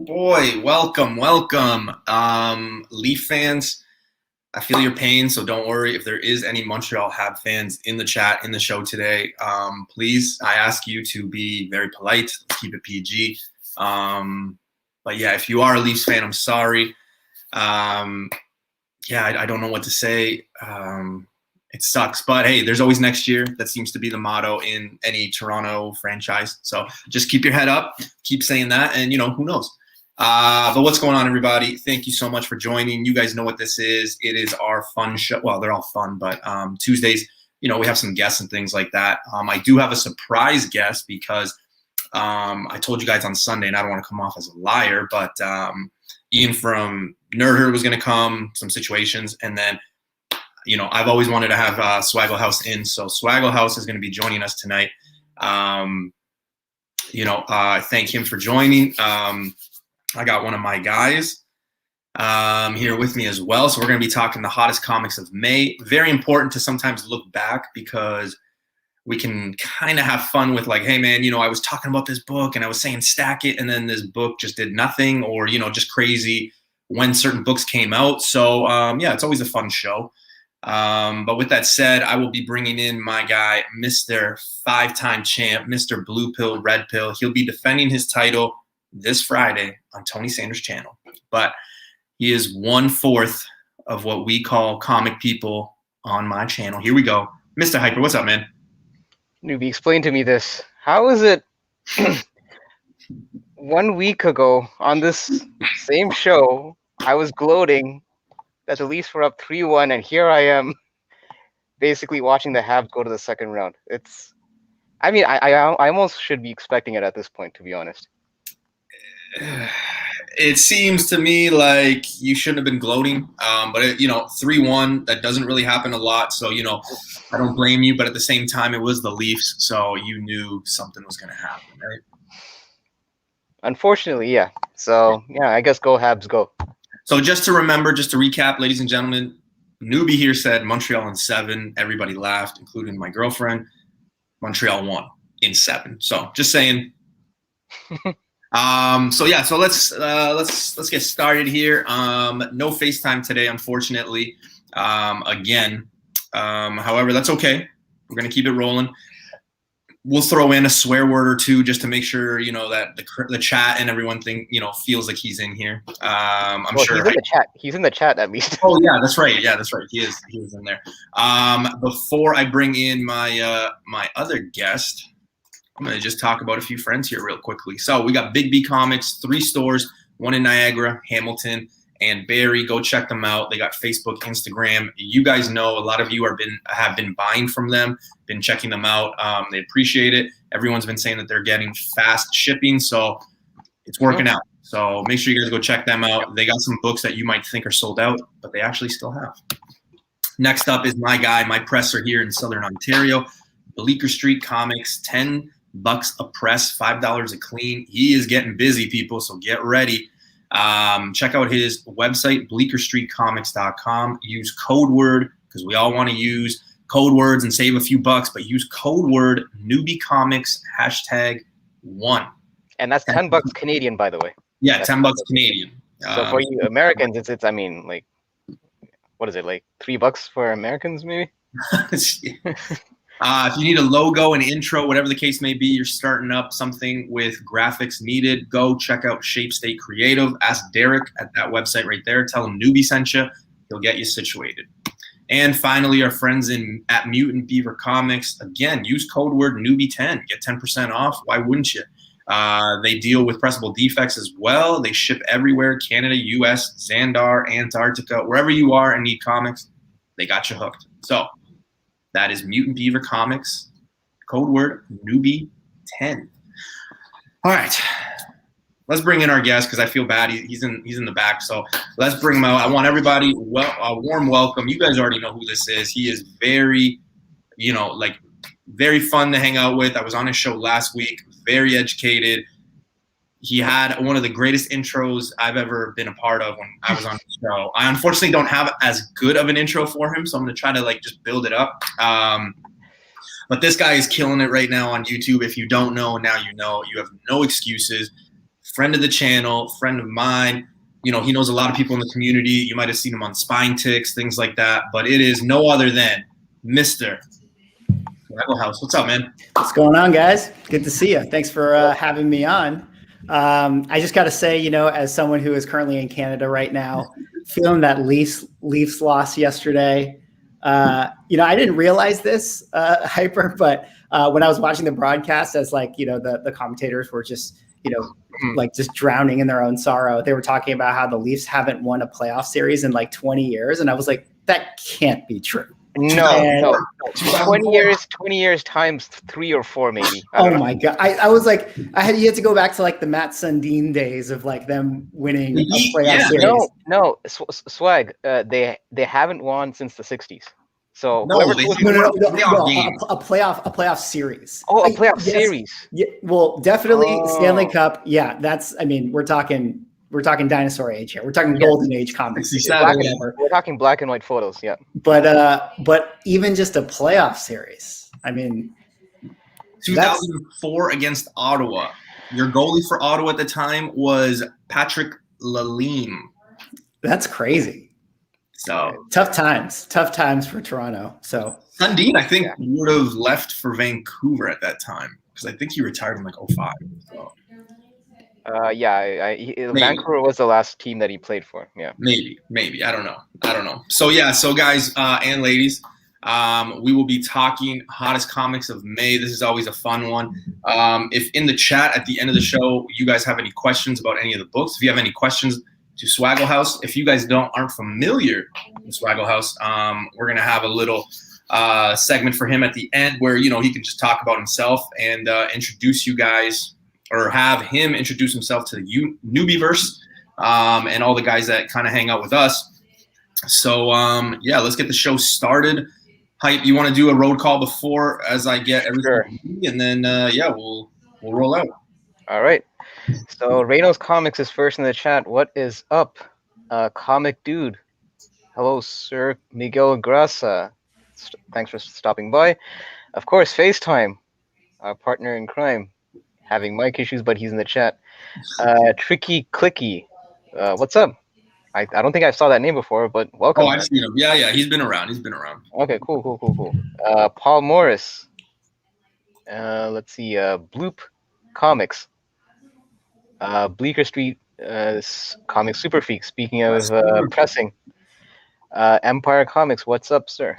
boy, welcome, welcome. Leaf fans, I feel your pain, so don't worry. If there is any Montreal Habs fans in the chat, in the show today, please, I ask you to be very polite. Let's keep it PG. But yeah, if you are a Leafs fan, I'm sorry. I don't know what to say. It sucks, but hey, there's always next year. That seems to be the motto in any Toronto franchise. So just keep your head up, keep saying that, and who knows. But what's going on, everybody? Thank you so much for joining. You guys know what this is. It is our fun show. Well, they're all fun, but Tuesdays, we have some guests and things like that. I do have a surprise guest because I told you guys on Sunday, and I don't want to come off as a liar, but Ian from Nerd Herd was going to come, some situations, and then I've always wanted to have Swaggle House in, so Swaggle House is going to be joining us tonight. Thank him for joining. I got one of my guys here with me as well, so we're going to be talking the hottest comics of May. Very important to sometimes look back because we can kind of have fun with like, hey man, I was talking about this book and I was saying stack it, and then this book just did nothing, or just crazy when certain books came out. So it's always a fun show. But with that said, I will be bringing in my guy, Mr. 5-time champ, Mr. Blue Pill, Red Pill. He'll be defending his title this Friday on Tony Sanders' channel. But he is 1/4 of what we call comic people on my channel. Here we go. Mr. Hyper, what's up, man? Newbie, explain to me this. How is it 1 week ago on this same show, I was gloating that the Leafs were up 3-1, and here I am basically watching the Habs go to the second round. I almost should be expecting it at this point, to be honest. It seems to me like you shouldn't have been gloating, but 3-1, that doesn't really happen a lot, so I don't blame you, but at the same time it was the Leafs, so you knew something was going to happen, right? Unfortunately, yeah. So yeah, I guess go Habs, go. So just to recap, ladies and gentlemen, Newbie here said Montreal in 7. Everybody laughed, including my girlfriend. Montreal won in 7. So just saying. So let's get started here. No FaceTime today, unfortunately. However, that's okay. We're gonna keep it rolling. We'll throw in a swear word or two just to make sure that the chat and everyone feels like he's in here. I'm sure he's in the chat. He's in the chat at least. Oh yeah, that's right. Yeah, that's right. He is in there. Before I bring in my my other guest, I'm gonna just talk about a few friends here real quickly. So we got Big B Comics, 3 stores, one in Niagara, Hamilton, and Barrie. Go check them out. They got Facebook, Instagram. You guys know a lot of you have been buying from them, been checking them out. They appreciate it. Everyone's been saying that they're getting fast shipping, so it's working out. So make sure you guys go check them out. They got some books that you might think are sold out, but they actually still have. Next up is my guy, my presser here in Southern Ontario, Bleecker Street Comics, $10 a press, $5 a clean. He is getting busy, people, so get ready. Check out his website, bleekerstreetcomics.com. Use code word, because we all want to use code words and save a few bucks, but use code word newbiecomics #1. And that's $10 Canadian, by the way. Yeah, that's $10 Canadian. So for you Americans, it's like, what is it, like $3 for Americans, maybe? If you need a logo, an intro, whatever the case may be, you're starting up something with graphics needed, go check out Shape State Creative. Ask Derek at that website right there. Tell him Newbie sent you. He'll get you situated. And finally, our friends at Mutant Beaver Comics. Again, use code word Newbie10. Get 10% off. Why wouldn't you? They deal with pressable defects as well. They ship everywhere, Canada, US, Xandar, Antarctica, wherever you are and need comics, they got you hooked. So that is Mutant Beaver Comics, code word Newbie10. All right, let's bring in our guest because I feel bad. He's in the back, so let's bring him out. I want everybody a warm welcome. You guys already know who this is. He is very, very fun to hang out with. I was on his show last week. Very educated. He had one of the greatest intros I've ever been a part of when I was on the show. I unfortunately don't have as good of an intro for him, so I'm going to try to just build it up. But this guy is killing it right now on YouTube. If you don't know, now you know. You have no excuses. friend of the channel, friend of mine. You know, he knows a lot of people in the community. You might have seen him on Spine Ticks, things like that. But it is no other than Mr. Swaggle House. What's up, man? What's going on, guys? Good to see you. Thanks for having me on. I just got to say, you know, as someone who is currently in Canada right now, feeling that Leafs loss yesterday, you know, I didn't realize this, Hyper, but when I was watching the broadcast, as like, you know, the commentators were just, you know, like just drowning in their own sorrow. They were talking about how the Leafs haven't won a playoff series in like 20 years. And I was like, that can't be true. No. 20 years times 3 or 4, maybe. Oh my God. I was like, you had to go back to like the Matt Sundin days of like them winning a playoff series. No, Swag, they haven't won since the 60s. So a playoff series. Oh, a playoff series. Yeah, well, definitely Stanley Cup. Yeah, that's. I mean, we're talking dinosaur age here. We're talking golden age comics. We're talking black and white photos. Yeah. But even just a playoff series. I mean, 2004 against Ottawa. Your goalie for Ottawa at the time was Patrick Lalime. That's crazy. So tough times for Toronto. So Sundin, I think, would have left for Vancouver at that time because I think he retired in like 05. So. Vancouver was the last team that he played for. Yeah, maybe. I don't know. So yeah, guys and ladies, we will be talking hottest comics of May. This is always a fun one. If in the chat at the end of the show, you guys have any questions about any of the books, if you have any questions to Swaggle House. If you guys aren't familiar with Swaggle House, we're gonna have a little segment for him at the end where he can just talk about himself and introduce you guys, or have him introduce himself to the newbieverse and all the guys that kind of hang out with us. So yeah, let's get the show started. Hype, you want to do a road call before as I get everything, and then we'll roll out. All right. So Reynolds Comics is first in the chat. What is up, comic dude? Hello, Sir Miguel Grasa. Thanks for stopping by. Of course, FaceTime, our partner in crime, having mic issues, but he's in the chat. Tricky Clicky, what's up? I don't think I saw that name before, but welcome. Oh, I've seen him. Yeah, he's been around. Okay, cool. Paul Morris. Let's see. Bloop Comics. Bleecker Street Comics Super Freak. Speaking of pressing, Empire Comics. What's up, sir?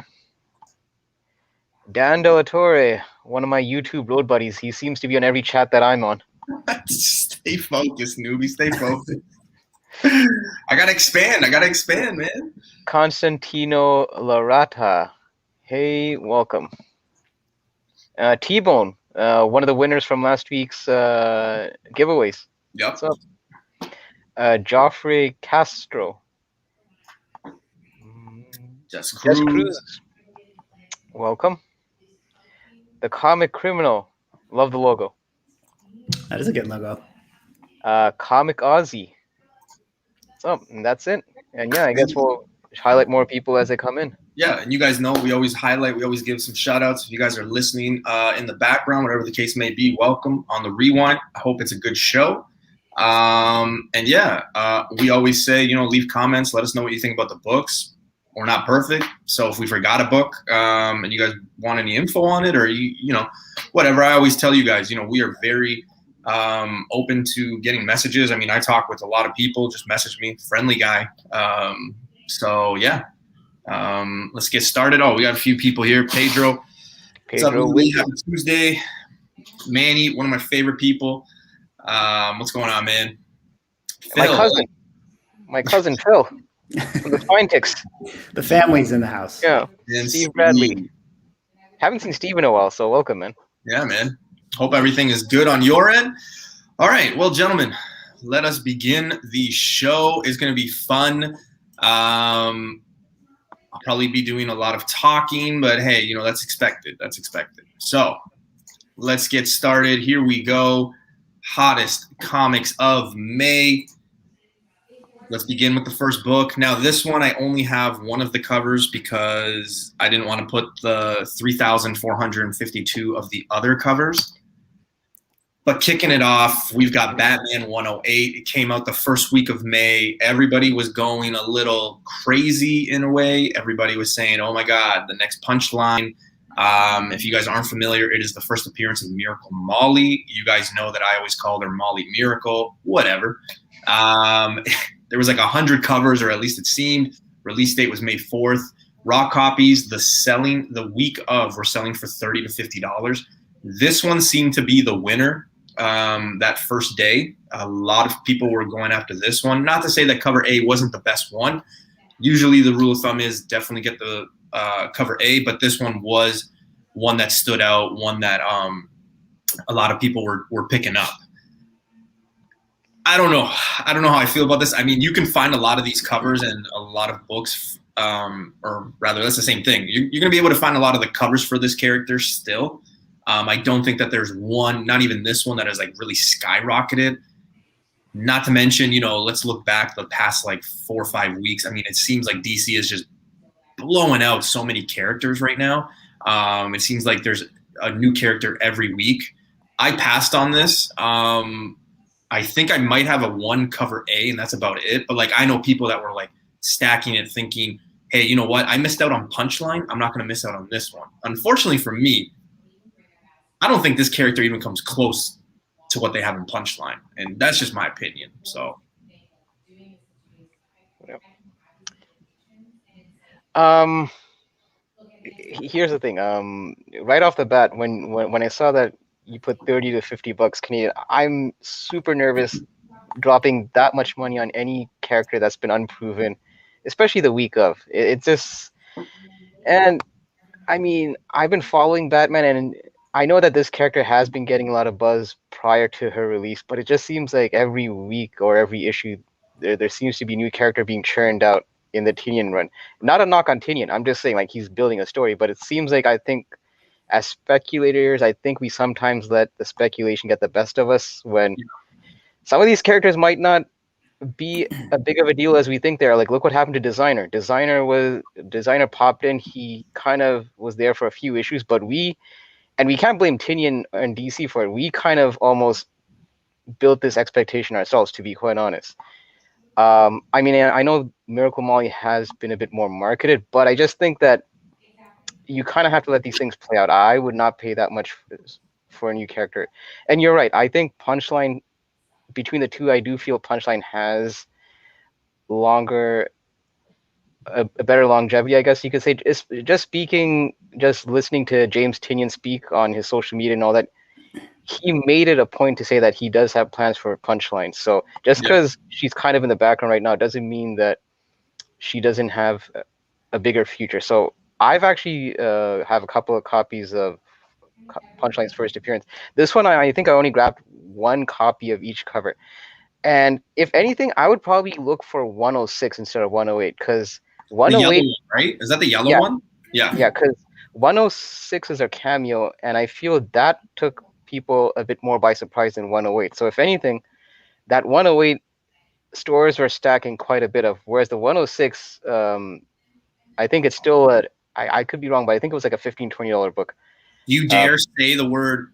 Dan De La Torre, one of my YouTube road buddies. He seems to be on every chat that I'm on. Stay focused, newbie. Stay focused. I gotta expand, man. Constantino Larata. Hey, welcome. T-Bone, one of the winners from last week's giveaways. Yep. What's up? Joffrey Castro. Just Cruz. Welcome. The Comic Criminal. Love the logo. That is a good logo. Comic Aussie. What's up? And that's it. And yeah, I guess we'll highlight more people as they come in. Yeah, and you guys know we always give some shout outs. If you guys are listening in the background, whatever the case may be, welcome on the rewind. I hope it's a good show. And yeah, we always say, leave comments, let us know what you think about the books. We're not perfect, so if we forgot a book and you guys want any info on it, or whatever, I always tell you guys, we are very open to getting messages. I mean, I talk with a lot of people. Just message me, friendly guy. So yeah, let's get started. Oh, we got a few people here. Pedro, what's up, Happy Tuesday. Manny, one of my favorite people. What's going on, man? Phil. My cousin Phil from the Spine Ticks. The family's in the house. Yeah, and Steve Bradley. Haven't seen Steve in a while, so welcome, man. Yeah, man. Hope everything is good on your end. All right, well, gentlemen, let us begin. The show is going to be fun. I'll probably be doing a lot of talking, but hey, that's expected. So let's get started. Here we go. Hottest comics of May. Let's begin with the first book. Now, this one, I only have one of the covers because I didn't want to put the 3,452 of the other covers. But kicking it off, we've got Batman 108. It came out the first week of May. Everybody was going a little crazy in a way. Everybody was saying, oh my God, the next Punchline. If you guys aren't familiar, it is the first appearance of Miracle Molly. You guys know that I always called her Molly Miracle, whatever. There was like 100 covers, or at least it seemed. Release date was May 4th. Raw copies, the week of, were selling for $30 to $50. This one seemed to be the winner. That first day, a lot of people were going after this one. Not to say that cover A wasn't the best one. Usually the rule of thumb is definitely get the cover A, but this one was one that stood out, one that a lot of people were picking up. I don't know how I feel about this. I mean, you can find a lot of these covers in a lot of books, or rather, that's the same thing. You're going to be able to find a lot of the covers for this character still. I don't think that there's one, not even this one, that has like really skyrocketed. Not to mention, let's look back the past like 4 or 5 weeks. I mean, it seems like DC is just blowing out so many characters right now. It seems like there's a new character every week. I passed on this. I think I might have a 1 cover A, and that's about it. But like, I know people that were like stacking it, thinking, hey, you know what? I missed out on Punchline. I'm not going to miss out on this one. Unfortunately for me, I don't think this character even comes close to what they have in Punchline, and that's just my opinion. So, here's the thing. Right off the bat, when I saw that you put $30 to $50 Canadian, I'm super nervous dropping that much money on any character that's been unproven, especially the week of. It just, and I mean, I've been following Batman, and I know that this character has been getting a lot of buzz prior to her release, but it just seems like every week or every issue, there seems to be a new character being churned out in the Tynion run. Not a knock on Tynion. I'm just saying, like, he's building a story, but it seems like, I think, as speculators, I think we sometimes let the speculation get the best of us when some of these characters might not be a big of a deal as we think they are. Like, look what happened to Designer. Designer popped in. He kind of was there for a few issues, but we can't blame Tynion and DC for it. We kind of almost built this expectation ourselves, to be quite honest. I mean, I know Miracle Molly has been a bit more marketed, but I just think that you kind of have to let these things play out. I would not pay that much for a new character. And you're right. I think Punchline, between the two, I do feel Punchline has a better longevity, I guess you could say. Just listening to James Tynion speak on his social media and all that, he made it a point to say that he does have plans for Punchline. So just because she's kind of in the background right now doesn't mean that she doesn't have a bigger future. So I've actually have a couple of copies of Punchline's first appearance. This one, I think I only grabbed 1 copy of each cover. And if anything, I would probably look for 106 instead of 108, because 108, yellow, right? Is that the yellow one? Yeah. Yeah, because 106 is a cameo, and I feel that took people a bit more by surprise than 108. So if anything, that 108 stores are stacking quite a bit of, whereas the 106, I think it's still I could be wrong, but I think it was like a $15, $20 book. You dare say the word?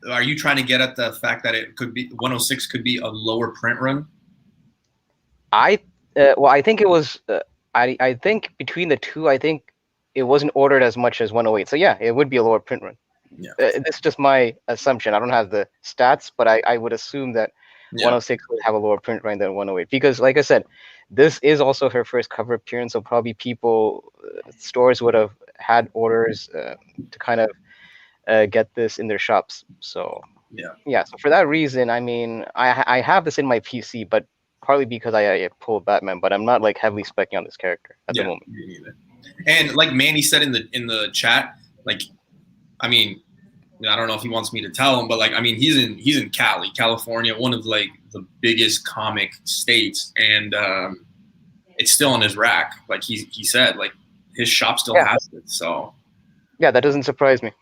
Are you trying to get at the fact that it could be 106 could be a lower print run? I think it was. I think between the two, I think it wasn't ordered as much as 108. So yeah, it would be a lower print run. Yeah. It's just my assumption. I don't have the stats, but I would assume that 106 would have a lower print run than 108, because, like I said, this is also her first cover appearance. So probably stores would have had orders to kind of get this in their shops. So yeah. So for that reason, I mean, I have this in my PC, but partly because I pulled Batman, but I'm not like heavily specking on this character at the moment. Me neither. And like Manny said in the chat, like, I mean, I don't know if he wants me to tell him, but like, I mean, he's in Cali, California, one of like the biggest comic states, and it's still on his rack. Like he said, like his shop still has it. So yeah, that doesn't surprise me.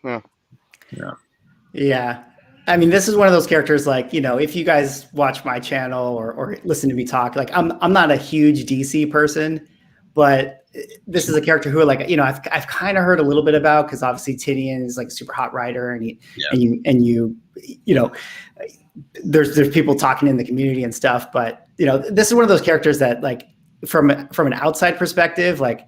Yeah. I mean, this is one of those characters, like, if you guys watch my channel or listen to me talk, like I'm not a huge DC person, but this is a character who, like, you know, I've kind of heard a little bit about, because obviously Tinian is like a super hot writer, and you know, there's people talking in the community and stuff. But, you know, this is one of those characters that, like, from an outside perspective, like,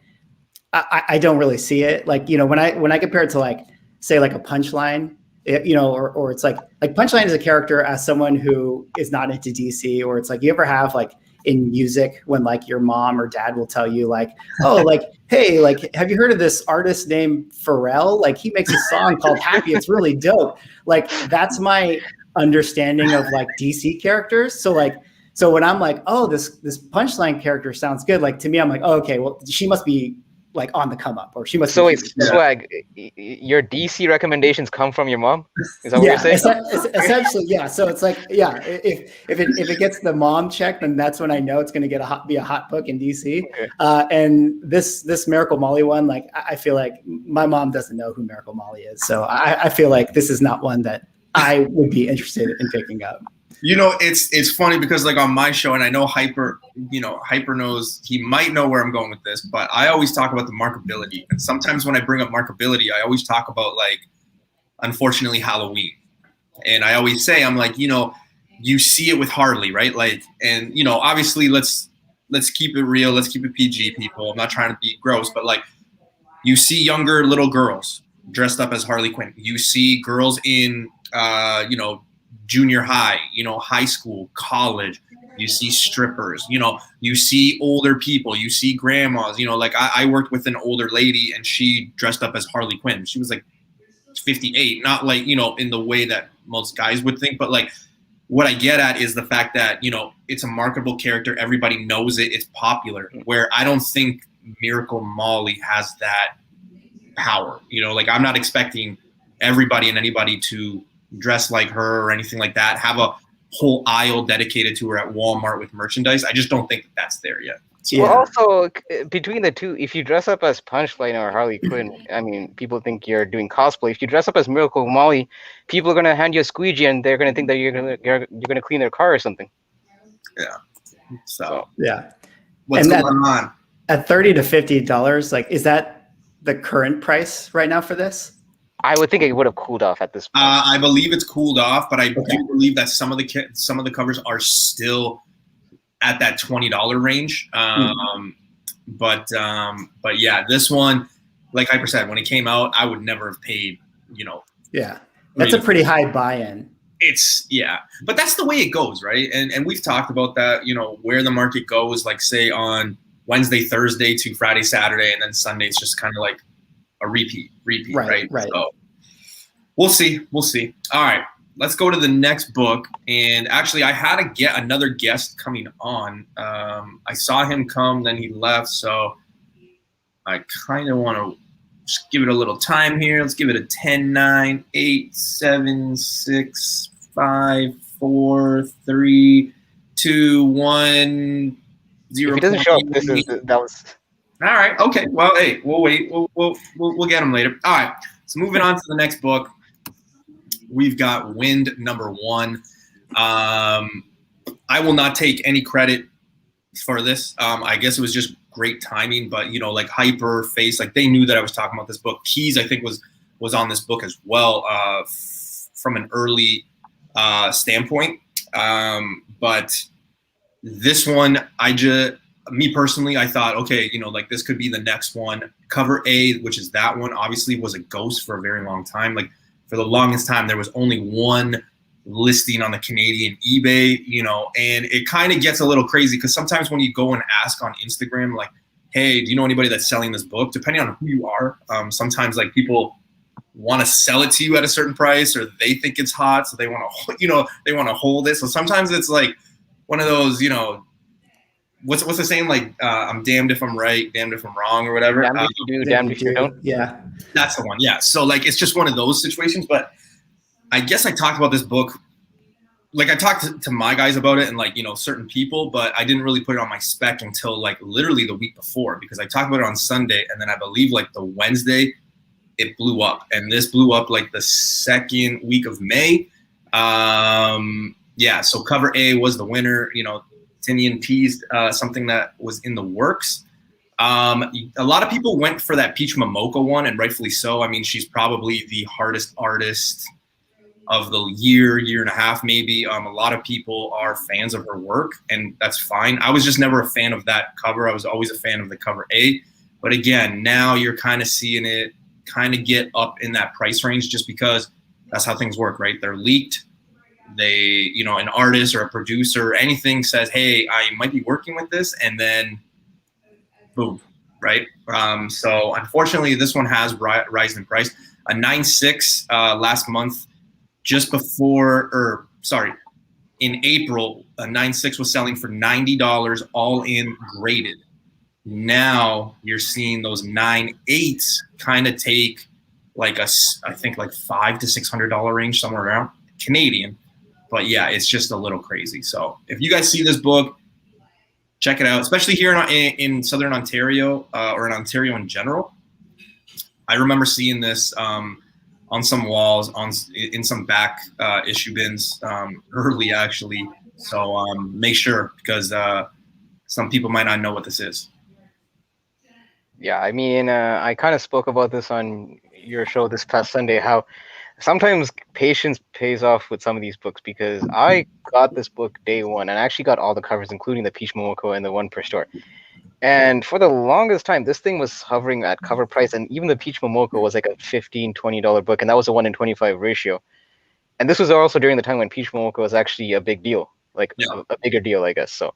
I don't really see it. Like, you know, when I compare it to, like, say, like a Punchline, you know, or it's like Punchline is a character as someone who is not into DC, or it's like, you ever have, like, in music when, like, your mom or dad will tell you, like, oh, like, hey, like, have you heard of this artist named Pharrell? Like, he makes a song called Happy. It's really dope. Like, that's my understanding of, like, DC characters. So, like, so when I'm like, oh, this Punchline character sounds good, like, to me, I'm like, oh, okay, well, she must be, like, on the come up, or she must. So wait, Swag, your DC recommendations come from your mom? Is that what you're saying? Essentially, yeah. So it's like, yeah, if it gets the mom check, then that's when I know it's going to be a hot book in DC. Okay. And this Miracle Molly one, like, I feel like my mom doesn't know who Miracle Molly is, so I feel like this is not one that I would be interested in picking up. You know, it's funny because, like, on my show, and I know Hyper knows, he might know where I'm going with this, but I always talk about the markability. And sometimes when I bring up markability, I always talk about, like, unfortunately, Halloween. And I always say, I'm like, you know, you see it with Harley, right? Like, and, you know, obviously let's keep it real. Let's keep it PG, people. I'm not trying to be gross, but, like, you see younger little girls dressed up as Harley Quinn. You see girls in, you know, junior high, you know, high school, college. You see strippers, you know, you see older people, you see grandmas, you know, like I worked with an older lady and she dressed up as Harley Quinn. She was like 58, not like, you know, in the way that most guys would think, but, like, what I get at is the fact that, you know, it's a marketable character. Everybody knows it. It's popular, where I don't think Miracle Molly has that power. You know, like, I'm not expecting everybody and anybody to dress like her or anything like that, have a whole aisle dedicated to her at Walmart with merchandise. I just don't think that that's there yet. So, well, also, between the two, if you dress up as Punchline or Harley Quinn, I mean, people think you're doing cosplay. If you dress up as Miracle Molly, people are gonna hand you a squeegee and they're gonna think that you're gonna clean their car or something. Yeah. So yeah. What's going on? At $30 to $50, like, is that the current price right now for this? I would think it would have cooled off at this point. I believe it's cooled off, but I do believe that some of the covers are still at that $20 range. But yeah, this one, like Hyper said, when it came out, I would never have paid, you know. Yeah, that's a pretty high buy-in. But that's the way it goes, right? And we've talked about that, you know, where the market goes, like, say on Wednesday, Thursday to Friday, Saturday, and then Sunday it's just kind of like a repeat, right? So we'll see. All right, let's go to the next book. And actually, I had to get another guest coming on. I saw him come, then he left. So I kind of want to just give it a little time here. Let's give it a 10, 9, 8, 7, 6, 5, 4, 3, 2, 1, 0. If he doesn't show up, that was. All right. Okay. Well, hey, we'll wait. We'll get him later. All right. So moving on to the next book, we've got Wind #1. I will not take any credit for this. I guess it was just great timing, but, you know, like Hyper, Face, like, they knew that I was talking about this book. Keys, I think, was on this book as well, from an early standpoint. But this one, me personally, I thought, okay, you know, like, this could be the next one. Cover A, which is that one, obviously was a ghost for a very long time. Like, for the longest time, there was only one listing on the Canadian eBay, you know, and it kind of gets a little crazy because sometimes when you go and ask on Instagram, like, hey, do you know anybody that's selling this book? Depending on who you are, sometimes, like, people want to sell it to you at a certain price, or they think it's hot, so they want to, you know, they want to hold it. So sometimes it's like one of those, you know, what's the saying, like, I'm damned if I'm right, damned if I'm wrong, or whatever. Damned if you do, damned if you don't. Yeah, that's the one. Yeah. So, like, it's just one of those situations. But I guess I talked about this book, like, I talked to my guys about it and, like, you know, certain people, but I didn't really put it on my spec until, like, literally the week before, because I talked about it on Sunday, and then I believe, like, the Wednesday it blew up, and this blew up like the second week of May. Yeah. So cover A was the winner. You know, Tinian teased something that was in the works. A lot of people went for that Peach Momoko one, and rightfully so. I mean, she's probably the hardest artist of the year and a half, maybe. A lot of people are fans of her work, and that's fine. I was just never a fan of that cover. I was always a fan of the cover A. But again, now you're kind of seeing it kind of get up in that price range just because that's how things work, right? They're leaked. They, an artist or a producer or anything says, hey, I might be working with this, and then boom, right? So unfortunately, this one has risen in price. A 9.6 last month, just before, in April, a 9.6 was selling for $90 all in graded. Now you're seeing those 9.8s kind of take like I think like $500 to $600 range, somewhere around Canadian. But yeah, it's just a little crazy. So if you guys see this book, check it out, especially here in Southern Ontario or in Ontario in general. I remember seeing this on some walls, in some back issue bins early, actually. So make sure, because some people might not know what this is. Yeah, I mean, I kind of spoke about this on your show this past Sunday, how sometimes patience pays off with some of these books, because I got this book day one and I actually got all the covers, including the Peach Momoko and the one per store. And for the longest time, this thing was hovering at cover price, and even the Peach Momoko was like a $15, $20 book, and that was a 1 in 25 ratio. And this was also during the time when Peach Momoko was actually a big deal, like a bigger deal, I guess. So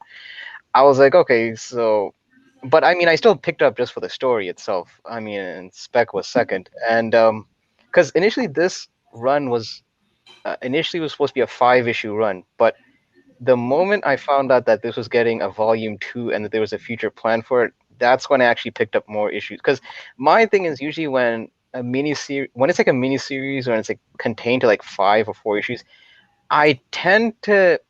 I was like, okay, so, but I mean, I still picked up just for the story itself. I mean, and spec was second, and because initially this run was supposed to be a 5-issue run, but the moment I found out that this was getting a volume 2 and that there was a future plan for it, that's when I actually picked up more issues. Because my thing is usually when it's like a mini series or it's like contained to like 5 or 4 issues, I tend to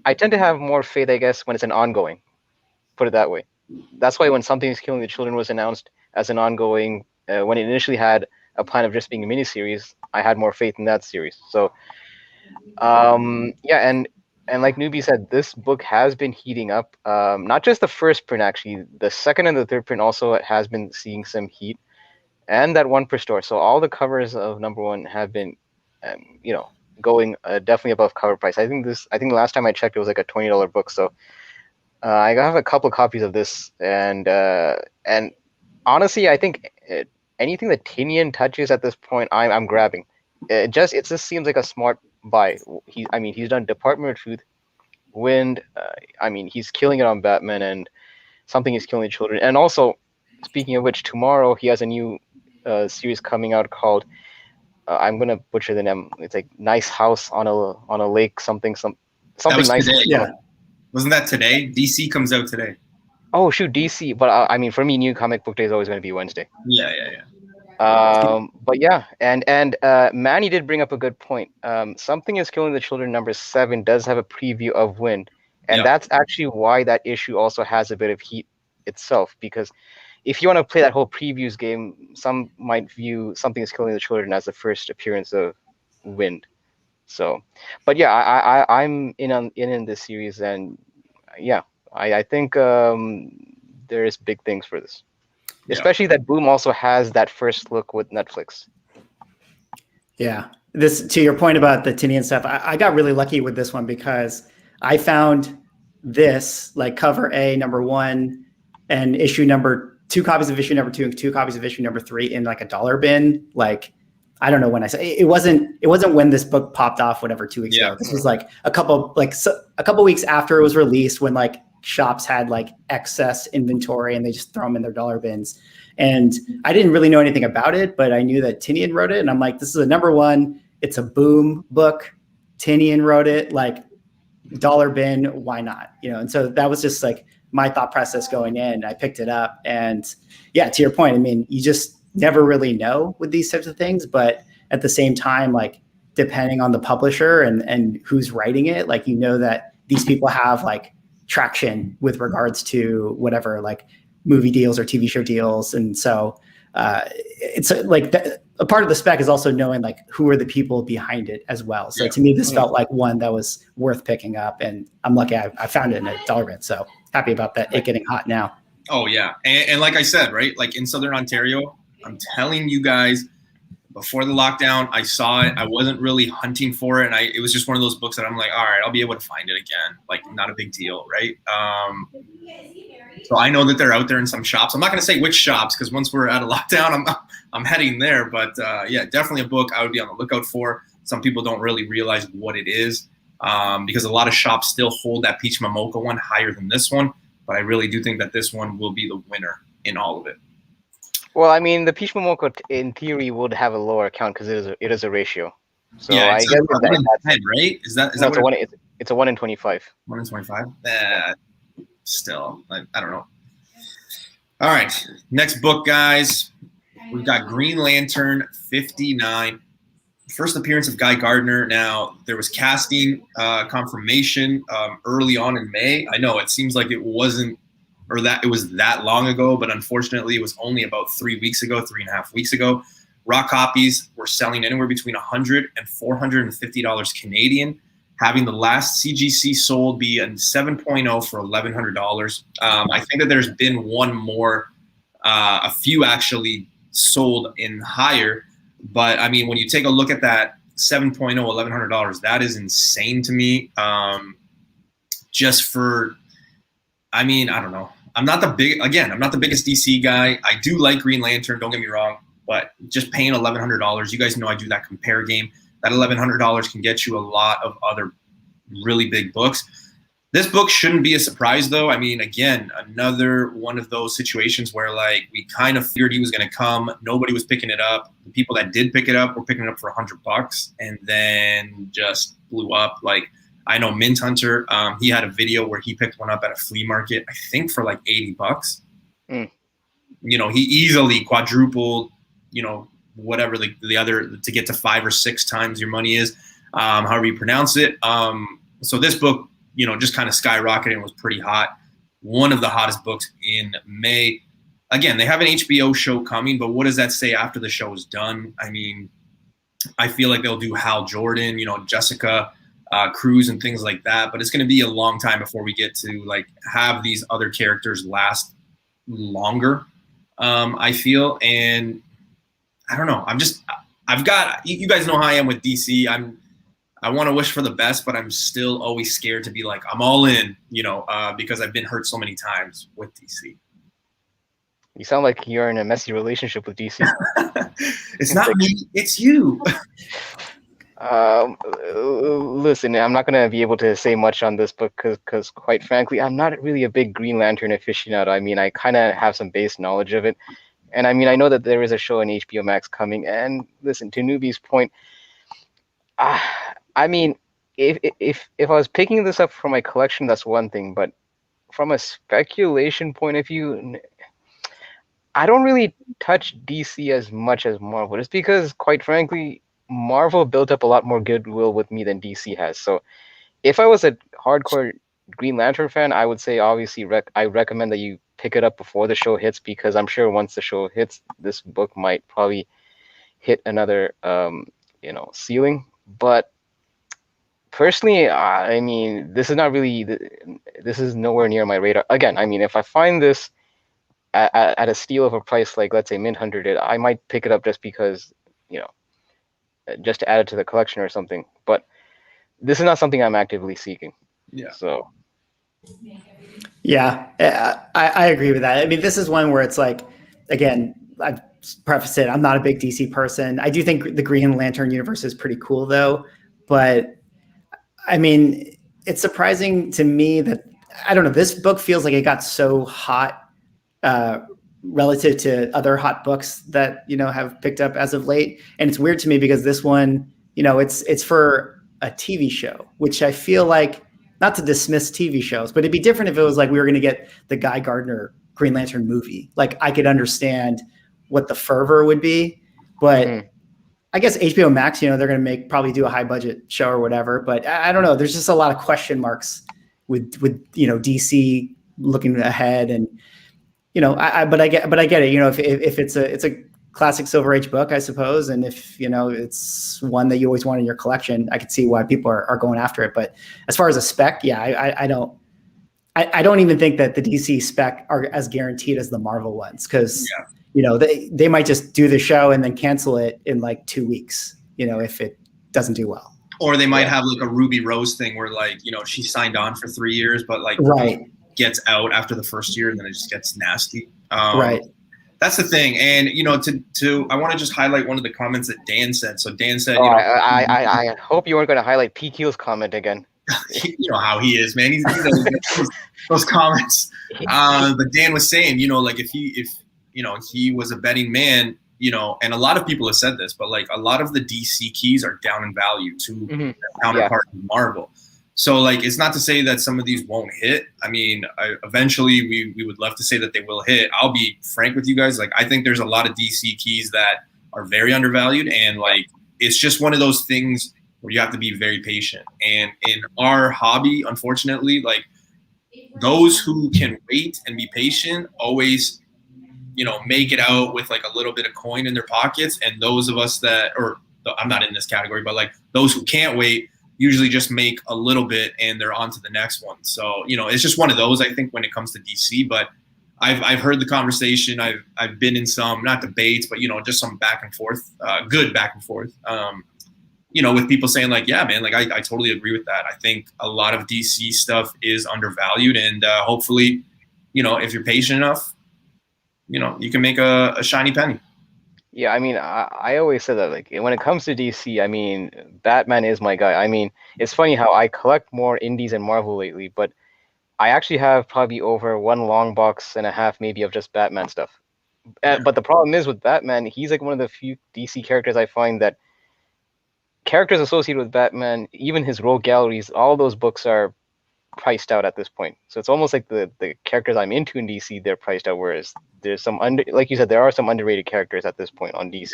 have more faith, I guess, when it's an ongoing. Put it that way. That's why when Something is Killing the Children was announced as an ongoing, when it initially had a plan of just being a mini series, I had more faith in that series. So, yeah, and like Newbie said, this book has been heating up. Not just the first print, actually. The second and the third print also has been seeing some heat. And that one per store. So all the covers of number one have been, going definitely above cover price. I think the last time I checked, it was like a $20 book. So I have a couple of copies of this. And honestly, I think anything that Tinian touches at this point, I'm grabbing. It just seems like a smart buy. He's done Department of Truth, Wind. He's killing it on Batman, and Something is Killing the Children. And also, speaking of which, tomorrow he has a new series coming out called I'm gonna butcher the name. It's like Nice House on a Lake. Something nice. Today. Yeah. Wasn't that today? DC comes out today. Oh shoot, DC. But for me, New Comic Book Day is always going to be Wednesday. Yeah. But yeah, and Manny did bring up a good point. Something is Killing the Children number 7 does have a preview of Wind, and that's actually why that issue also has a bit of heat itself, because if you want to play that whole previews game, some might view Something is Killing the Children as the first appearance of Wind. So, but yeah, I'm in this series, and yeah, I think there is big things for this. Especially that Boom also has that first look with Netflix. Yeah. This, to your point about the Tinian stuff, I got really lucky with this one because I found this like cover A number 1 and issue number 2, copies of issue number 2 and 2 copies of issue number 3 in like a dollar bin. Like, I don't know when I said it wasn't when this book popped off, whatever, 2 weeks ago. This was like a couple weeks after it was released, when like shops had like excess inventory and they just throw them in their dollar bins. And I didn't really know anything about it, but I knew that Tinian wrote it. And I'm like, this is a number 1. It's a Boom book. Tinian wrote it, like dollar bin. Why not? And so that was just like my thought process going in. I picked it up, and yeah, to your point, I mean, you just never really know with these types of things, but at the same time, like depending on the publisher and who's writing it, like, that these people have like traction with regards to whatever, like movie deals or TV show deals. And so it's like a part of the spec is also knowing like who are the people behind it as well. So to me, this felt like one that was worth picking up, and I'm lucky I found it in a dollar bin. So happy about that, it getting hot now. Oh yeah, and like I said, right, like in Southern Ontario, I'm telling you guys, before the lockdown, I saw it. I wasn't really hunting for it, and it was just one of those books that I'm like, all right, I'll be able to find it again. Like, not a big deal, right? So I know that they're out there in some shops. I'm not going to say which shops because once we're out of lockdown, I'm heading there. But yeah, definitely a book I would be on the lookout for. Some people don't really realize what it is because a lot of shops still hold that Peach Momoka one higher than this one. But I really do think that this one will be the winner in all of it. Well, I mean, the Peach Momoko in theory would have a lower count because it is a ratio. So yeah, I guess it's 1 in 10, right? Is that no, what it's a 1 in 25. 1 in 25? Still, I don't know. All right, next book, guys. We've got Green Lantern 59. First appearance of Guy Gardner. Now, there was casting confirmation early on in May. I know it seems like it wasn't, or that it was that long ago, but unfortunately, it was only about 3 weeks ago, 3.5 weeks ago. Raw copies were selling anywhere between $100 and $450 Canadian, having the last CGC sold be a 7.0 for $1,100. I think that there's been one more, a few actually sold in higher. But I mean, when you take a look at that 7.0, $1,100, that is insane to me. Just for, I mean, I don't know. I'm not the biggest DC guy. I do like Green Lantern, don't get me wrong, but just paying $1,100, you guys know I do that compare game. That $1,100 can get you a lot of other really big books. This book shouldn't be a surprise, though. I mean, again, another one of those situations where, like, we kind of feared he was going to come. Nobody was picking it up. The people that did pick it up were picking it up for $100, and then just blew up. Like, I know Mint Hunter, he had a video where he picked one up at a flea market, I think for like $80. Mm. You know, he easily quadrupled, you know, whatever the other, to get to 5 or 6 times your money is, however you pronounce it. So this book, you know, just kind of skyrocketed and was pretty hot. One of the hottest books in May. Again, they have an HBO show coming, but what does that say after the show is done? I mean, I feel like they'll do Hal Jordan, you know, Jessica Cruz and things like that, but it's going to be a long time before we get to like have these other characters last longer. I feel, and I don't know. You guys know how I am with DC. I want to wish for the best, but I'm still always scared to be like, I'm all in, you know, because I've been hurt so many times with DC. You sound like you're in a messy relationship with DC. It's not me, it's you. Listen, I'm not going to be able to say much on this book because quite frankly, I'm not really a big Green Lantern aficionado. I mean, I kind of have some base knowledge of it. And I mean, I know that there is a show on HBO Max coming. And listen, to Newbie's point, I mean, if I was picking this up for my collection, that's one thing. But from a speculation point of view, I don't really touch DC as much as Marvel. It's because, quite frankly, Marvel built up a lot more goodwill with me than DC has. So if I was a hardcore Green Lantern fan, I would say obviously I recommend that you pick it up before the show hits, because I'm sure once the show hits, this book might probably hit another ceiling. But personally, I mean, this is nowhere near my radar. Again, I mean, if I find this at a steal of a price, like let's say Mint Hunter did, I might pick it up just because, you know, just to add it to the collection or something. But this is not something I'm actively seeking. Yeah. So. Yeah, I agree with that. I mean, this is one where it's like, again, I've prefaced it, I'm not a big DC person. I do think the Green Lantern universe is pretty cool, though. But I mean, it's surprising to me that, I don't know, this book feels like it got so hot relative to other hot books that, you know, have picked up as of late. And it's weird to me because this one, you know, it's for a TV show, which I feel like, not to dismiss TV shows, but it'd be different if it was like we were going to get the Guy Gardner Green Lantern movie. Like, I could understand what the fervor would be, but I guess HBO Max, you know, they're going to probably do a high budget show or whatever, but I don't know. There's just a lot of question marks with, you know, DC looking ahead, and, you know, but I get it. You know, if it's a classic Silver Age book, I suppose, and if, you know, it's one that you always want in your collection, I could see why people are going after it. But as far as a spec, yeah, I don't even think that the DC spec are as guaranteed as the Marvel ones, because they might just do the show and then cancel it in like 2 weeks, if it doesn't do well. Or they might have like a Ruby Rose thing where like, she signed on for 3 years, but like gets out after the first year and then it just gets nasty. Right. That's the thing. And, I want to just highlight one of the comments that Dan said. So Dan said, I hope you weren't going to highlight PQ's comment again. You know how he is, man. He's those comments. But Dan was saying, like if he was a betting man, and a lot of people have said this, but like a lot of the DC keys are down in value to their counterpart in Marvel. So like, it's not to say that some of these won't hit. I mean, eventually we would love to say that they will hit. I'll be frank with you guys. Like, I think there's a lot of DC keys that are very undervalued, and like, it's just one of those things where you have to be very patient. And in our hobby, unfortunately, like those who can wait and be patient always, make it out with like a little bit of coin in their pockets. And those of us that, or I'm not in this category, but like those who can't wait usually just make a little bit and they're on to the next one. So, it's just one of those, I think, when it comes to DC. But I've heard the conversation. I've been in some, not debates, but, just some back and forth, good back and forth. With people saying like, yeah, man, like I totally agree with that. I think a lot of DC stuff is undervalued, and hopefully, if you're patient enough, you can make a shiny penny. Yeah, I mean, I always say that, like, when it comes to DC, I mean, Batman is my guy. I mean, it's funny how I collect more indies and Marvel lately, but I actually have probably over 1 long box and a half maybe of just Batman stuff. But the problem is with Batman, he's like one of the few DC characters I find that characters associated with Batman, even his rogue galleries, all those books are priced out at this point. So it's almost like the characters I'm into in DC, they're priced out, whereas there's some like you said, there are some underrated characters at this point on DC.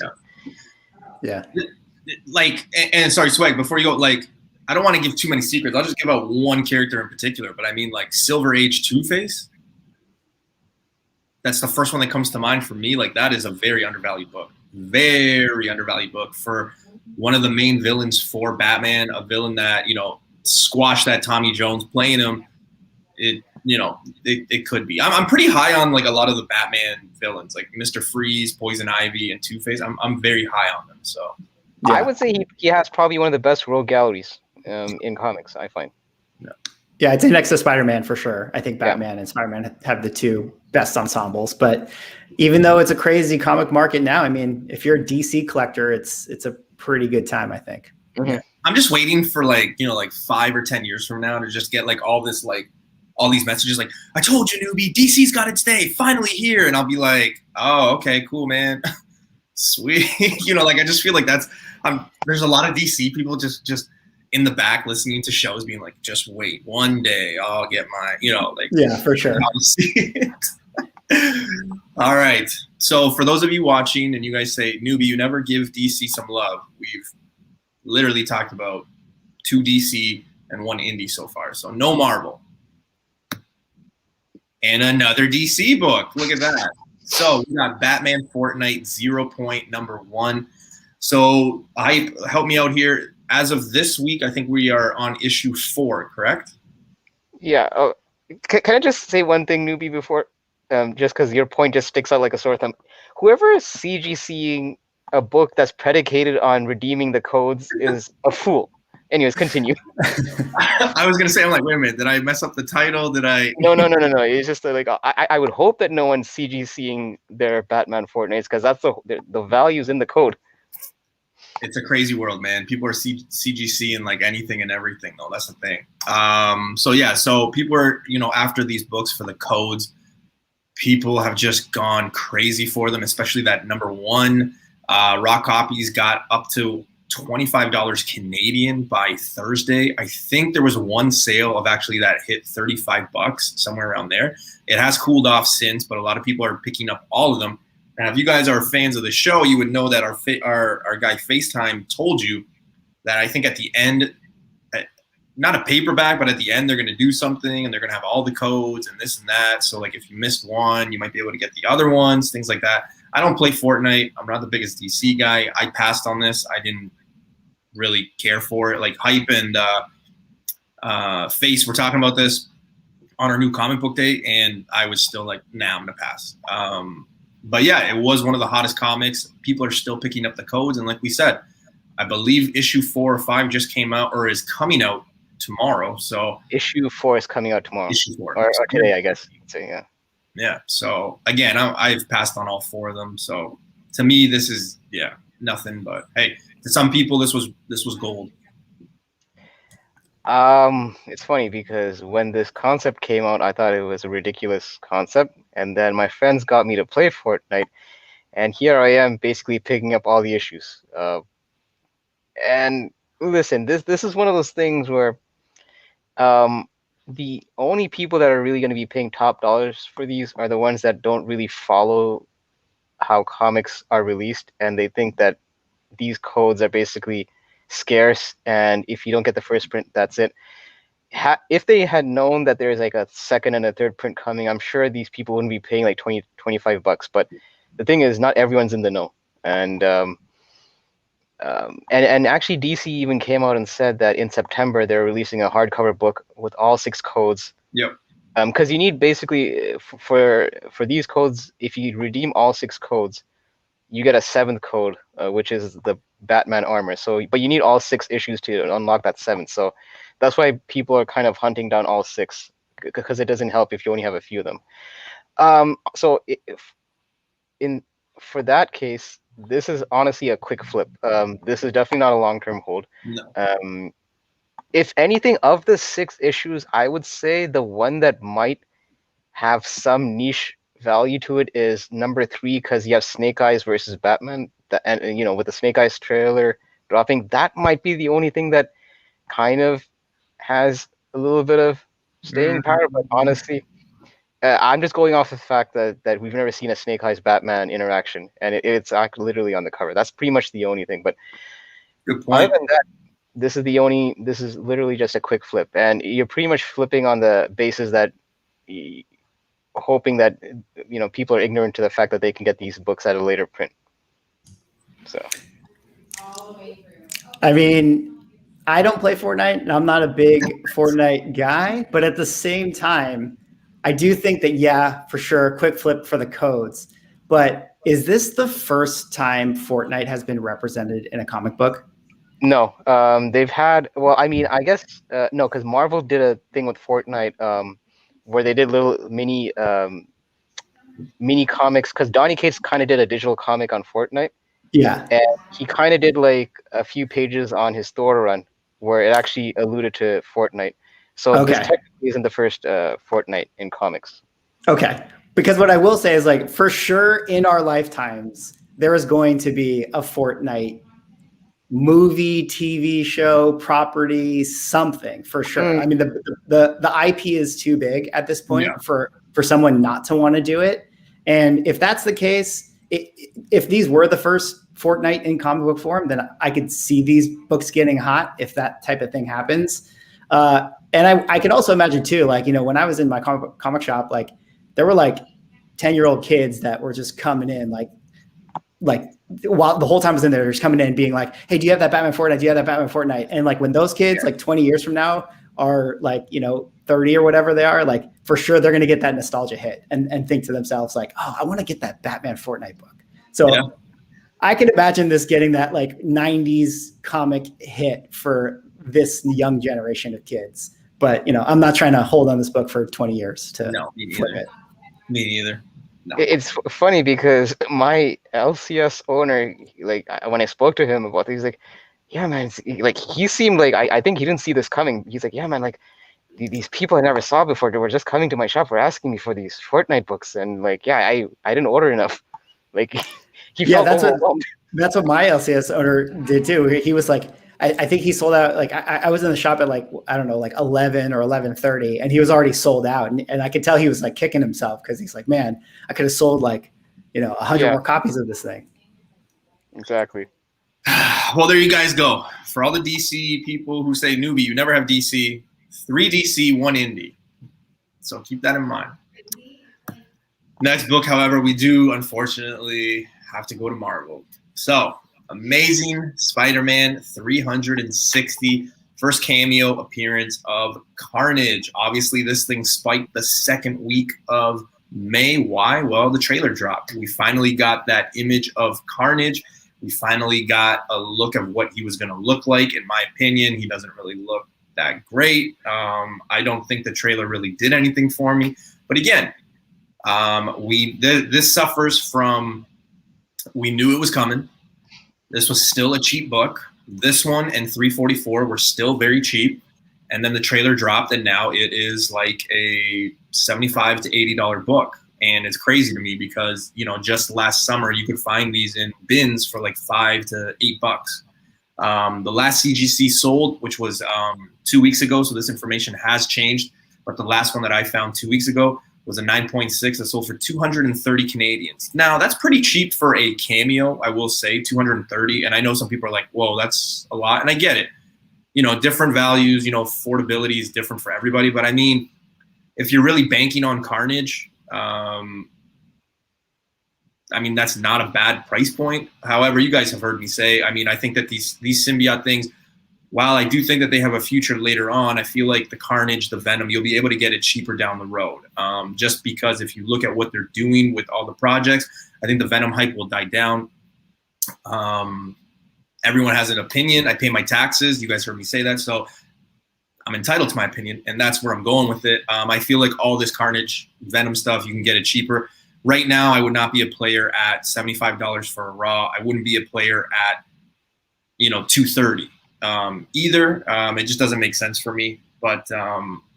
Yeah. Like, and sorry, Swag, before you go, like, I don't want to give too many secrets. I'll just give out one character in particular, but I mean, like, Silver Age Two-Face. That's the first one that comes to mind for me. Like, that is a very undervalued book. Very undervalued book for one of the main villains for Batman, a villain that, squashed that Tommy Jones playing him. It could be. I'm pretty high on like a lot of the Batman villains, like Mr. Freeze, Poison Ivy, and Two-Face. I'm very high on them. So yeah. I would say he has probably one of the best rogue galleries in comics, I find. Yeah, it's next to Spider-Man for sure. I think Batman and Spider-Man have the two best ensembles. But even though it's a crazy comic market now, I mean, if you're a DC collector, it's a pretty good time, I think. Mm-hmm. I'm just waiting for like 5 or 10 years from now to just get like all this, like all these messages like, I told you, newbie, DC's got its day, finally here. And I'll be like, oh, okay, cool, man. Sweet. Like I just feel like there's a lot of DC people just in the back listening to shows being like, just wait, one day I'll get my, yeah, for sure. I'll see it. All right. So for those of you watching and you guys say, newbie, you never give DC some love. We've literally talked about 2 DC and 1 indie so far. So no Marvel. And another DC book. Look at that. So we got Batman Fortnite 0 Point #1. So help me out here. As of this week, I think we are on issue 4, correct? Yeah. Oh, can I just say one thing, newbie, before? Just because your point just sticks out like a sore thumb. Whoever is CGCing a book that's predicated on redeeming the codes is a fool. Anyways, continue. I was gonna say, I'm like, wait a minute, did I mess up the title? Did I? No. It's just like I would hope that no one's CGCing their Batman Fortnites, because that's the values in the code. It's a crazy world, man. People are CGCing like anything and everything, though. That's the thing. So people are, after these books for the codes. People have just gone crazy for them, especially that #1. Raw copies got up to $25 Canadian by Thursday. I think there was one sale of actually that hit $35, somewhere around there. It has cooled off since, but a lot of people are picking up all of them. And if you guys are fans of the show, you would know that our guy FaceTime told you that I think at the end, not a paperback, but at the end they're going to do something and they're going to have all the codes and this and that. So like if you missed one, you might be able to get the other ones, things like that. I don't play Fortnite. I'm not the biggest DC guy. I passed on this. I didn't really care for it. Like Hype and Face were talking about this on our new comic book day, and I was still like, nah, I'm gonna pass. But yeah, it was one of the hottest comics. People are still picking up the codes, and like we said, I believe issue 4 or 5 just came out or is coming out tomorrow. So Issue 4 is coming out tomorrow, issue 4 or today, I guess you could say. Yeah. Yeah. So again, I've passed on all 4 of them. So to me, this is nothing. But hey, to some people, this was gold. It's funny because when this concept came out, I thought it was a ridiculous concept, and then my friends got me to play Fortnite, and here I am basically picking up all the issues. And listen, this is one of those things where the only people that are really going to be paying top dollars for these are the ones that don't really follow how comics are released, and they think that these codes are basically scarce, and if you don't get the first print, that's it. If they had known that there's like a second and a third print coming, I'm sure these people wouldn't be paying like $20-$25. But the thing is, not everyone's in the know, and actually DC even came out and said that in September they're releasing a hardcover book with all 6 codes. Yep. Because you need basically for these codes, if you redeem all 6 codes, you get a 7th code, which is the Batman armor. So, but you need all 6 issues to unlock that 7th. So that's why people are kind of hunting down all 6, because it doesn't help if you only have a few of them. So for that case, this is honestly a quick flip. This is definitely not a long-term hold. No. If anything, of the 6 issues, I would say the one that might have some niche value to it is number 3, because you have Snake Eyes versus Batman, and with the Snake Eyes trailer dropping, that might be the only thing that kind of has a little bit of staying power. But honestly, I'm just going off the fact that we've never seen a Snake Eyes Batman interaction, and it's literally on the cover. That's pretty much the only thing. But good point. Other than that, this is literally just a quick flip, and you're pretty much flipping on the basis that hoping that people are ignorant to the fact that they can get these books at a later print. So I mean, I don't play Fortnite, and I'm not a big Fortnite guy, but at the same time, I do think that, yeah, for sure, quick flip for the codes. But is this the first time Fortnite has been represented in a comic book? No, they've had, well, I mean, I guess, no, because Marvel did a thing with Fortnite where they did little mini comics, because Donny Cates kind of did a digital comic on Fortnite. Yeah. And he kind of did like a few pages on his Thor run where it actually alluded to Fortnite. So this technically isn't the first Fortnite in comics. Okay. Because what I will say is, like, for sure in our lifetimes, there is going to be a Fortnite movie, TV show, property, something for sure. I mean, the IP is too big at this point for someone not to want to do it. And if that's the case, if these were the first Fortnite in comic book form, then I could see these books getting hot if that type of thing happens. And I could also imagine too, like, when I was in my comic shop, like, there were like 10-year-old kids that were just coming in, like while the whole time I was in there, just coming in and being like, hey, do you have that Batman Fortnite? Do you have that Batman Fortnite? And like, when those kids, like 20 years from now are like, 30 or whatever they are, like, for sure, they're going to get that nostalgia hit and think to themselves like, oh, I want to get that Batman Fortnite book. So I can imagine this getting that like 90s comic hit for this young generation of kids. But, I'm not trying to hold on this book for 20 years to flip it. Me neither. No. It's funny because my LCS owner, like, when I spoke to him about this, he's like, yeah, man, like, he seemed like, I think he didn't see this coming. He's like, yeah, man, like, these people I never saw before, they were just coming to my shop, were asking me for these Fortnite books, and like, yeah, I didn't order enough. Like, he felt overwhelmed. That's what my LCS owner did too. He was like, I think he sold out. Like, I was in the shop at like, I don't know, like 11 or 11:30, and he was already sold out. And I could tell he was like kicking himself because he's like, man, I could have sold like, 100 more copies of this thing. Exactly. Well, there you guys go. For all the DC people who say, newbie, you never have DC, 3 DC, 1 indie. So keep that in mind. Next book, however, we do unfortunately have to go to Marvel. So, Amazing Spider-Man 360 First cameo appearance of Carnage. Obviously, this thing spiked the second week of May. Why? Well, the trailer dropped. We finally got that image of Carnage. We finally got a look of what he was going to look like. In my opinion, he doesn't really look that great. I don't think the trailer really did anything for me. But again, this suffers from, we knew it was coming. This was still a cheap book. This one and 344 were still very cheap. And then the trailer dropped, and now it is like a $75 to $80 book. And it's crazy to me because, you know, just last summer you could find these in bins for like $5 to $8. The last CGC sold, which was 2 weeks ago, so this information has changed. But the last one that I found 2 weeks ago was a 9.6 that sold for 230 Canadians. Now, that's pretty cheap for a cameo, I will say, 230. And I know some people are like, whoa, that's a lot. And I get it. You know, different values, you know, affordability is different for everybody. But I mean, if you're really banking on Carnage, I mean, that's not a bad price point. However, you guys have heard me say, I mean, I think that these symbiote things, while I do think that they have a future later on, I feel like the Carnage, the Venom, you'll be able to get it cheaper down the road. Just because if you look at what they're doing with all the projects, I think the Venom hype will die down. Everyone has an opinion. I pay my taxes. You guys heard me say that. So I'm entitled to my opinion, and that's where I'm going with it. I feel like all this Carnage, Venom stuff, you can get it cheaper. Right now, I would not be a player at $75 for a Raw. I wouldn't be a player at, you know, $230 either. It just doesn't make sense for me. But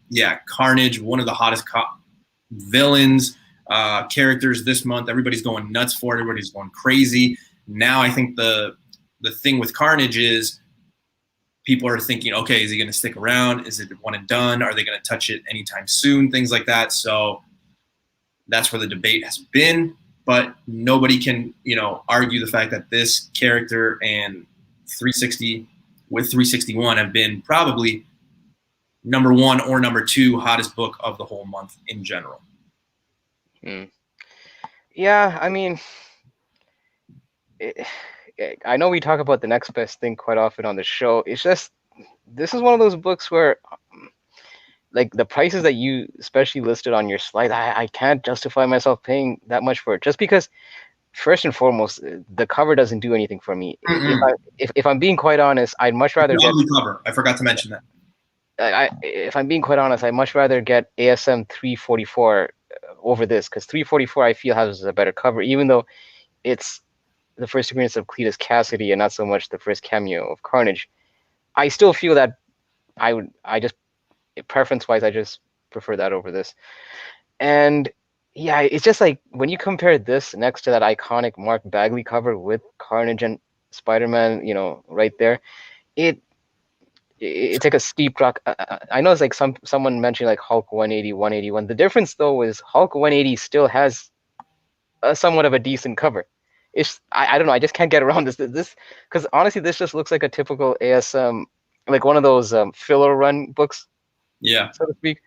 yeah, Carnage, one of the hottest villains, characters this month. Everybody's going nuts for it. Everybody's going crazy. Now I think the thing with Carnage is people are thinking, okay, is he going to stick around? Is it one and done? Are they going to touch it anytime soon? Things like that. So that's where the debate has been. But nobody can, you know, argue the fact that this character and 360 with 361 have been probably number one or number two hottest book of the whole month in general. Yeah, I mean, I know we talk about the next best thing quite often on the show. It's just, this is one of those books where, like, the prices that you especially listed on your slide, I can't justify myself paying that much for it. Just because, first and foremost, the cover doesn't do anything for me. If I'm being quite honest, I'd much rather get the cover. I forgot to mention that. If I'm being quite honest, I'd much rather get ASM 344 over this, because 344 I feel has a better cover, even though it's the first appearance of Cletus Cassidy and not so much the first cameo of Carnage. I still feel that preference-wise, I just prefer that over this. And yeah, it's just like when you compare this next to that iconic Mark Bagley cover with Carnage and Spider-Man, you know, right there, it's like a steep drop. I know it's like someone mentioned like Hulk 180, 181. The difference though is Hulk 180 still has somewhat of a decent cover. I don't know. I just can't get around this because honestly, this just looks like a typical ASM, like one of those filler run books. Yeah, so to speak.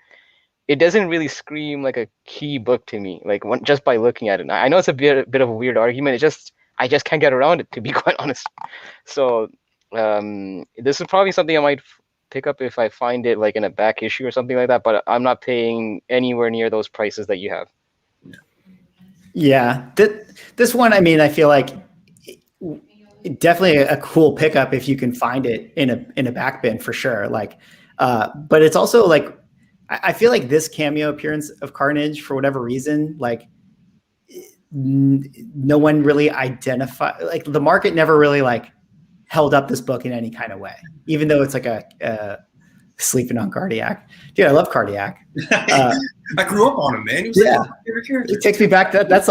It doesn't really scream like a key book to me, like just by looking at it. I know it's a bit of a weird argument. I just can't get around it, to be quite honest. So this is probably something I might pick up if I find it like in a back issue or something like that. But I'm not paying anywhere near those prices that you have. Yeah, this one, I mean, I feel like definitely a cool pickup if you can find it in a back bin for sure. Like, but it's also like, I feel like this cameo appearance of Carnage, for whatever reason, like no one really identified, like the market never really like held up this book in any kind of way, even though it's like a sleeping on Cardiac. Dude, I love Cardiac. I grew up on him, man. He was yeah, like my favorite character. It takes me back. That's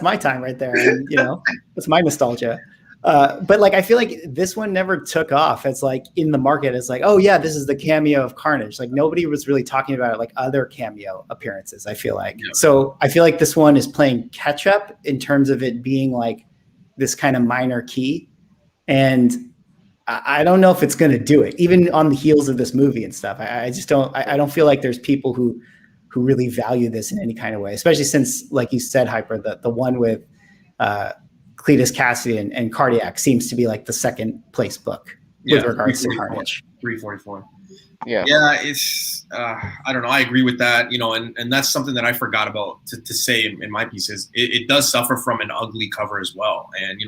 my time right there. And, you know, that's my nostalgia. But like, I feel like this one never took off. It's like in the market, it's like, oh yeah, this is the cameo of Carnage. Like nobody was really talking about it like other cameo appearances, I feel like. Yeah. So I feel like this one is playing catch up in terms of it being like this kind of minor key. And I don't know if it's going to do it, even on the heels of this movie and stuff. I just don't, I don't feel like there's people who really value this in any kind of way, especially since, like you said, Hyper, the one with Cletus Cassidy and Cardiac seems to be like the second place book with regards to Carnage. 344. Yeah. Yeah, it's I don't know. I agree with that, and that's something that I forgot about to say in my piece is it does suffer from an ugly cover as well. And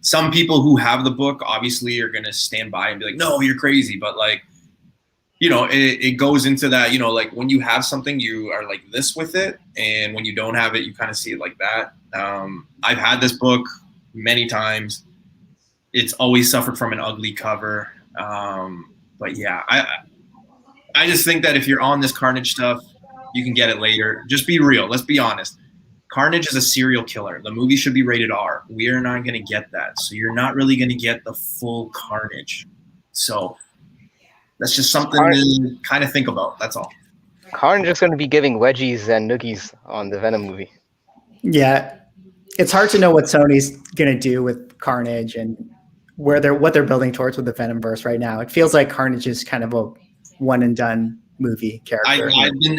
some people who have the book obviously are gonna stand by and be like, no, you're crazy. But like, it goes into that, like when you have something, you are like this with it, and when you don't have it, you kind of see it like that. I've had this book many times. It's always suffered from an ugly cover. But yeah, I just think that if you're on this Carnage stuff, you can get it later. Just be real. Let's be honest. Carnage is a serial killer. The movie should be rated R. We are not going to get that. So you're not really going to get the full Carnage. So that's just something to kind of think about. That's all. Carnage is going to be giving wedgies and noogies on the Venom movie. Yeah, it's hard to know what Sony's going to do with Carnage and what they're building towards with the Venomverse right now. It feels like Carnage is kind of a one and done movie character.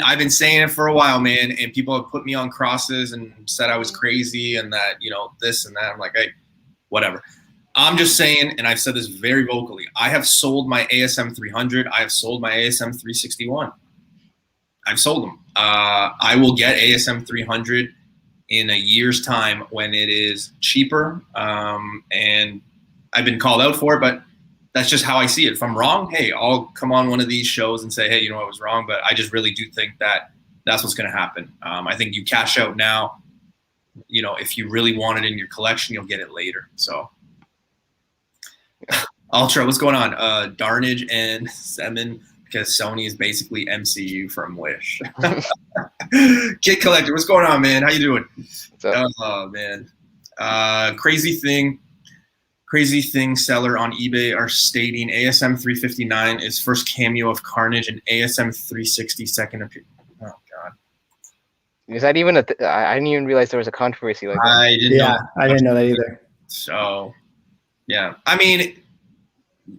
I've been saying it for a while, man, and people have put me on crosses and said I was crazy and that this and that. I'm like, hey, whatever. I'm just saying, and I've said this very vocally. I have sold my ASM 300. I have sold my ASM 361. I've sold them. I will get ASM 300 in a year's time when it is cheaper, and I've been called out for it, but that's just how I see it. If I'm wrong, hey, I'll come on one of these shows and say, hey, I was wrong. But I just really do think that that's what's going to happen. I think you cash out now. If you really want it in your collection, you'll get it later. So, Ultra, what's going on? Darnage and Semin, because Sony is basically MCU from Wish. Kid Collector, what's going on, man? How you doing? What's up? Oh, man. Crazy thing seller on eBay are stating ASM 359 is first cameo of Carnage and ASM 360 second appearance. Oh God! Is that even I didn't even realize there was a controversy like that. I didn't know that either. So, yeah, I mean,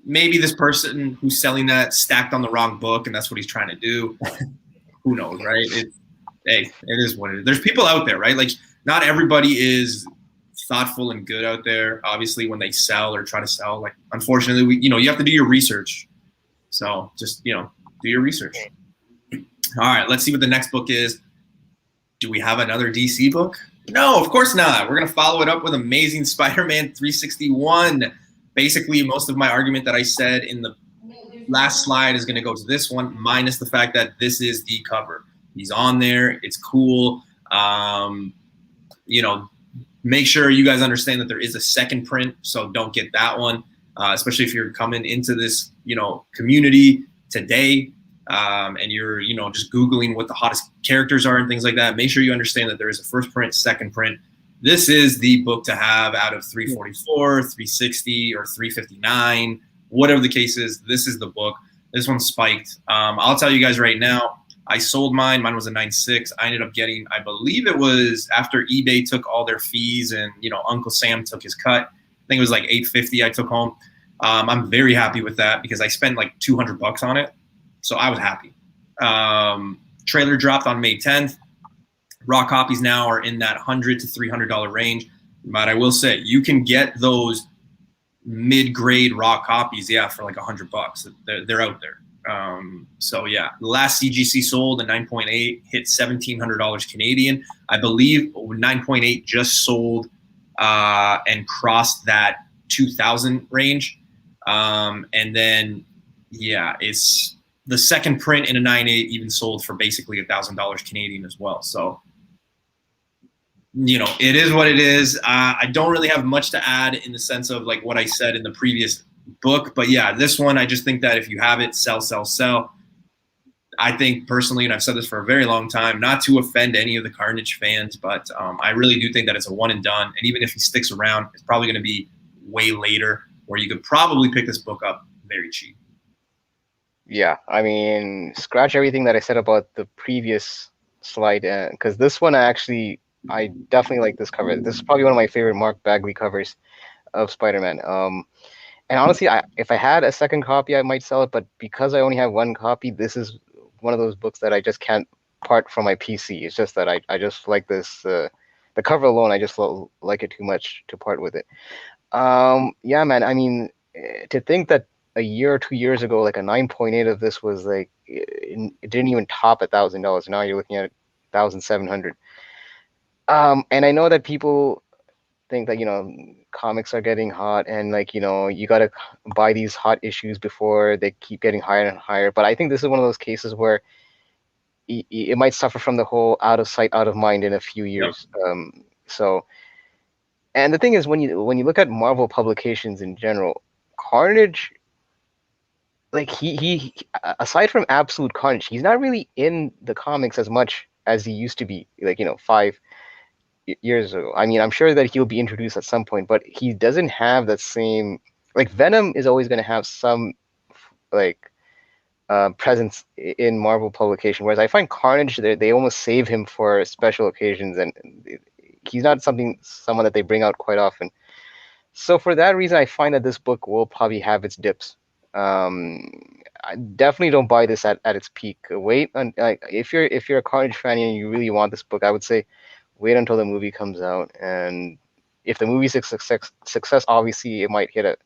maybe this person who's selling that stacked on the wrong book, and that's what he's trying to do. Who knows, right? It is what it is. There's people out there, right? Like, not everybody is thoughtful and good out there, obviously, when they sell or try to sell. Like, unfortunately, you have to do your research. So just, do your research. All right, let's see what the next book is. Do we have another DC book? No, of course not. We're going to follow it up with Amazing Spider-Man 361. Basically, most of my argument that I said in the last slide is going to go to this one, minus the fact that this is the cover. He's on there. It's cool. Make sure you guys understand that there is a second print, so don't get that one, especially if you're coming into this, community today, and you're, just Googling what the hottest characters are and things like that. Make sure you understand that there is a first print, second print. This is the book to have out of 344, 360, or 359, whatever the case is. This is the book. This one's spiked. I'll tell you guys right now, I sold mine. Mine was a 9.6. I ended up getting, I believe it was after eBay took all their fees and, Uncle Sam took his cut. I think it was like $850 I took home. I'm very happy with that because I spent like $200 on it. So I was happy. Trailer dropped on May 10th. Raw copies now are in that $100 to $300 range. But I will say, you can get those mid-grade raw copies, for like $100. They're out there. So yeah, the last CGC sold a 9.8 hit $1,700 Canadian. I believe 9.8 just sold and crossed that 2,000 range. And then it's the second print in a 9.8 even sold for basically $1,000 Canadian as well. So it is what it is. I don't really have much to add in the sense of like what I said in the previous book, but yeah, this one, I just think that if you have it, sell. I think personally, and I've said this for a very long time, not to offend any of the Carnage fans, but I really do think that it's a one and done. And even if he sticks around, it's probably going to be way later where you could probably pick this book up very cheap. Yeah, I mean, scratch everything that I said about the previous slide, because this one I definitely like this cover. This is probably one of my favorite Mark Bagley covers of Spider-Man. And honestly, if I had a second copy, I might sell it. But because I only have one copy, this is one of those books that I just can't part from my PC. It's just that I just like this. The cover alone, I just like it too much to part with it. Yeah, man. I mean, to think that a year or 2 years ago, like a 9.8 of this was like it didn't even top $1,000. Now you're looking at 1,700. And I know that people think that comics are getting hot, and like you gotta buy these hot issues before they keep getting higher and higher. But I think this is one of those cases where it might suffer from the whole out of sight, out of mind in a few years. So, and the thing is, when you look at Marvel publications in general, Carnage, like he aside from Absolute Carnage, he's not really in the comics as much as he used to be. Like 5 years ago. I mean, I'm sure that he'll be introduced at some point, but he doesn't have that same, like Venom is always going to have some like presence in Marvel publication, whereas I find Carnage, they almost save him for special occasions, and he's not someone that they bring out quite often. So for that reason, I find that this book will probably have its dips. I definitely don't buy this at its peak. Wait, like if you're a Carnage fan and you really want this book, I would say wait until the movie comes out. And if the movie's a success, obviously it might hit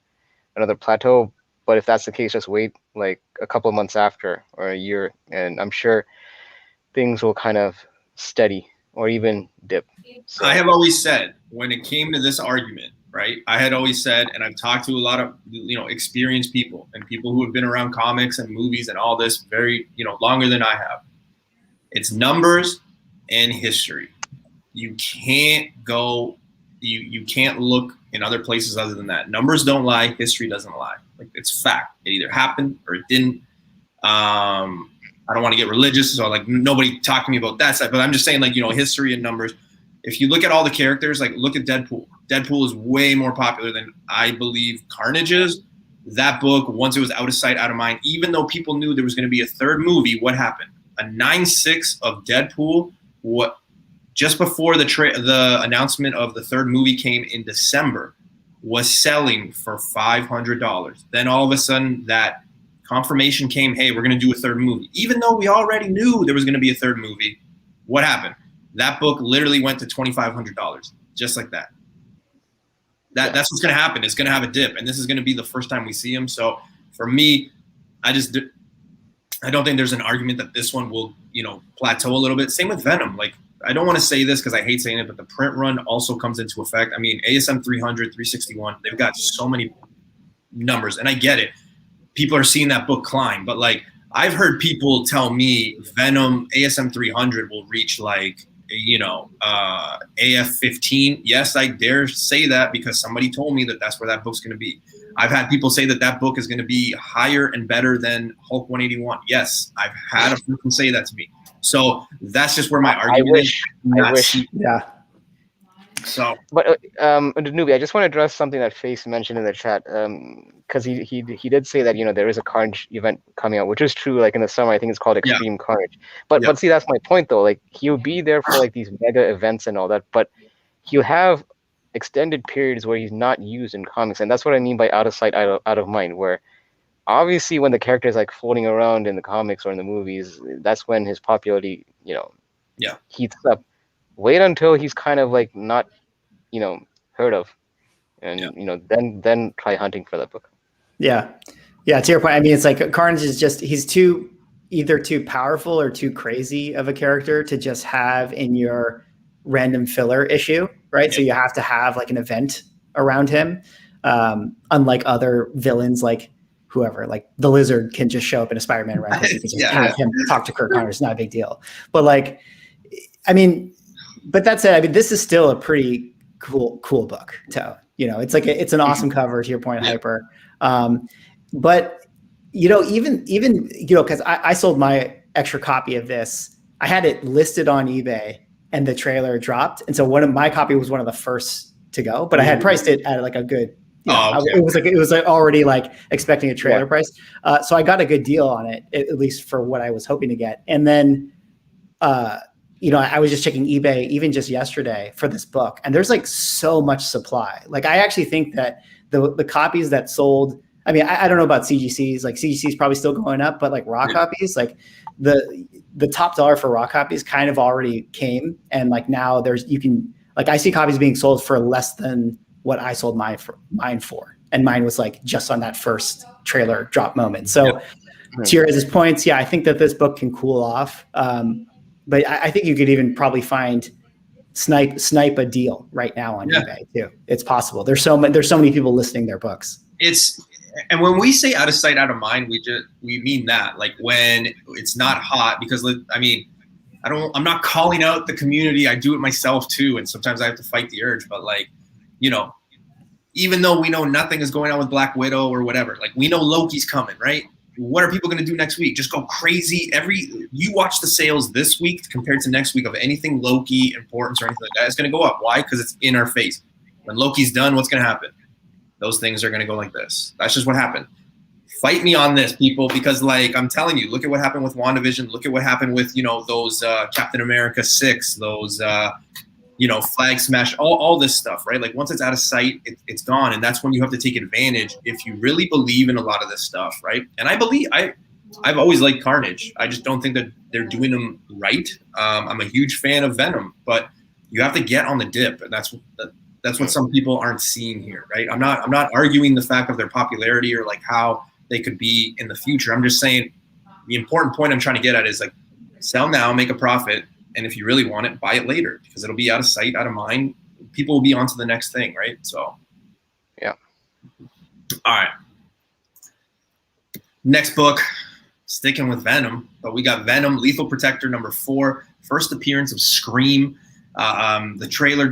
another plateau. But if that's the case, just wait like a couple of months after or a year, and I'm sure things will kind of steady or even dip. So, I have always said, when it came to this argument, right? I had always said, and I've talked to a lot of experienced people and people who have been around comics and movies and all this very longer than I have. It's numbers and history. You can't go. You can't look in other places other than that. Numbers don't lie. History doesn't lie. Like, it's fact. It either happened or it didn't. I don't want to get religious, so like nobody talk to me about that side. But I'm just saying, like, history and numbers. If you look at all the characters, like look at Deadpool. Deadpool is way more popular than I believe Carnage is. That book, once it was out of sight, out of mind, even though people knew there was going to be a third movie, what happened? A 9.6 of Deadpool, just before the announcement of the third movie came in December, was selling for $500. Then all of a sudden that confirmation came, hey, we're going to do a third movie. Even though we already knew there was going to be a third movie, what happened? That book literally went to $2,500, just like that. That's what's going to happen. It's going to have a dip, and this is going to be the first time we see him. So for me, I don't think there's an argument that this one will, plateau a little bit. Same with Venom. Like, I don't want to say this because I hate saying it, but the print run also comes into effect. I mean, ASM 300, 361, they've got so many numbers, and I get it. People are seeing that book climb, but like I've heard people tell me Venom ASM 300 will reach like, AF 15. Yes, I dare say that because somebody told me that that's where that book's going to be. I've had people say that book is going to be higher and better than Hulk 181. Yes, I've had a person say that to me. So that's just where my argument is. I wish. Yeah. So, but Newbie, I just want to address something that Face mentioned in the chat, because he did say that there is a Carnage event coming out, which is true. Like in the summer, I think it's called Extreme Carnage. But see, that's my point though. Like he'll be there for like these mega events and all that, but he'll have extended periods where he's not used in comics, and that's what I mean by out of sight, out of mind. Where obviously when the character is like floating around in the comics or in the movies, that's when his popularity heats up. Wait until he's kind of like not, heard of, and then try hunting for that book. Yeah. To your point, I mean, it's like Carnage is he's either too powerful or too crazy of a character to just have in your random filler issue, right? Yeah. So you have to have like an event around him, unlike other villains like whoever, like the Lizard can just show up in a Spider-Man run. You can just have him talk to Kirk Connors. It's not a big deal. But like, I mean. But that said, I mean, this is still a pretty cool book. It's like it's an awesome cover. To your point, Hyper. But even because I sold my extra copy of this, I had it listed on eBay, and the trailer dropped, and so my copy was one of the first to go. But I had priced it at like a good. It was like already like expecting a trailer price. So I got a good deal on it, at least for what I was hoping to get, and then. I was just checking eBay even just yesterday for this book, and there's like so much supply. Like I actually think that the copies that sold, I mean, I don't know about CGCs, like CGC is probably still going up, but like raw copies, like the top dollar for raw copies kind of already came. And like now I see copies being sold for less than what I sold mine for. and mine was like just on that first trailer drop moment. So to your guys' points, yeah, I think that this book can cool off. But I think you could even probably find snipe a deal right now on eBay too. It's possible. There's so many people listing their books. And when we say out of sight, out of mind, we mean that, like, when it's not hot, because I mean, I'm not calling out the community. I do it myself too, and sometimes I have to fight the urge. But like, you know, even though we know nothing is going on with Black Widow or whatever, like, we know Loki's coming, right? What are people going to do next week? Just go crazy. You watch the sales this week compared to next week of anything Loki importance or anything like that. It's going to go up. Why? Because it's in our face. When Loki's done, what's going to happen? Those things are going to go like this. That's just what happened. Fight me on this, people, because, like, I'm telling you, look at what happened with WandaVision. Look at what happened with, you know, those Captain America 6, those, you know, Flag Smash, all this stuff, right? Like, once it's out of sight, it's gone. And that's when you have to take advantage if you really believe in a lot of this stuff, right? And I've always liked Carnage. I just don't think that they're doing them right. I'm a huge fan of Venom, but you have to get on the dip, and that's what some people aren't seeing here, right? I'm not arguing the fact of their popularity or like how they could be in the future. I'm just saying the important point I'm trying to get at is, like, sell now, make a profit, and if you really want it, buy it later, because it'll be out of sight, out of mind. People will be on to the next thing, right? So, yeah. All right. Next book, sticking with Venom, but we got Venom, Lethal Protector #4, first appearance of Scream. The trailer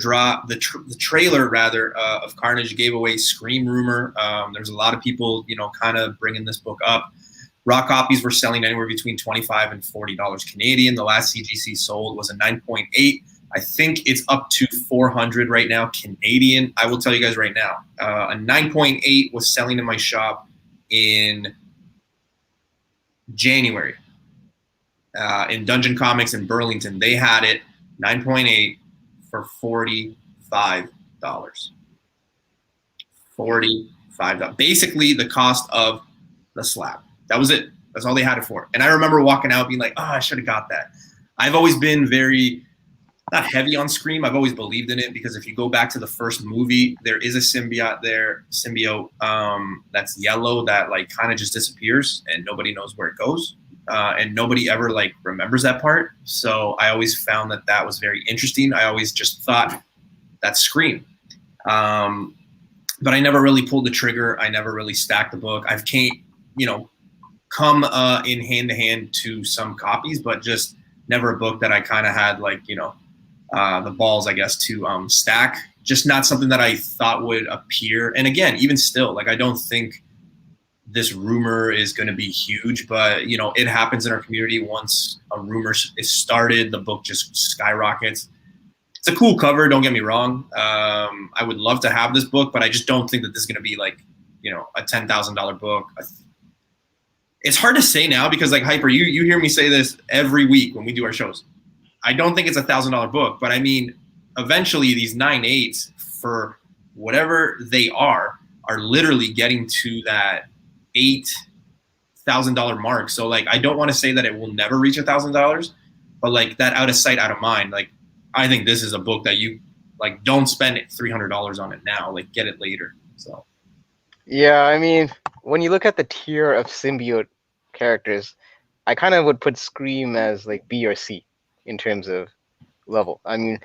of Carnage gave away Scream rumor. There's a lot of people, you know, kind of bringing this book up. Raw copies were selling anywhere between $25 and $40 Canadian. The last CGC sold was a 9.8. I think it's up to 400 right now Canadian. I will tell you guys right now, a 9.8 was selling in my shop in January. In Dungeon Comics in Burlington, they had it 9.8 for $45. $45. Basically the cost of the slab. That was it. That's all they had it for. And I remember walking out being like, oh, I should have got that. I've always been very, not heavy on Scream. I've always believed in it, because if you go back to the first movie, there is a symbiote that's yellow that, like, kind of just disappears and nobody knows where it goes. And nobody ever, like, remembers that part. So I always found that was very interesting. I always just thought that's Scream. But I never really pulled the trigger. I never really stacked the book. I've come in hand to hand to some copies, but just never a book that I kind of had, like, you know, the balls, I guess, to stack. Just not something that I thought would appear. And again, even still, like, I don't think this rumor is going to be huge, but, you know, it happens in our community. Once a rumor is started, the book just skyrockets. It's a cool cover, don't get me wrong. I would love to have this book, but I just don't think that this is going to be, like, you know, a $10,000 book. It's hard to say now, because, like, Hyper, you hear me say this every week when we do our shows. I don't think it's a $1,000 book, but I mean, eventually these 9.8s, for whatever they are literally getting to that $8,000 mark. So, like, I don't want to say that it will never reach $1,000, but, like, that out of sight, out of mind. Like, I think this is a book that you, like, don't spend $300 on it now. Like, get it later. So, yeah, I mean, when you look at the tier of symbiote characters, I kind of would put Scream as, like, B or C in terms of level. I mean,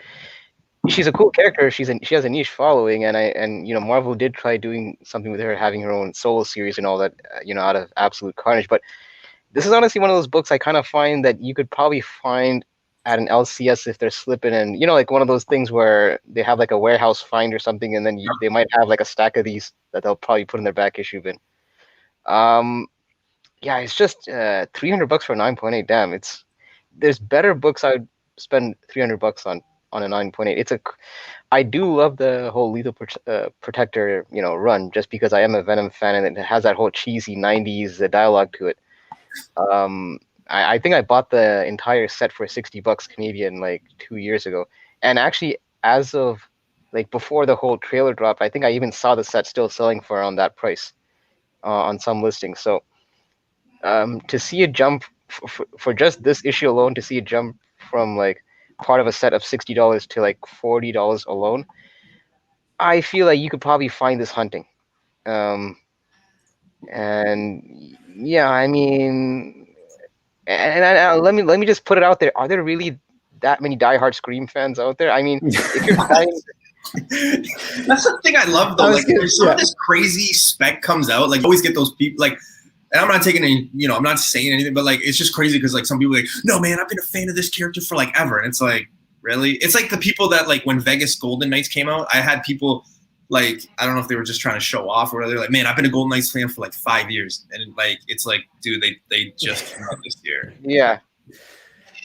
she's a cool character. She has a niche following, and you know, Marvel did try doing something with her, having her own solo series and all that, you know, out of Absolute Carnage. But this is honestly one of those books I kind of find that you could probably find at an LCS if they're slipping in, you know, like one of those things where they have, like, a warehouse find or something, and then they might have, like, a stack of these that they'll probably put in their back issue bin. Yeah, it's just $300 for a 9.8. Damn, there's better books I'd spend $300 on a 9.8. I do love the whole Lethal Protector, you know, run, just because I am a Venom fan, and it has that whole cheesy 90s dialogue to it. I think I bought the entire set for $60 Canadian, like, 2 years ago, and actually, as of, like, before the whole trailer dropped, I think I even saw the set still selling for around that price on some listings. So to see a jump for just this issue alone, to see a jump from, like, part of a set of $60 to, like, $40 alone, I feel like you could probably find this hunting. And yeah, I mean, let me just put it out there. Are there really that many diehard Scream fans out there? I mean, if you're buying. That's the thing I love though. Like, there's some of this crazy spec comes out. Like, you always get those people. Like, and I'm not taking any, I'm not saying anything, but like, it's just crazy because like some people are like, no man, I've been a fan of this character for like ever, and it's like, really? It's like the people that like when Vegas Golden Knights came out, I had people like, I don't know if they were just trying to show off or they're like, man, I've been a Golden Knights fan for like 5 years, and like, it's like, dude, they just came out this year. Yeah.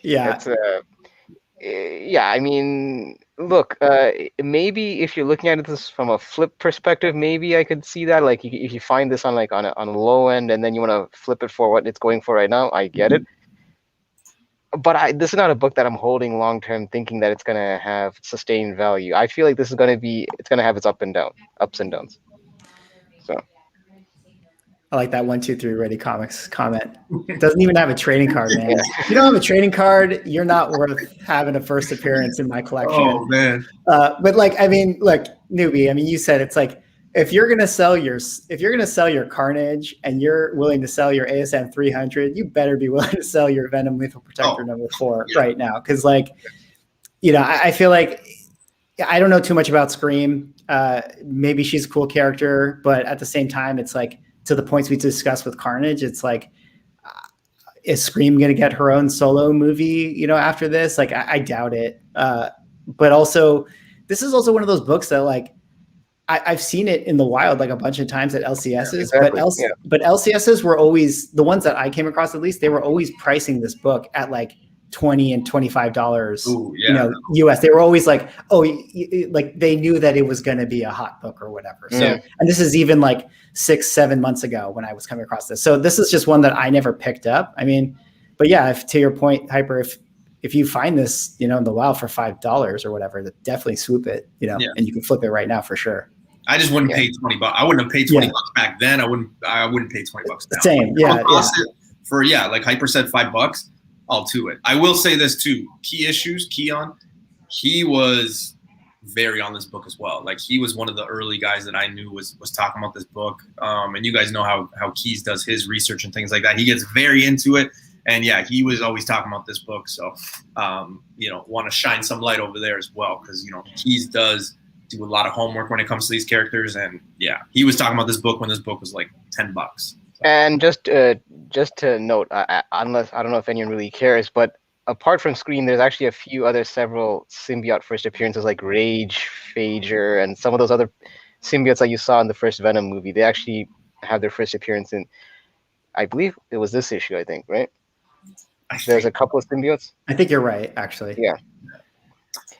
It's, yeah, I mean, look, maybe if you're looking at this from a flip perspective, maybe I could see that. Like, if you find this on like on a low end, and then you want to flip it for what it's going for right now, I get it. But this is not a book that I'm holding long term, thinking that it's gonna have sustained value. I feel like this is it's gonna have its ups and downs. So. I like that 1, 2, 3 Ready Comics comment. It doesn't even have a trading card, man. If you don't have a trading card, you're not worth having a first appearance in my collection. Oh man. But like, I mean, look, newbie. I mean, you said it's like if you're gonna sell your Carnage and you're willing to sell your ASM 300, you better be willing to sell your Venom Lethal Protector number 4 right now, because like, I feel like I don't know too much about Scream. Maybe she's a cool character, but at the same time, it's like, to the points we discussed with Carnage, it's like, is Scream going to get her own solo movie, after this? Like, I doubt it. But also, this is also one of those books that, like, I've seen it in the wild, like, a bunch of times at LCSs. Yeah, exactly. But LCSs were always, the ones that I came across at least, they were always pricing this book at, like, $20 and $25, US. They were always like, like they knew that it was going to be a hot book or whatever. So, and this is even like 6-7 months ago when I was coming across this. So this is just one that I never picked up. I mean, but yeah, to your point, Hyper, if you find this, in the wild for $5 or whatever, definitely swoop it, and you can flip it right now for sure. I just wouldn't pay $20. I wouldn't have paid $20 back then. I wouldn't pay $20 now. Same. Yeah. For like Hyper said, $5. I'll do it. I will say this too. Key issues, Keon, he was very on this book as well. Like, he was one of the early guys that I knew was talking about this book. And you guys know how Keys does his research and things like that. He gets very into it. And yeah, he was always talking about this book. So, want to shine some light over there as well. Because, Keys does do a lot of homework when it comes to these characters. And yeah, he was talking about this book when this book was like $10. And just to note, unless I don't know if anyone really cares, but apart from Scream, there's actually several symbiote first appearances like Rage, Phager, and some of those other symbiotes that you saw in the first Venom movie. They actually have their first appearance in, I believe it was this issue, I think, right? There's a couple of symbiotes. I think you're right, actually. Yeah.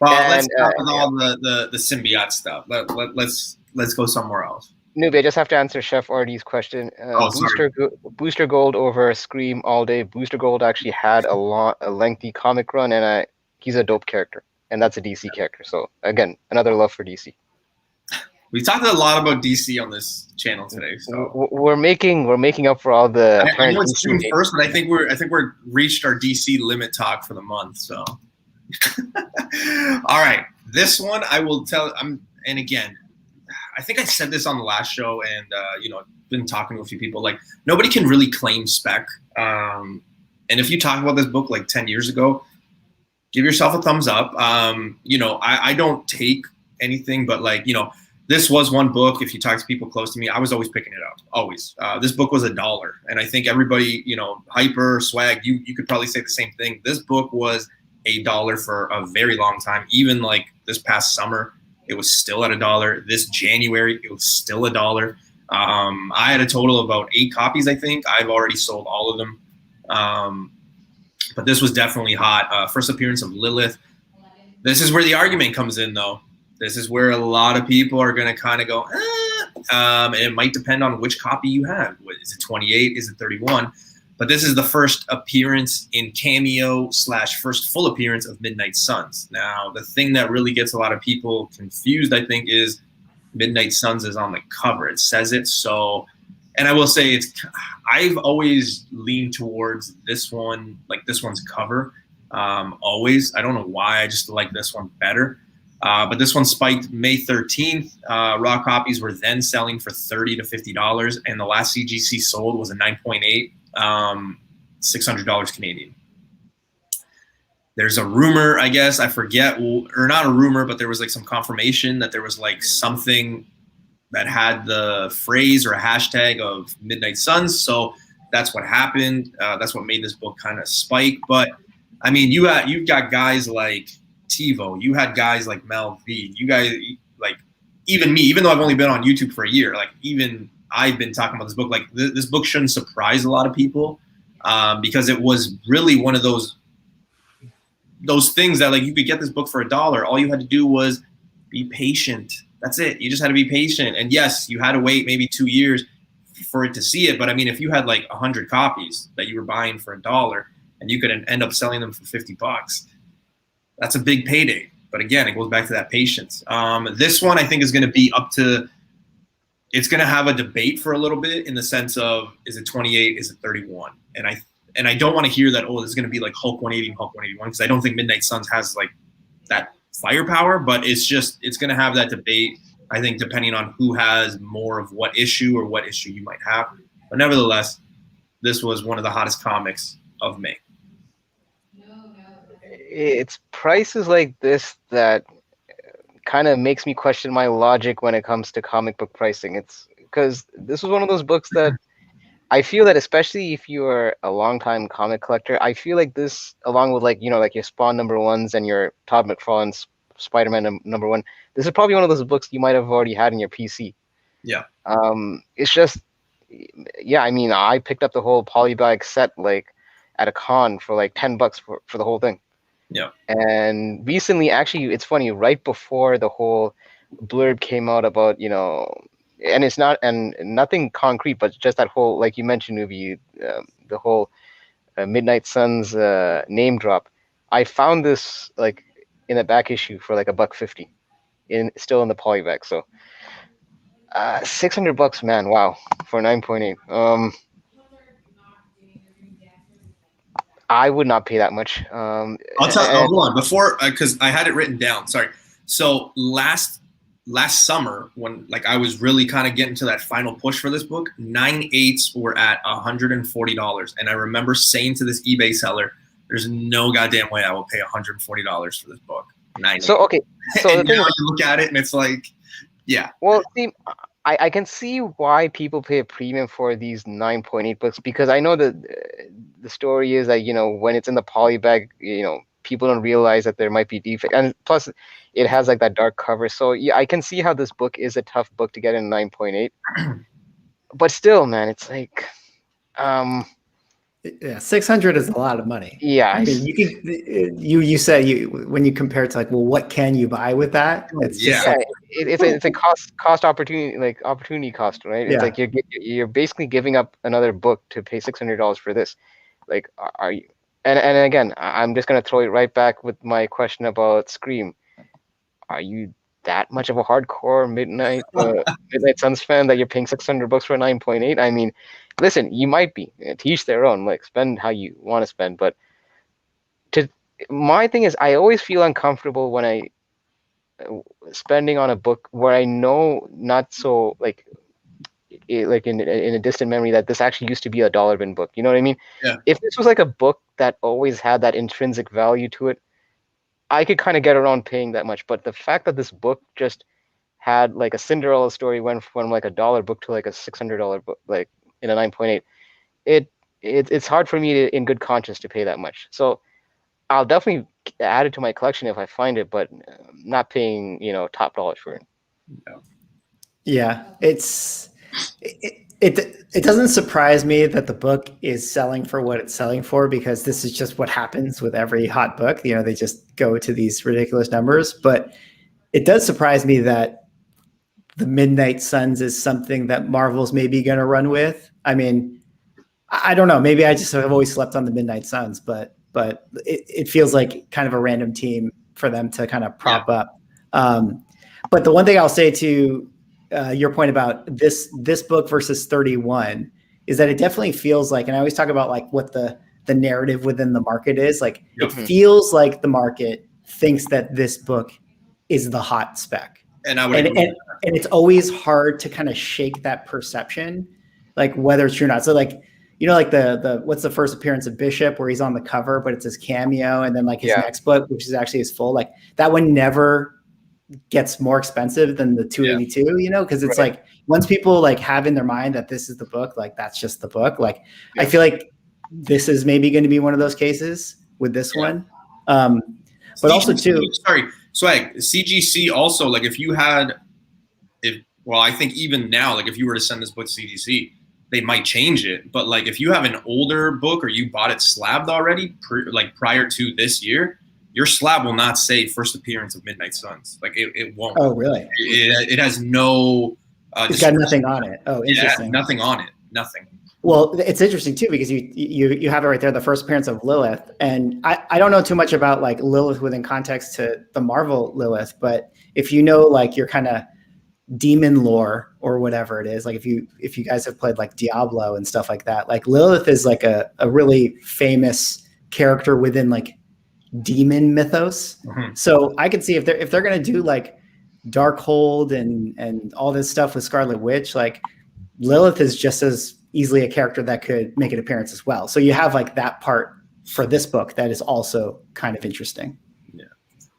Well, let's stop with all the symbiote stuff. Let's go somewhere else. Newbie, I just have to answer Chef RD's question. Booster Gold over Scream all day. Booster Gold actually had a lengthy comic run, and he's a dope character, and that's a DC character. So again, another love for DC. We talked a lot about DC on this channel today, so we're making up for all the. I know it's June 1st, but I think we're reached our DC limit talk for the month. So, all right, this one I will tell. And again, I think I said this on the last show, and I've been talking to a few people. Like, nobody can really claim spec. And if you talk about this book like 10 years ago, give yourself a thumbs up. I don't take anything, but like, this was one book. If you talk to people close to me, I was always picking it up. Always. This book was $1, and I think everybody, Hyper, Swag, you could probably say the same thing. This book was $1 for a very long time. Even like this past summer, it was still at $1. This January, it was still $1. I had a total of about 8 copies, I think. I've already sold all of them. But this was definitely hot. First appearance of Lilith. This is where the argument comes in, though. This is where a lot of people are going to kind of go, and it might depend on which copy you have. Is it 28? Is it 31? But this is the first appearance in cameo / first full appearance of Midnight Suns. Now, the thing that really gets a lot of people confused, I think, is Midnight Suns is on the cover. It says it. So, and I will say I've always leaned towards this one, like this one's cover. Always. I don't know why. I just like this one better. But this one spiked May 13th. Raw copies were then selling for $30 to $50, and the last CGC sold was a 9.8, $600 Canadian. There's a rumor, I guess, I forget, or not a rumor, but there was like some confirmation that there was like something that had the phrase or a hashtag of Midnight Suns. So that's what happened. That's what made this book kind of spike. But I mean, you've got guys like TiVo. You had guys like Mel V. You guys, like, even me, even though I've only been on YouTube for a year, like, even I've been talking about this book. Like, this book shouldn't surprise a lot of people, because it was really one of those things that, like, you could get this book for $1. All you had to do was be patient. That's it. You just had to be patient. And yes, you had to wait maybe 2 years for it to see it. But I mean, if you had like 100 copies that you were buying for $1 and you could end up selling them for $50, that's a big payday. But again, it goes back to that patience. This one I think is going to be up to, it's going to have a debate for a little bit, in the sense of, is it 28? Is it 31? And I don't want to hear that, oh, this is going to be like Hulk 180 and Hulk 181, because I don't think Midnight Suns has like that firepower, but it's going to have that debate, I think, depending on who has more of what issue or what issue you might have. But nevertheless, this was one of the hottest comics of May. It's prices like this that kind of makes me question my logic when it comes to comic book pricing. It's because this was one of those books that I feel that, especially if you're a longtime comic collector, I feel like this, along with like, you know, like your Spawn #1s and your Todd McFarlane's Spider-Man #1, this is probably one of those books you might have already had in your PC. Yeah. It's just, yeah, I mean, I picked up the whole polybag set like at a con for like $10 for the whole thing. Yeah. And recently, actually, it's funny, right before the whole blurb came out about, you know, and it's not, and nothing concrete, but just that whole, like you mentioned, Nubi, the whole Midnight Suns name drop. I found this like in a back issue for like $1.50, still in the polybag. So $600, man, wow, for 9.8. I would not pay that much. I'll tell. Hold on, before, because I had it written down. Sorry. So last summer, when like I was really kind of getting to that final push for this book, 9/8 were at $140, and I remember saying to this eBay seller, "There's no goddamn way I will pay $140 for this book." 9/8. So okay, so and the thing now is, you look at it and it's like, yeah. well, see, I can see why people pay a premium for these 9.8 books, because I know that the story is that, you know, when it's in the polybag, you know, people don't realize that there might be defect, and plus it has like that dark cover. So yeah, I can see how this book is a tough book to get in 9.8. But still, man, it's like, yeah, 600 is a lot of money. yeah, I mean, you said when you compare it to like, well, what can you buy with that? It's just like, it's a cost opportunity cost, right? Yeah. It's like you're basically giving up another book to pay $600 for this. Like, are you? And again, I'm just gonna throw it right back with my question about Scream. Are you that much of a hardcore Midnight Suns fan that you're paying $600 for 9.8? I mean, listen, you might be. To each their own. Like, spend how you want to spend. But my thing is, I always feel uncomfortable when I spending on a book where I know not so like in a distant memory that this actually used to be a dollar bin book. You know what I mean? Yeah. If this was like a book that always had that intrinsic value to it, I could kind of get around paying that much. But the fact that this book just had like a Cinderella story, went from like a dollar book to like a $600 book, like in a 9.8, it's hard for me to, in good conscience, to pay that much. So I'll definitely add it to my collection if I find it, but not paying, you know, top dollars for it. yeah, it doesn't surprise me that the book is selling for what it's selling for, because this is just what happens with every hot book. You know, they just go to these ridiculous numbers. But it does surprise me that the Midnight Suns is something that Marvel's maybe going to run with. I mean, I don't know. Maybe I just have always slept on the Midnight Suns, but it feels like kind of a random team for them to kind of prop up. But the one thing I'll say to your point about this book versus 31 is that it definitely feels like, and I always talk about like what the narrative within the market is like. It feels like the market thinks that this book is the hot spec. And I would And, agree and, and it's always hard to kind of shake that perception, like whether it's true or not. So like, you know, like the what's the first appearance of Bishop where he's on the cover, but it's his cameo, and then like his next book, which is actually his full, like that one never gets more expensive than the 282, you know, because it's like once people like have in their mind that this is the book, like that's just the book. Like I feel like this is maybe going to be one of those cases with this one. But CGC, also too, sorry, Swag, CGC also, like I think even now, like if you were to send this book to CGC, they might change it. But like if you have an older book or you bought it slabbed already, prior to this year, your slab will not say first appearance of Midnight Suns. Like it won't. Oh, really? It has no. It's got nothing on it. Oh, interesting. Nothing on it. Nothing. Well, it's interesting too because you have it right there, the first appearance of Lilith, and I don't know too much about like Lilith within context to the Marvel Lilith, but if you know like your kind of demon lore or whatever it is, like if you guys have played like Diablo and stuff like that, like Lilith is like a really famous character within like demon mythos. Mm-hmm. So I could see if they're gonna do like Darkhold and all this stuff with Scarlet Witch, like Lilith is just as easily a character that could make an appearance as well. So you have like that part for this book that is also kind of interesting.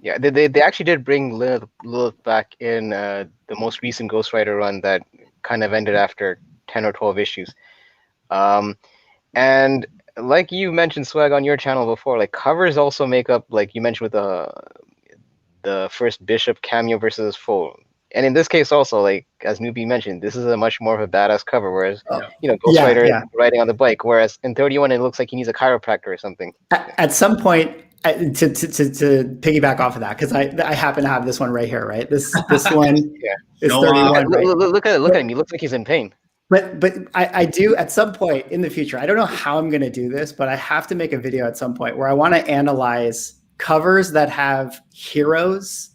Yeah, they actually did bring Lilith back in the most recent Ghost Rider run that kind of ended after 10 or 12 issues. And like you mentioned, Swag, on your channel before, like covers also make up, like you mentioned with the first Bishop cameo versus full. And in this case also, like as Newbie mentioned, this is a much more of a badass cover, whereas Ghost Rider riding on the bike, whereas in 31 it looks like he needs a chiropractor or something. At some point, to piggyback off of that, because I happen to have this one right here, right? This one is 31. Right? Look at him. He looks like he's in pain. But I do at some point in the future. I don't know how I'm going to do this, but I have to make a video at some point where I want to analyze covers that have heroes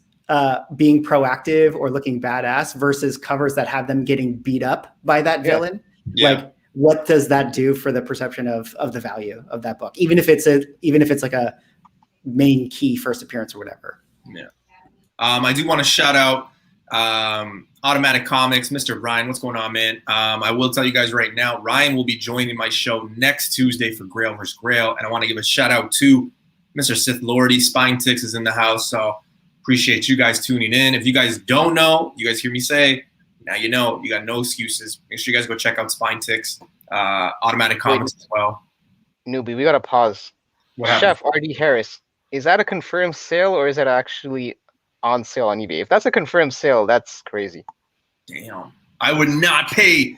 being proactive or looking badass versus covers that have them getting beat up by that villain. Like, what does that do for the perception of the value of that book, even if it's like a main key first appearance or whatever. I do want to shout out Automatic Comics, Mr. Ryan. What's going on, man? I will tell you guys right now, Ryan will be joining my show next Tuesday for Grail vs. Grail, and I want to give a shout out to Mr. Sith Lordy. Spine Ticks is in the house, so appreciate you guys tuning in. If you guys don't know, you guys hear me say, now you know, you got no excuses. Make sure you guys go check out Spine Ticks, Automatic Comics as well. Newbie, we got to pause. Chef R.D. Harris, is that a confirmed sale or is it actually on sale on eBay? If that's a confirmed sale, that's crazy. Damn. I would not pay.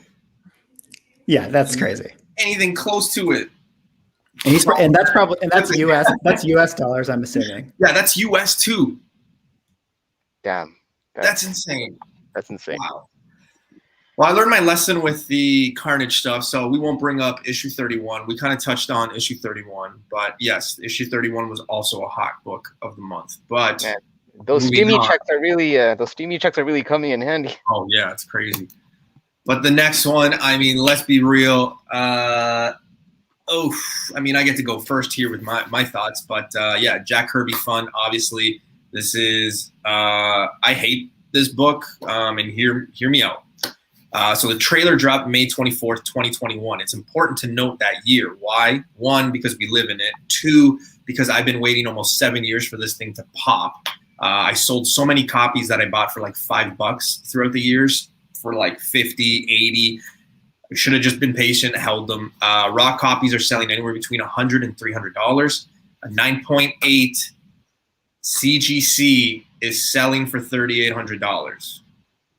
Yeah, that's crazy. Anything close to it. And that's US. That's US dollars, I'm assuming. Yeah, that's US too. Damn. That's insane. That's insane. Wow. Well, I learned my lesson with the Carnage stuff, so we won't bring up issue 31. We kind of touched on issue 31, but yes, issue 31 was also a hot book of the month. But man, those steamy checks are really coming in handy. Oh yeah, it's crazy. But the next one, I mean, let's be real. I mean, I get to go first here with my thoughts, but yeah, Jack Kirby Fun. Obviously, this is I hate this book, and hear me out. So the trailer dropped May 24th, 2021. It's important to note that year. Why? One, because we live in it. Two, because I've been waiting almost 7 years for this thing to pop. I sold so many copies that I bought for like $5 throughout the years for like 50, 80. I should have just been patient, held them. Raw copies are selling anywhere between $100 and $300. A 9.8 CGC is selling for $3,800.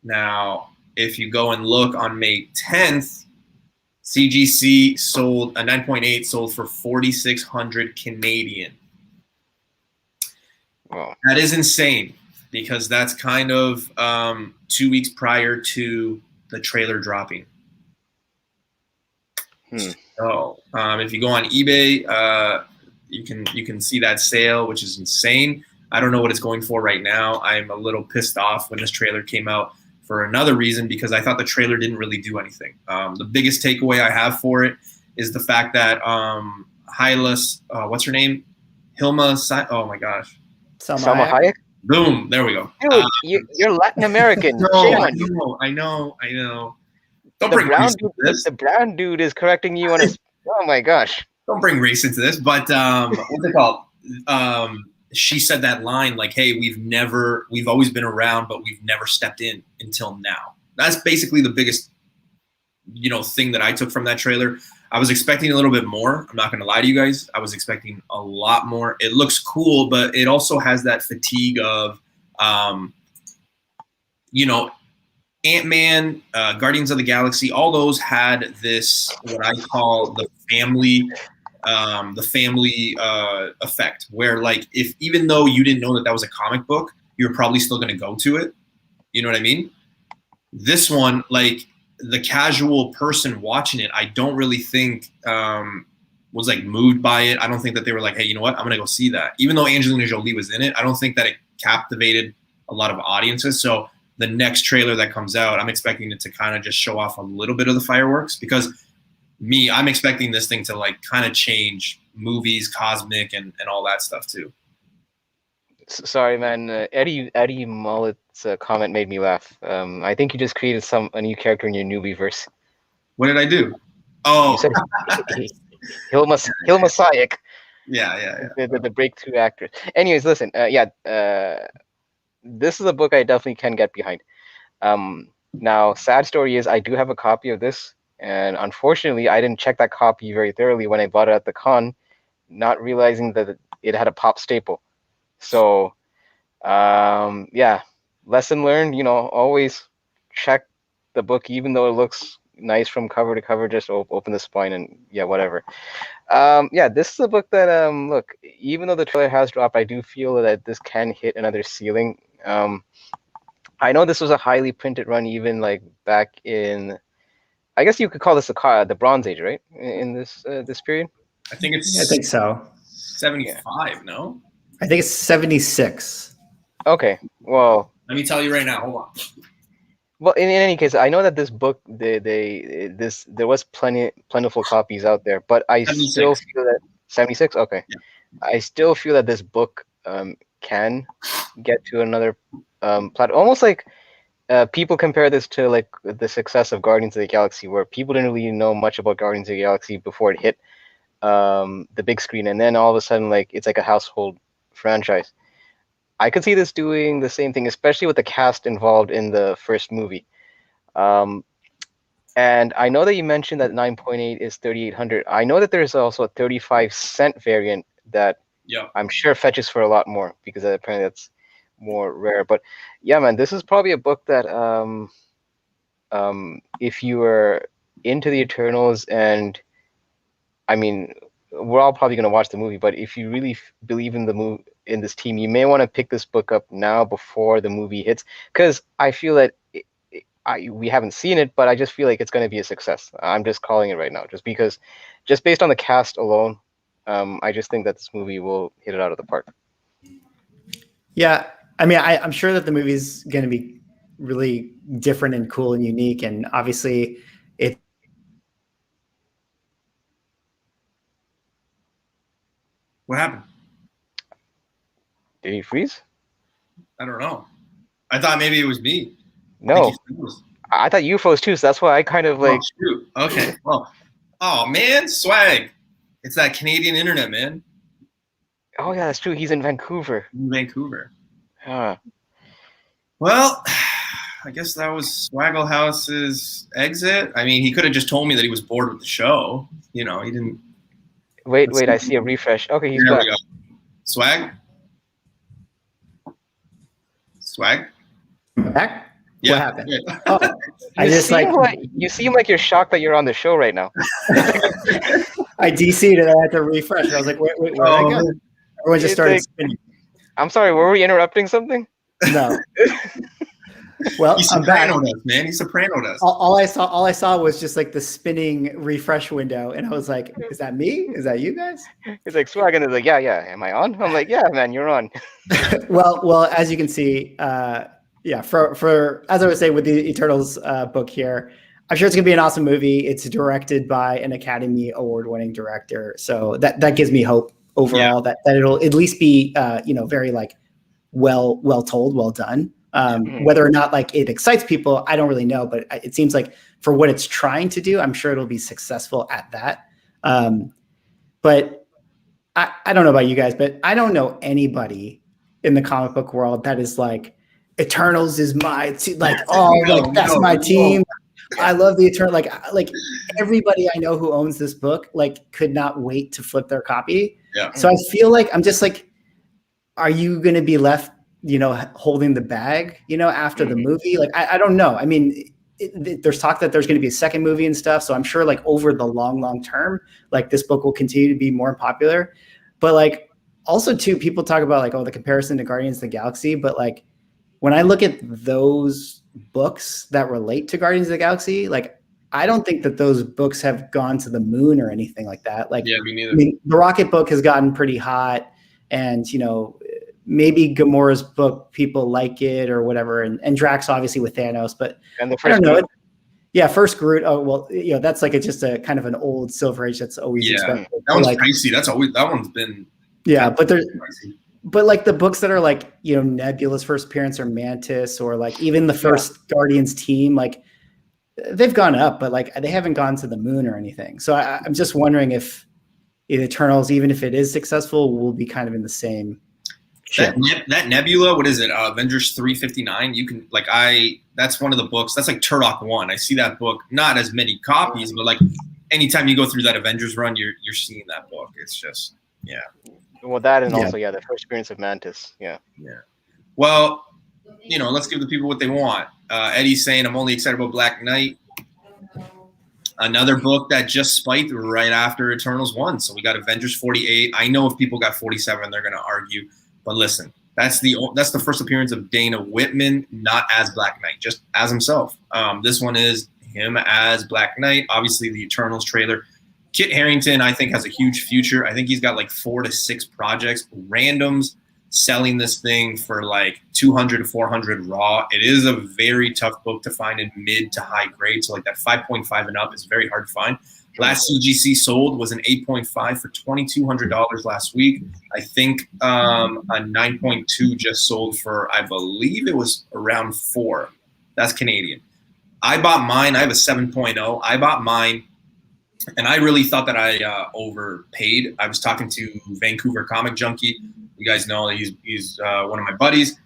Now, if you go and look on May 10th, CGC sold a 9.8 sold for 4,600 Canadian. Wow. That is insane because that's kind of 2 weeks prior to the trailer dropping. So if you go on eBay, you can see that sale, which is insane. I don't know what it's going for right now. I'm a little pissed off when this trailer came out for another reason, because I thought the trailer didn't really do anything. The biggest takeaway I have for it is the fact that what's her name? Oh my gosh. Salma Hayek? Boom. There we go. Dude, you're Latin American. No, Shame I on you. know, I know, I know. Don't The bring brown race dude, into this. the brown dude is correcting you on a. Oh my gosh. Don't bring race into this. But what's it called? She said that line like, "Hey, we've always been around, but we've never stepped in until now." That's basically the biggest, thing that I took from that trailer. I was expecting a little bit more. I'm not going to lie to you guys. I was expecting a lot more. It looks cool, but it also has that fatigue of, Ant-Man, Guardians of the Galaxy. All those had this, what I call the family effect, where like even though you didn't know that was a comic book, you're probably still going to go to it. You know what I mean? This one, like the casual person watching it, I don't really think was like moved by it. I don't think that they were like, hey, you know what? I'm going to go see that. Even though Angelina Jolie was in it, I don't think that it captivated a lot of audiences. So the next trailer that comes out, I'm expecting it to kind of just show off a little bit of the fireworks, because I'm expecting this thing to like kind of change movies, cosmic, and all that stuff too. Sorry, man. Eddie Mullet's comment made me laugh. I think you just created a new character in your newbie-verse. What did I do? Oh, you said Hill Messiah. Yeah. The breakthrough actress. Anyways, listen. This is a book I definitely can get behind. Now, sad story is I do have a copy of this, and unfortunately, I didn't check that copy very thoroughly when I bought it at the con, not realizing that it had a pop staple. So, lesson learned. Always check the book, even though it looks nice from cover to cover. Just open the spine and whatever. This is a book that look, even though the trailer has dropped, I do feel that this can hit another ceiling. I know this was a highly printed run, even like back in, I guess you could call this the Bronze Age, right? In this period. I think so. 75. No. I think it's 76. Okay. Well, let me tell you right now. Hold on. Well, in any case, I know that this book, there was plentiful copies out there, but I 76. Still feel that 76. Okay, yeah. I still feel that this book can get to another platform. Almost like people compare this to like the success of Guardians of the Galaxy, where people didn't really know much about Guardians of the Galaxy before it hit the big screen, and then all of a sudden, like it's like a household franchise. I could see this doing the same thing, especially with the cast involved in the first movie. And I know that you mentioned that 9.8 is 3,800. I know that there's also a 35-cent variant that I'm sure fetches for a lot more, because apparently that's more rare. But yeah, man, this is probably a book that if you were into the Eternals, and I mean, we're all probably going to watch the movie, but if you really believe in the movie, in this team, you may want to pick this book up now before the movie hits, because I feel that we haven't seen it, but I just feel like it's going to be a success. I'm just calling it right now, just based on the cast alone. I just think that this movie will hit it out of the park. Yeah, I mean, I'm sure that the movie's going to be really different and cool and unique, and obviously it. What happened? Did he freeze? I don't know. I thought maybe it was me. No, I thought you froze too, so that's why I kind of like. Oh, shoot. Okay. Well, oh man, swag. It's that Canadian internet, man. Oh yeah, that's true. He's in Vancouver. Huh. Well, I guess that was Swaggle House's exit. I mean, he could have just told me that he was bored with the show. He didn't. Wait, I see a refresh. Okay, he's back. Swag? Back? Yeah. What happened? Oh, you seem like you're shocked that you're on the show right now. I DC'd and I had to refresh. I was like, wait, where did I go? Everyone just started spinning. I'm sorry, were we interrupting something? No. Well, he sopranoed us, man. He sopranoed us. All I saw was just like the spinning refresh window, and I was like, "Is that me? Is that you guys?" He's like swag, and he's like, "Yeah. Am I on?" I'm like, "Yeah, man, you're on." well, as you can see, for as I was saying with the Eternals book here, I'm sure it's gonna be an awesome movie. It's directed by an Academy Award-winning director, so that gives me hope overall that it'll at least be very like well told, well done. Whether or not like it excites people, I don't really know, but it seems like for what it's trying to do, I'm sure it'll be successful at that. But I don't know about you guys, but I don't know anybody in the comic book world that is like, Eternals is my that's my team. I love the Eternal. Like everybody I know who owns this book, like, could not wait to flip their copy. Yeah. So I feel like I'm just like, are you going to be left, holding the bag, after the movie? Like, I don't know. I mean, there's talk that there's going to be a second movie and stuff. So I'm sure like over the long term, like this book will continue to be more popular. But like also too, people talk about like, the comparison to Guardians of the Galaxy. But like when I look at those books that relate to Guardians of the Galaxy, like I don't think that those books have gone to the moon or anything like that. Like, yeah, me neither. I mean, the Rocket book has gotten pretty hot, and maybe Gamora's book, people like it or whatever, and Drax obviously with Thanos, but And the I don't first know. First Groot. Oh well, that's like just a kind of an old Silver Age that's always expensive. That one's like, pricey. That one's been but there's pricey. But like the books that are like, Nebula's first appearance or Mantis or like even the first Guardians team, like they've gone up, but like they haven't gone to the moon or anything. So I'm just wondering if Eternals, even if it is successful, will be kind of in the same ship. That Nebula, what is it? Avengers 359. You can that's one of the books. That's like Turok 1. I see that book, not as many copies, but like anytime you go through that Avengers run, you're seeing that book. It's just, yeah. Well, that and also the first appearance of Mantis. Yeah. Well, let's give the people what they want. Eddie's saying I'm only excited about Black Knight. Another book that just spiked right after Eternals 1. So we got Avengers 48. I know if people got 47, they're going to argue. But listen, that's the first appearance of Dana Whitman, not as Black Knight, just as himself. This one is him as Black Knight. Obviously, the Eternals trailer. Kit Harington, I think, has a huge future. I think he's got like 4 to 6 projects, randoms, selling this thing for like 200 to 400 raw. It is a very tough book to find in mid to high grade. So like that 5.5 and up is very hard to find. Last CGC sold was an 8.5 for $2,200 last week. I think a 9.2 just sold for, I believe it was around 4. That's Canadian. I bought mine. I have a 7.0. I bought mine. And I really thought that I overpaid. I was talking to Vancouver Comic Junkie. You guys know that he's one of my buddies.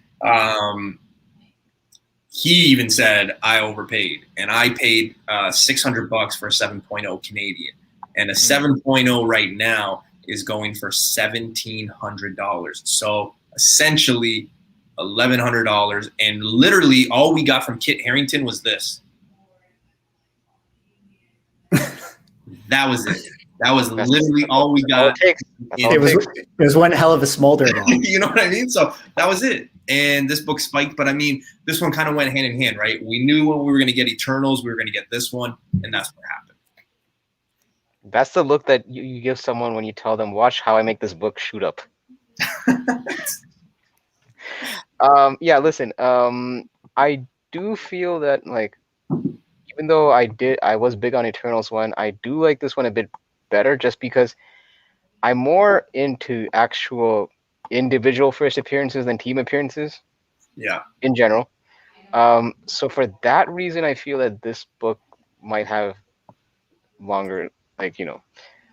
He even said I overpaid, and I paid $600 for a 7.0 Canadian, and a 7.0 right now is going for $1,700. So essentially $1,100, and literally all we got from Kit Harington was this. That was it. That was literally all we got. It was one hell of a smolder. You know what I mean? So that was it. And this book spiked, but I mean, this one kind of went hand in hand, right? We knew when we were going to get Eternals, we were going to get this one, and that's what happened. That's the look that you give someone when you tell them, watch how I make this book shoot up. Listen, I do feel that, like, even though I was big on Eternals 1, I do like this one a bit better just because I'm more into actual individual first appearances than team appearances. Yeah. In general. So for that reason, I feel that this book might have longer,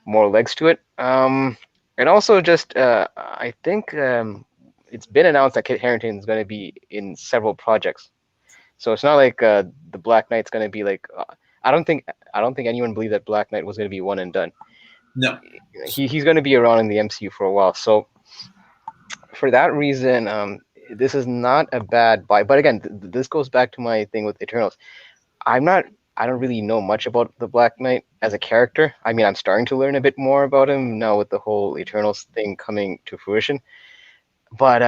more legs to it. And also just, I think it's been announced that Kit Harington is going to be in several projects. So it's not like the Black Knight's going to be like. I don't think anyone believed that Black Knight was going to be one and done. No, he's going to be around in the MCU for a while. So for that reason, this is not a bad buy. But again, this goes back to my thing with Eternals. I don't really know much about the Black Knight as a character. I mean, I'm starting to learn a bit more about him now with the whole Eternals thing coming to fruition. But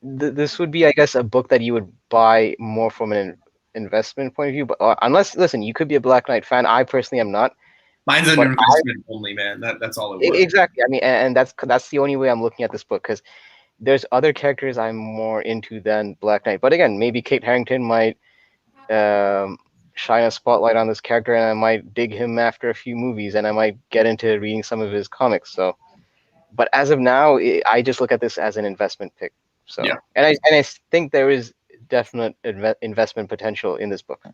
this would be, I guess, a book that you would buy more from an investment point of view. But unless, listen, you could be a Black Knight fan. I personally am not. Mine's an investment only, man. That's all it was. Exactly. I mean, and that's the only way I'm looking at this book, because there's other characters I'm more into than Black Knight. But again, maybe Kit Harington might shine a spotlight on this character, and I might dig him after a few movies, and I might get into reading some of his comics. So, but as of now, I just look at this as an investment pick. So Yeah. and I think there is definite investment potential in this book.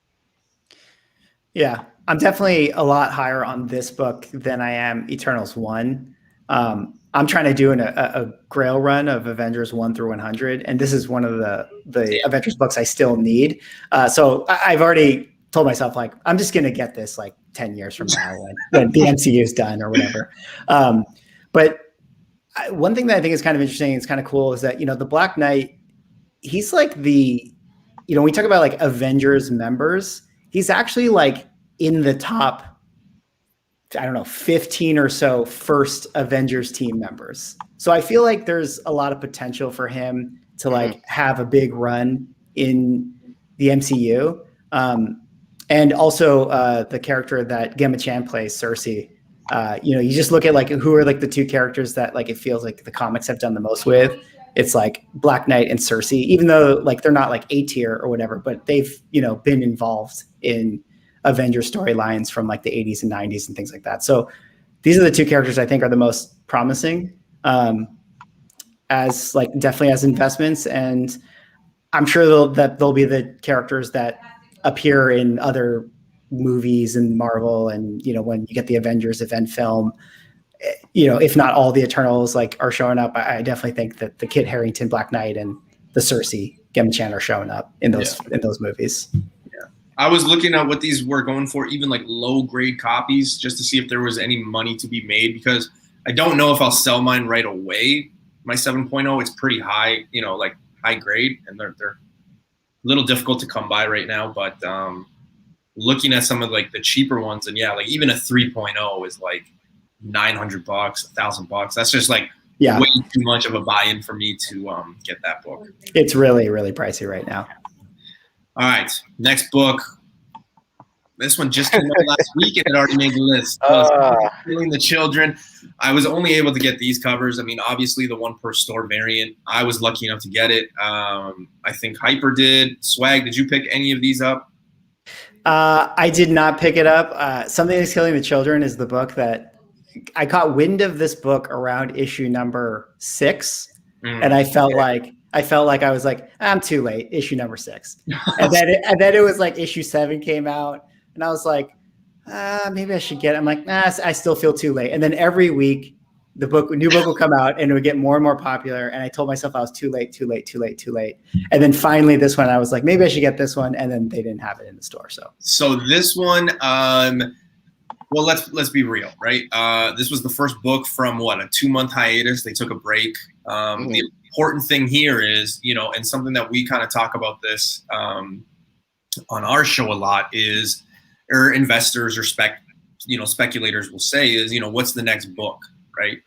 Yeah, I'm definitely a lot higher on this book than I am Eternals 1. I'm trying to do a Grail run of Avengers 1 through 100, and this is one of the Avengers books I still need. So I've already told myself, like, I'm just going to get this like 10 years from now when the MCU is done or whatever. But one thing that I think is kind of interesting, it's kind of cool, is that, the Black Knight, he's like when we talk about like Avengers members, he's actually like in the top, I don't know, 15 or so first Avengers team members. So I feel like there's a lot of potential for him to like have a big run in the MCU. And also the character that Gemma Chan plays, Cersei. You just look at like who are like the two characters that like it feels like the comics have done the most with. It's like Black Knight and Cersei, even though like they're not like A tier or whatever, but they've been involved in Avengers storylines from like the 80s and 90s and things like that. So these are the two characters I think are the most promising as like definitely as investments, and I'm sure they'll be the characters that appear in other movies and Marvel, and when you get the Avengers event film, if not all the Eternals like are showing up, I definitely think that the Kit Harington Black Knight and the Cersei Gemma Chan are showing up in those movies. Yeah, I was looking at what these were going for, even like low grade copies, just to see if there was any money to be made, because I don't know if I'll sell mine right away. My 7.0, it's pretty high, like high grade, and they're a little difficult to come by right now. But looking at some of like the cheaper ones, and like even a 3.0 is like $900, $1,000. That's just like way too much of a buy-in for me to get that book. It's really, really pricey right now. All right, next book. This one just came out last week and it already made the list. Killing the Children. I was only able to get these covers. I mean, obviously the one per store variant. I was lucky enough to get it. I think Hyper did. Swag, did you pick any of these up? I did not pick it up. Something That's Killing the Children is the book that I caught wind of this book around issue number 6, and I felt like I was like, I'm too late. Issue number 6, and then it was like issue 7 came out, and I was like, maybe I should get it. I'm like, I still feel too late. And then every week, new book will come out, and it would get more and more popular. And I told myself I was too late. And then finally, this one, I was like, maybe I should get this one. And then they didn't have it in the store. So this one, well, let's be real, right? This was the first book from a 2-month hiatus. They took a break. The important thing here is, and something that we kind of talk about this on our show a lot is, or investors or speculators will say is, what's the next book, right?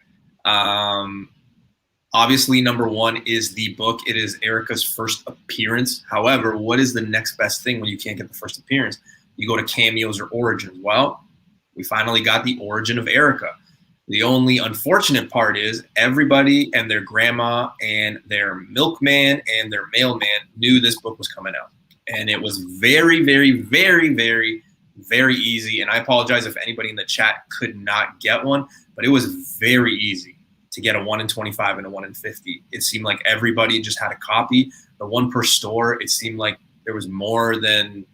Obviously, number 1 is the book. It is Erica's first appearance. However, what is the next best thing when you can't get the first appearance? You go to cameos or origins. Well, we finally got the origin of Erica. The only unfortunate part is everybody and their grandma and their milkman and their mailman knew this book was coming out. And it was very, very, very, very, very easy. And I apologize if anybody in the chat could not get one, but it was very easy to get a 1 in 25 and a 1 in 50. It seemed like everybody just had a copy. The one per store, it seemed like there was more than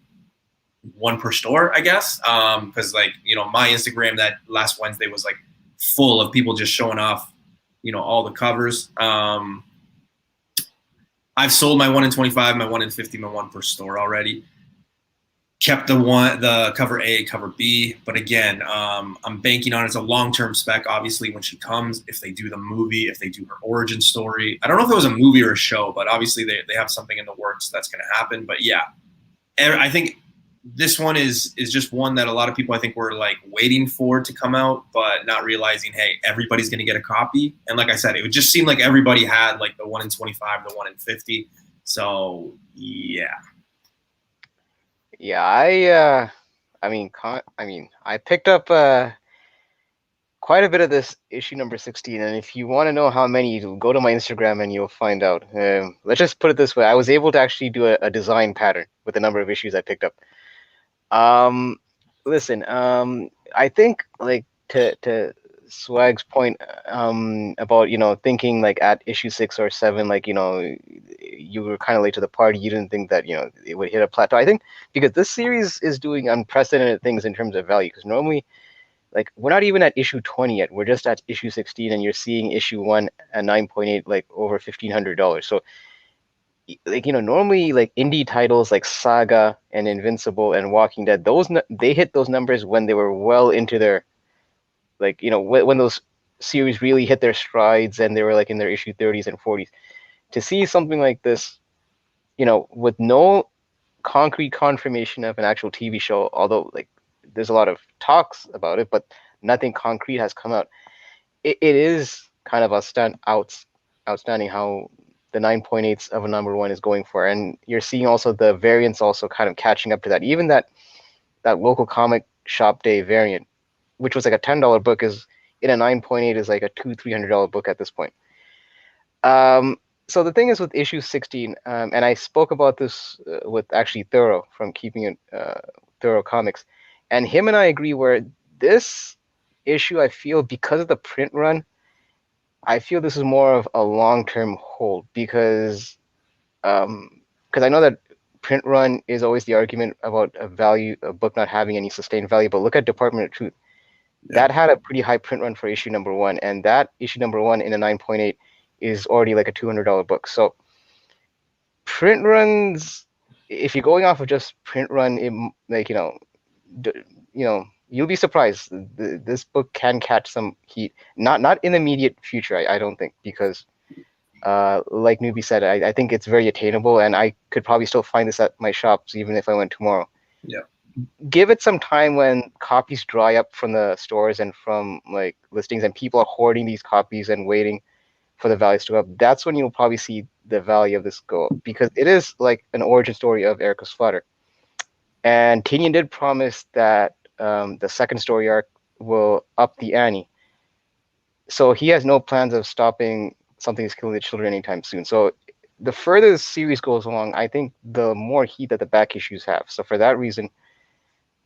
one per store, I guess. Because my Instagram that last Wednesday was like full of people just showing off, all the covers. I've sold my 1 in 25, my 1 in 50, my 1 per store already. Kept the cover A, cover B, but again, I'm banking on it's a long-term spec. Obviously, when she comes, if they do the movie, if they do her origin story, I don't know if it was a movie or a show, but obviously they have something in the works that's going to happen. But yeah, I think this one is just one that a lot of people I think were like waiting for to come out, but not realizing, hey, everybody's going to get a copy. And like I said, it would just seem like everybody had like the 1 in 25, the 1 in 50. So yeah. Yeah, I picked up quite a bit of this issue number 16, and if you want to know how many, go to my Instagram and you'll find out. Let's just put it this way: I was able to actually do a design pattern with the number of issues I picked up. Listen, I think like to Swag's point about thinking like at issue 6 or 7, like you were kind of late to the party. You didn't think that it would hit a plateau. I think because this series is doing unprecedented things in terms of value. Because normally, like, we're not even at issue 20 yet. We're just at issue 16, and you're seeing issue 1 at 9.8, like over $1,500. So, like, normally, like, indie titles like Saga and Invincible and Walking Dead, they hit those numbers when they were well into their, like, when those series really hit their strides and they were like in their issue 30s and 40s. To see something like this, with no concrete confirmation of an actual TV show, although like there's a lot of talks about it, but nothing concrete has come out. It is kind of outstanding how the 9.8s of a number 1 is going for, and you're seeing also the variants also kind of catching up to that. Even that local comic shop day variant, which was like a $10 book, is in a 9.8 is like a $200-300 book at this point. So the thing is with issue 16, and I spoke about this with actually Thorough from Keeping It Thorough Comics, and him and I agree where this issue, I feel, because of the print run, I feel this is more of a long-term hold because I know that print run is always the argument about a book not having any sustained value, but look at Department of Truth. Yeah. That had a pretty high print run for issue number 1, and that issue number 1 in a 9.8 is already like a $200 book. So print runs, if you're going off of just print run, you'll be surprised. This book can catch some heat, not in the immediate future, I don't think, because like Newbie said, I think it's very attainable, and I could probably still find this at my shops even if I went tomorrow. Yeah. Give it some time when copies dry up from the stores and from like listings, and people are hoarding these copies and waiting for the values to go up. That's when you'll probably see the value of this go up, because it is like an origin story of Erica's Flutter. And Tinian did promise that the second story arc will up the ante. So he has no plans of stopping Something is Killing the Children anytime soon. So the further the series goes along, I think the more heat that the back issues have. So for that reason,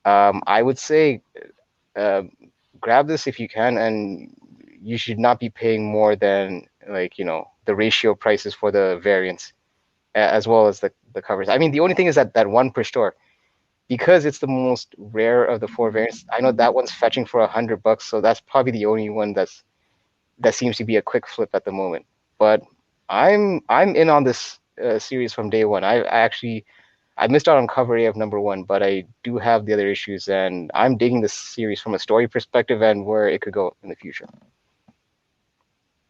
I would say grab this if you can, and you should not be paying more than the ratio prices for the variants, as well as the covers. I mean, the only thing is that 1 per store, because it's the most rare of the 4 variants. I know that one's fetching for $100, so that's probably the only one that seems to be a quick flip at the moment. But I'm in on this series from day one. I missed out on cover A of number 1, but I do have the other issues, and I'm digging this series from a story perspective and where it could go in the future.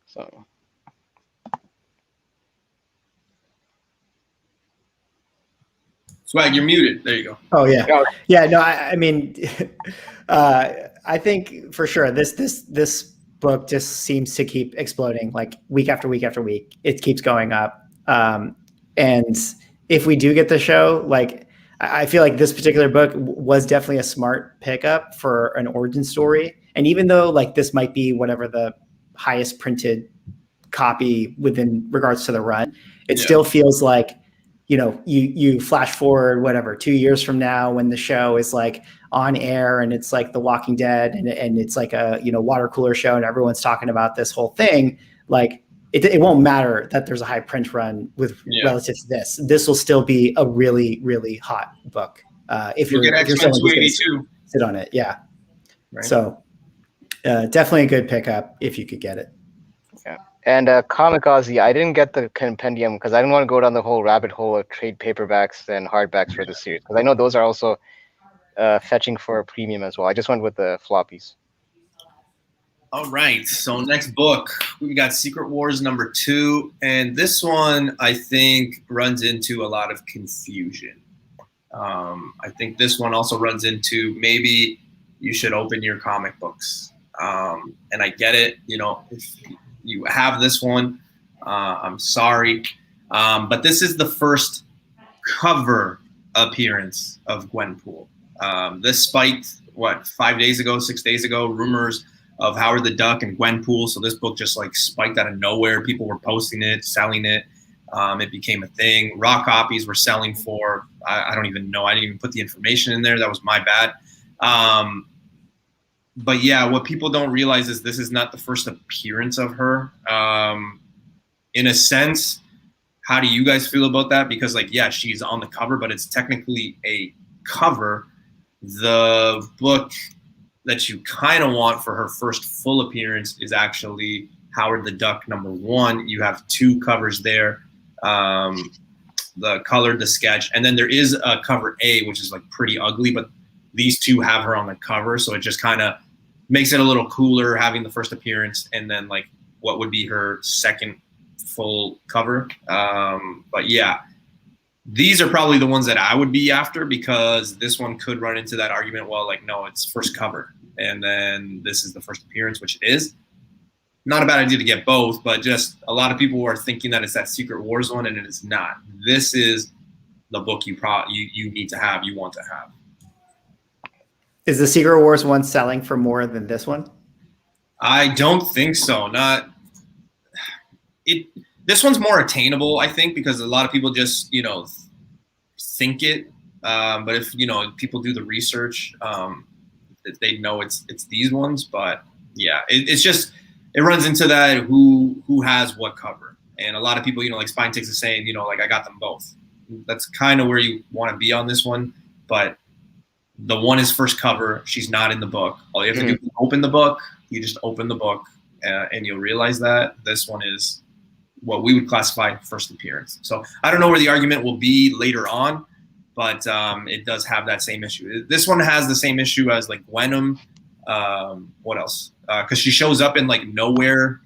So. Swag, you're muted. There you go. Oh yeah, yeah. No, I mean, I think for sure this book just seems to keep exploding, like week after week after week. It keeps going up, and if we do get the show, like I feel like this particular book was definitely a smart pickup for an origin story. And even though like this might be whatever the highest printed copy within regards to the run, it still feels like, you flash forward, whatever, 2 years from now when the show is like on air and it's like The Walking Dead and it's like a, water cooler show and everyone's talking about this whole thing. Like it won't matter that there's a high print run with relative to this. This will still be a really, really hot book. If you're someone who's going to sit on it. Yeah. Right. So definitely a good pickup if you could get it. Yeah. And Comikaze, I didn't get the compendium because I didn't want to go down the whole rabbit hole of trade paperbacks and hardbacks for the series, because I know those are also fetching for a premium as well. I just went with the floppies. All right. So next book, we got Secret Wars number 2. And this one, I think, runs into a lot of confusion. I think this one also runs into maybe you should open your comic books. And I get it. If you have this one, I'm sorry. But this is the first cover appearance of Gwenpool. This spiked, 6 days ago, rumors of Howard the Duck and Gwenpool. So this book just like spiked out of nowhere. People were posting it, selling it. It became a thing. Raw copies were selling for, I don't even know. I didn't even put the information in there. That was my bad. But yeah, what people don't realize is this is not the first appearance of her. In a sense, how do you guys feel about that? Because like, yeah, she's on the cover, but it's technically a cover. The book that you kind of want for her first full appearance is actually Howard the Duck #1. You have 2 covers there, the colored, the sketch, and then there is a cover A, which is like pretty ugly, but these 2 have her on the cover, so it just kind of makes it a little cooler having the first appearance and then like what would be her second full cover. But yeah, these are probably the ones that I would be after, because this one could run into that argument. Well, like, no, it's first cover, and then this is the first appearance, which it is. Not a bad idea to get both, but just a lot of people are thinking that it's that Secret Wars one, and it is not. This is the book you need to have, you want to have. Is the Secret Wars one selling for more than this one? I don't think so. Not it. This one's more attainable, I think, because a lot of people just, think it. But if, people do the research, they know it's these ones. But yeah, it runs into that who has what cover. And a lot of people, like Spine Takes is saying, like, I got them both. That's kind of where you want to be on this one. But the one is first cover. She's not in the book. All you have to do is open the book. You just open the book, and you'll realize that this one is what we would classify first appearance. So I don't know where the argument will be later on, but it does have that same issue. This one has the same issue as like Gwenum. What else? Because she shows up in like nowhere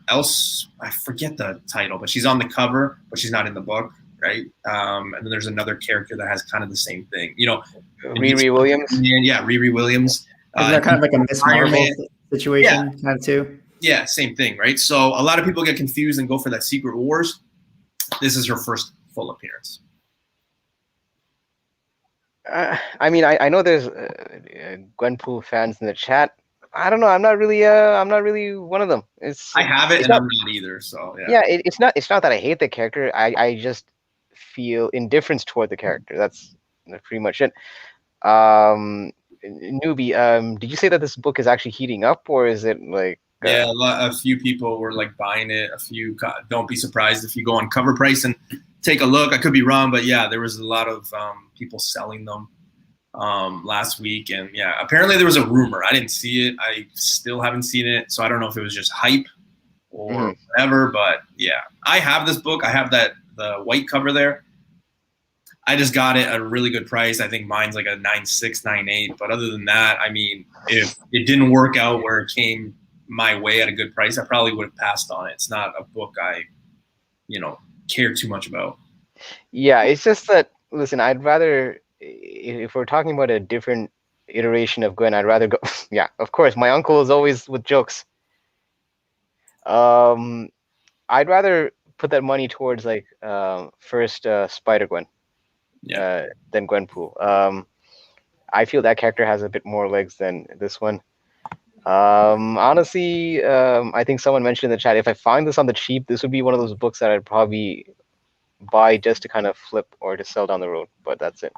else. I forget the title, but she's on the cover, but she's not in the book, right? And then there's another character that has kind of the same thing. Riri Williams. Yeah, Riri Williams. Isn't that kind of like a Miss Marvel situation, kind of too? Yeah, same thing, right? So a lot of people get confused and go for that Secret Wars. This is her first full appearance. I mean, I know there's Gwenpool fans in the chat. I don't know. I'm not really one of them. I have it, and I'm not either. So yeah. It's not that I hate the character. I just feel indifference toward the character. That's pretty much it. Newbie, did you say that this book is actually heating up, or is it like? Yeah, a few people were like buying it. A few, don't be surprised if you go on Cover Price and take a look. I could be wrong, but yeah, there was a lot of people selling them last week. And yeah, apparently there was a rumor. I didn't see it. I still haven't seen it. So I don't know if it was just hype or whatever, but yeah, I have this book. I have the white cover there. I just got it at a really good price. I think mine's like a 9.6, 9.8. But other than that, I mean, if it didn't work out where it came my way at a good price, I probably would have passed on it. It's not a book I, care too much about. Yeah, it's just that, listen, I'd rather, if we're talking about a different iteration of Gwen, I'd rather go, yeah, of course, my uncle is always with jokes. I'd rather put that money towards like first Spider-Gwen than Gwenpool. I feel that character has a bit more legs than this one. Honestly, I think someone mentioned in the chat, if I find this on the cheap, this would be one of those books that I'd probably buy just to kind of flip or to sell down the road. But that's it.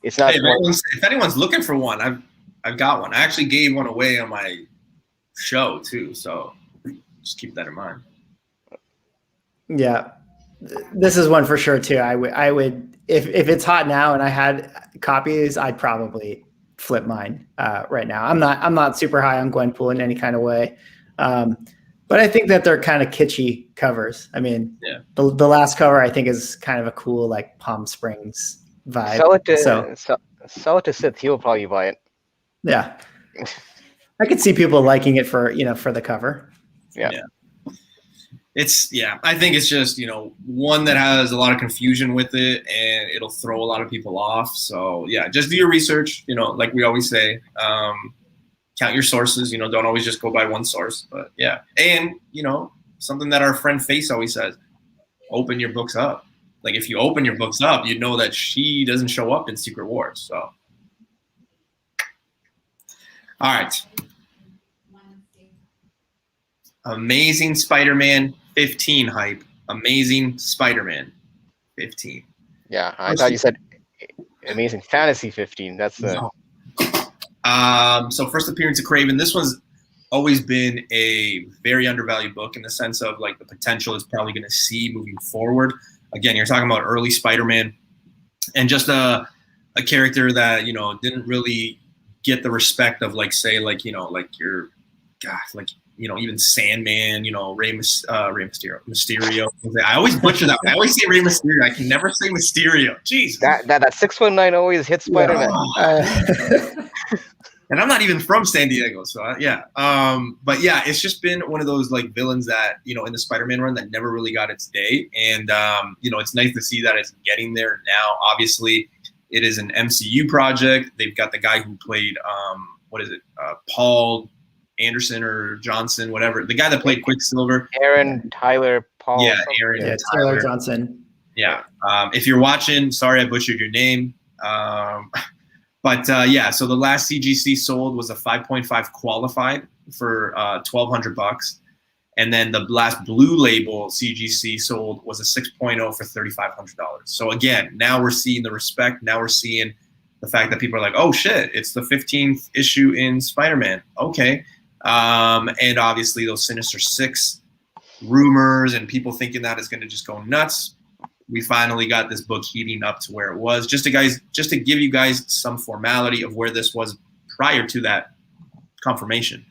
It's not. Hey, if anyone's looking for one, I've got one. I actually gave one away on my show too, so just keep that in mind. Yeah, this is one for sure too. I would if it's hot now and I had copies, I'd probably flip mine right now. I'm not super high on Gwenpool in any kind of way, but I think that they're kind of kitschy covers. I mean, the last cover I think is kind of a cool like Palm Springs vibe. Sell it to Sith. He'll probably buy it. Yeah, I could see people liking it for for the cover. Yeah. I think it's just, one that has a lot of confusion with it and it'll throw a lot of people off. So yeah, just do your research, like we always say, count your sources, don't always just go by one source, but yeah. And, something that our friend Face always says, open your books up. Like if you open your books up, you know that she doesn't show up in Secret Wars. So, all right. Amazing Spider-Man 15 hype. Amazing Spider-Man 15. Yeah, I thought you said Amazing Fantasy 15. That's the So first appearance of Craven. This one's always been a very undervalued book in the sense of like the potential it's probably going to see moving forward. Again, you're talking about early Spider-Man, and just a character that didn't really get the respect of like say like like your like even Sandman, Rey Mysterio. I always butcher that. I always say Rey Mysterio. I can never say Mysterio. Jesus. That 619 always hits Spider-Man. And I'm not even from San Diego, so yeah. But yeah, it's just been one of those like villains that in the Spider-Man run that never really got its day, and it's nice to see that it's getting there now. Obviously, it is an MCU project. They've got the guy who played what is it, Paul Anderson or Johnson, whatever, the guy that played Quicksilver. Aaron Tyler Paul. Yeah, Aaron. Yeah, Taylor Johnson. Yeah. If you're watching, sorry I butchered your name. But yeah, so the last CGC sold was a 5.5 qualified for $1,200, and then the last Blue Label CGC sold was a 6.0 for $3,500. So again, now we're seeing the respect. Now we're seeing the fact that people are like, oh shit, it's the 15th issue in Spider-Man. Okay, and obviously those Sinister Six rumors and people thinking that is going to just go nuts. We finally got this book heating up to where it was. Just to give you guys some formality of where this was prior to that confirmation.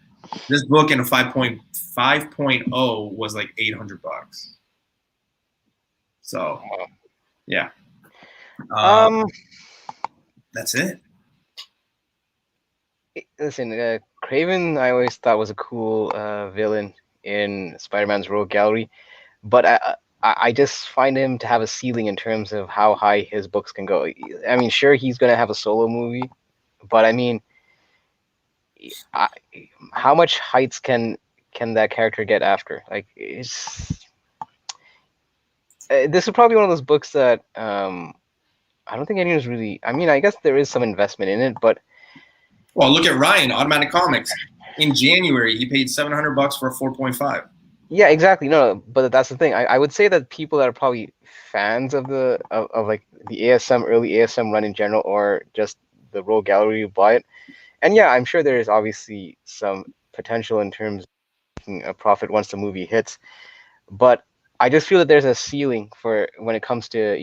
This book in a 5.0 was like $800. So, yeah. That's it. Listen, Craven, I always thought was a cool villain in Spider-Man's Rogue Gallery, but I just find him to have a ceiling in terms of how high his books can go. I mean, sure, he's going to have a solo movie, but I mean, how much heights can that character get after? Like, this is probably one of those books that I don't think anyone's really. I mean, I guess there is some investment in it, but well, look at Ryan, Automatic Comics. In January, he paid $700 for a 4.5. Yeah, exactly. No, but that's the thing. I would say that people that are probably fans of like the ASM, early ASM run in general, or just the Rogue Gallery, buy it. And yeah, I'm sure there is obviously some potential in terms of making a profit once the movie hits. But I just feel that there's a ceiling for when it comes to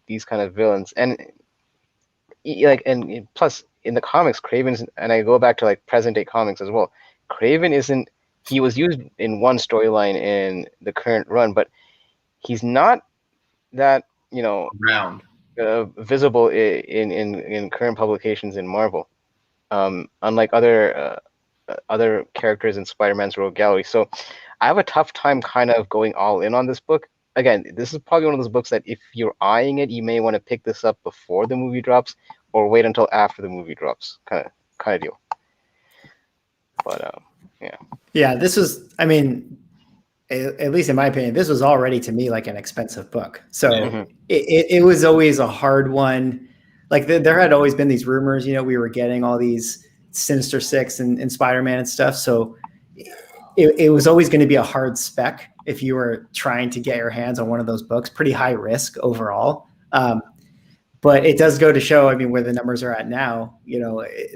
these kind of villains, and plus in the comics, Craven's, and I go back to like present day comics as well. Craven isn't. He was used in one storyline in the current run, but he's not that visible in current publications in Marvel, unlike other characters in Spider-Man's Rogue Gallery. So I have a tough time kind of going all in on this book. Again, this is probably one of those books that if you're eyeing it, you may want to pick this up before the movie drops or wait until after the movie drops, kind of deal. But yeah. Yeah, this was, I mean, at least in my opinion, this was already to me like an expensive book. So it was always a hard one. Like there had always been these rumors, we were getting all these Sinister Six and Spider-Man and stuff. So it was always going to be a hard spec if you were trying to get your hands on one of those books. Pretty high risk overall. But it does go to show, I mean, where the numbers are at now,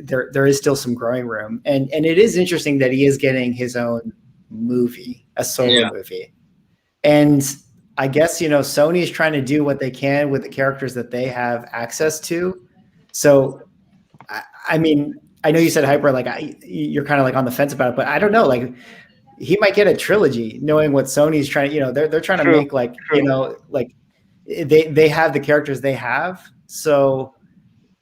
there is still some growing room. And it is interesting that he is getting his own movie, a solo movie. And I guess, Sony is trying to do what they can with the characters that they have access to. So, I mean, I know you said Hyper, like you're kind of like on the fence about it, but I don't know, like he might get a trilogy knowing what Sony's trying, they're trying to make like, like they have the characters they have. So,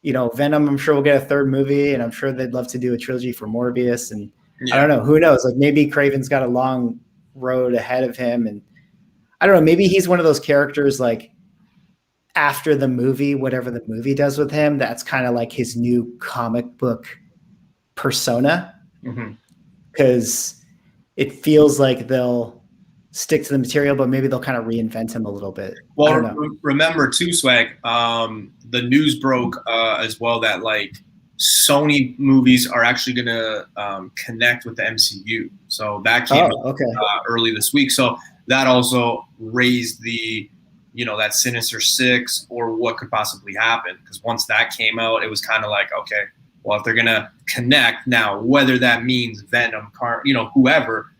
Venom, I'm sure will get a third movie, and I'm sure they'd love to do a trilogy for Morbius. And I don't know, who knows? Like maybe Craven's got a long road ahead of him, and I don't know. Maybe he's one of those characters like after the movie, whatever the movie does with him, that's kind of like his new comic book persona, because it feels like they'll stick to the material, but maybe they'll kind of reinvent him a little bit. Well, remember too, Swag, the news broke as well that like Sony movies are actually going to connect with the MCU. So that came early this week. So that also raised the, that Sinister Six or what could possibly happen. Because once that came out, it was kind of like, okay, well, if they're gonna connect now, whether that means Venom, whoever,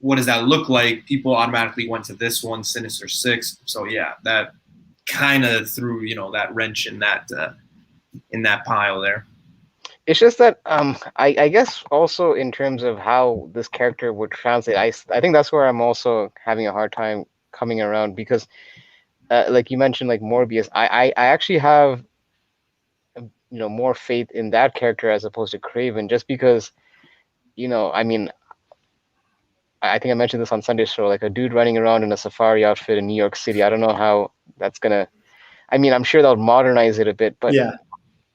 what does that look like? People automatically went to this one, Sinister Six. So yeah, that kind of threw that wrench in that pile there. It's just that I guess also in terms of how this character would translate, I think that's where I'm also having a hard time coming around, because like you mentioned, like Morbius, I actually have more faith in that character as opposed to Craven, just because I mean, I think I mentioned this on Sunday's show, like a dude running around in a safari outfit in New York City. I don't know how that's gonna. I mean, I'm sure they'll modernize it a bit, but Yeah.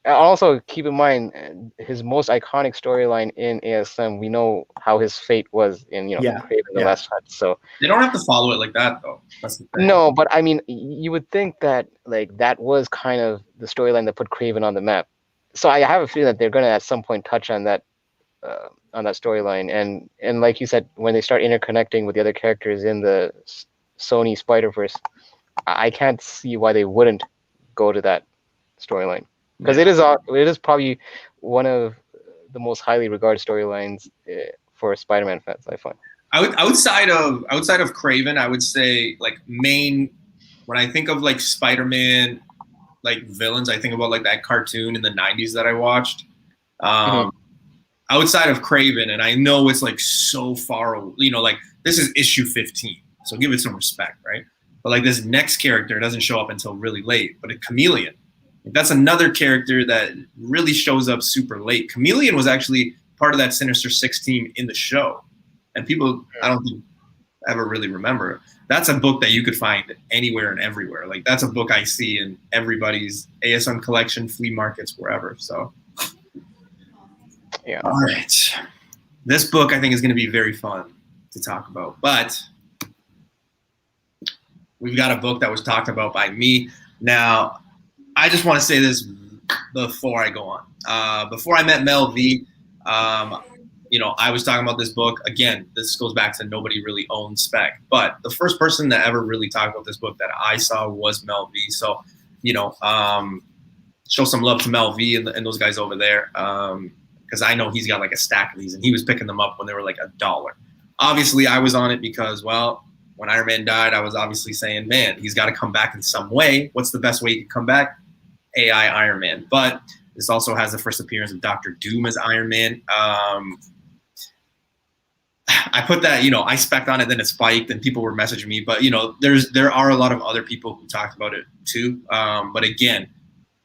also keep in mind his most iconic storyline in ASM. We know how his fate was in Craven the Last Hunt. So they don't have to follow it like that, though. That's the thing. No, but I mean, you would think that like that was kind of the storyline that put Craven on the map. So I have a feeling that they're gonna at some point touch on that storyline, and like you said, when they start interconnecting with the other characters in the Sony Spider-Verse, I can't see why they wouldn't go to that storyline, because it is probably one of the most highly regarded storylines for Spider-Man fans, I find. Outside of Craven, I would say like when I think of like Spider-Man like villains, I think about like that cartoon in the 90s that I watched. Outside of Craven, and I know it's like so far, like this is issue 15, so give it some respect, right? But like this next character doesn't show up until really late, but a Chameleon, that's another character that really shows up super late. Chameleon was actually part of that Sinister Six team in the show, and people I don't think ever really remember. That's a book that you could find anywhere and everywhere. Like that's a book I see in everybody's ASM collection, flea markets, wherever. So. Yeah. All right. This book I think is going to be very fun to talk about, but we've got a book that was talked about by me. Now, I just want to say this before I go on. Before I met Mel V, I was talking about this book. Again, this goes back to nobody really owned Spec, but the first person that ever really talked about this book that I saw was Mel V. So, show some love to Mel V and those guys over there. Because I know he's got like a stack of these, and he was picking them up when they were like $1. Obviously, I was on it because, well, when Iron Man died, I was obviously saying, man, he's got to come back in some way. What's the best way he can come back? AI Iron Man. But this also has the first appearance of Dr. Doom as Iron Man. I put that, I spec'd on it, then it spiked, and people were messaging me. But, there are a lot of other people who talked about it too. But again,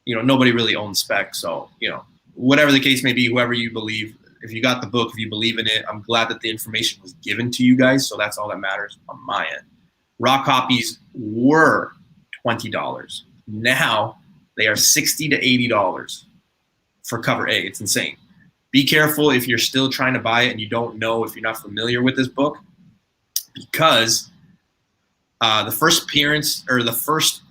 nobody really owns Spec. So, whatever the case may be, whoever you believe, if you got the book, if you believe in it, I'm glad that the information was given to you guys. So that's all that matters on my end. Raw copies were $20. Now they are $60 to $80 for cover A. It's insane. Be careful if you're still trying to buy it and you don't know, if you're not familiar with this book, because the first appearance or the first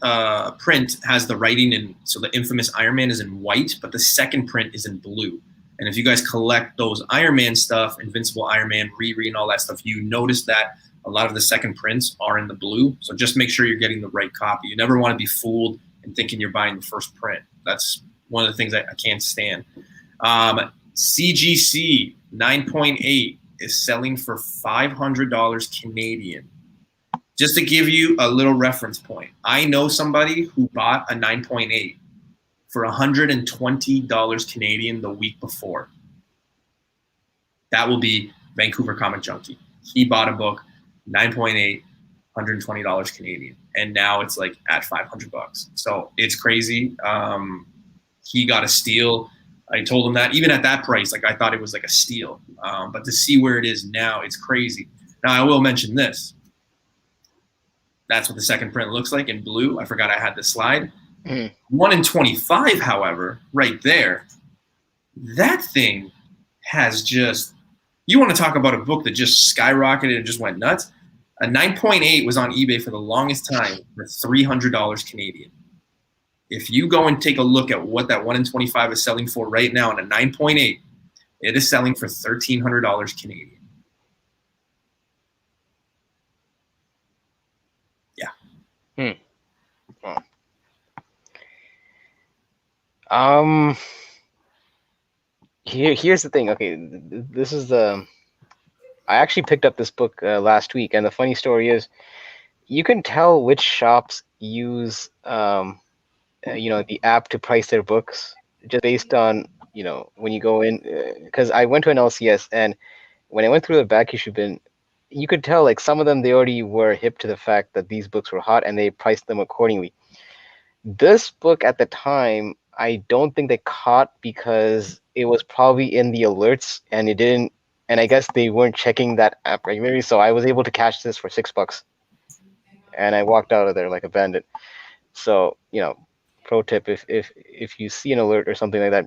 print has the writing in, so the infamous Iron Man is in white, but the second print is in blue. And if you guys collect those Iron Man stuff, Invincible Iron Man, Riri, and all that stuff, you notice that a lot of the second prints are in the blue. So just make sure you're getting the right copy. You never want to be fooled and thinking you're buying the first print. That's one of the things I can't stand. CGC 9.8 is selling for $500 Canadian. Just to give you a little reference point, I know somebody who bought a 9.8 for $120 Canadian the week before. That will be Vancouver Comic Junkie. He bought a book, 9.8, $120 Canadian, and now it's like at $500. So it's crazy. He got a steal. I told him that even at that price, like I thought it was like a steal. But to see where it is now, it's crazy. Now I will mention this. That's what the second print looks like in blue. I forgot I had the slide. 1 in 25, however, right there, that thing has just, you want to talk about a book that just skyrocketed and just went nuts? A 9.8 was on eBay for the longest time for $300 Canadian. If you go and take a look at what that 1 in 25 is selling for right now, and a 9.8, it is selling for $1,300 Canadian. Yeah. here's the thing. Okay, this is the. I actually picked up this book last week, and the funny story is, you can tell which shops use the app to price their books just based on when you go in. Because I went to an LCS, and when I went through the back issue bin, you could tell like some of them they already were hip to the fact that these books were hot, and they priced them accordingly. This book at the time, I don't think they caught because it was probably in the alerts and it didn't, and I guess they weren't checking that app regularly. So I was able to catch this for $6 and I walked out of there like a bandit. So, pro tip, if you see an alert or something like that,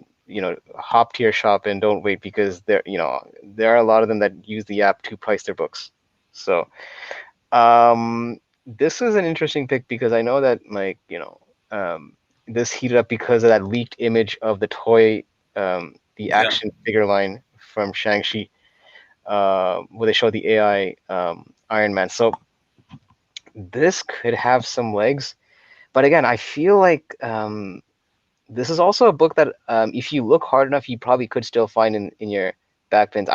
hop to your shop and don't wait, because there are a lot of them that use the app to price their books. So, this is an interesting pick because I know that this heated up because of that leaked image of the toy, the action figure line from Shang-Chi, where they show the AI Iron Man. So this could have some legs, but again, I feel like this is also a book that if you look hard enough, you probably could still find in your back bins.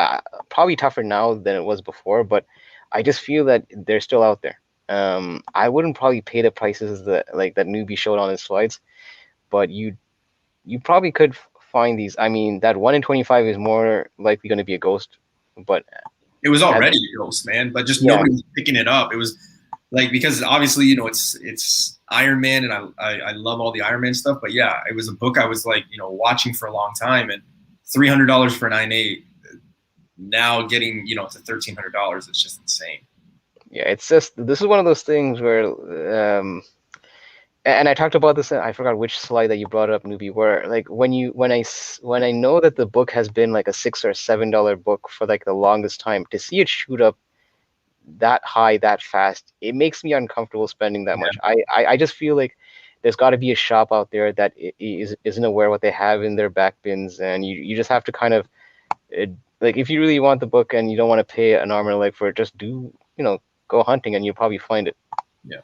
Probably tougher now than it was before, but I just feel that they're still out there. I wouldn't probably pay the prices that newbie showed on his slides, but you probably could find these. I mean, that 1 in 25 is more likely going to be a ghost, but it was already a ghost, man. But just nobody was picking it up. It was like, because obviously it's Iron Man, and I love all the Iron Man stuff. But yeah, it was a book I was like watching for a long time, and $300 for 9.8. Now getting to $1,300, it's just insane. Yeah, it's just, this is one of those things where, and I talked about this. I forgot which slide that you brought up, newbie. Where like when I know that the book has been like a $6 or $7 book for like the longest time, to see it shoot up that high that fast, it makes me uncomfortable spending that much. I just feel like there's got to be a shop out there that isn't aware what they have in their back bins, and you just have to kind of like, if you really want the book and you don't want to pay an arm and a leg for it, just go hunting and you'll probably find it. Yeah,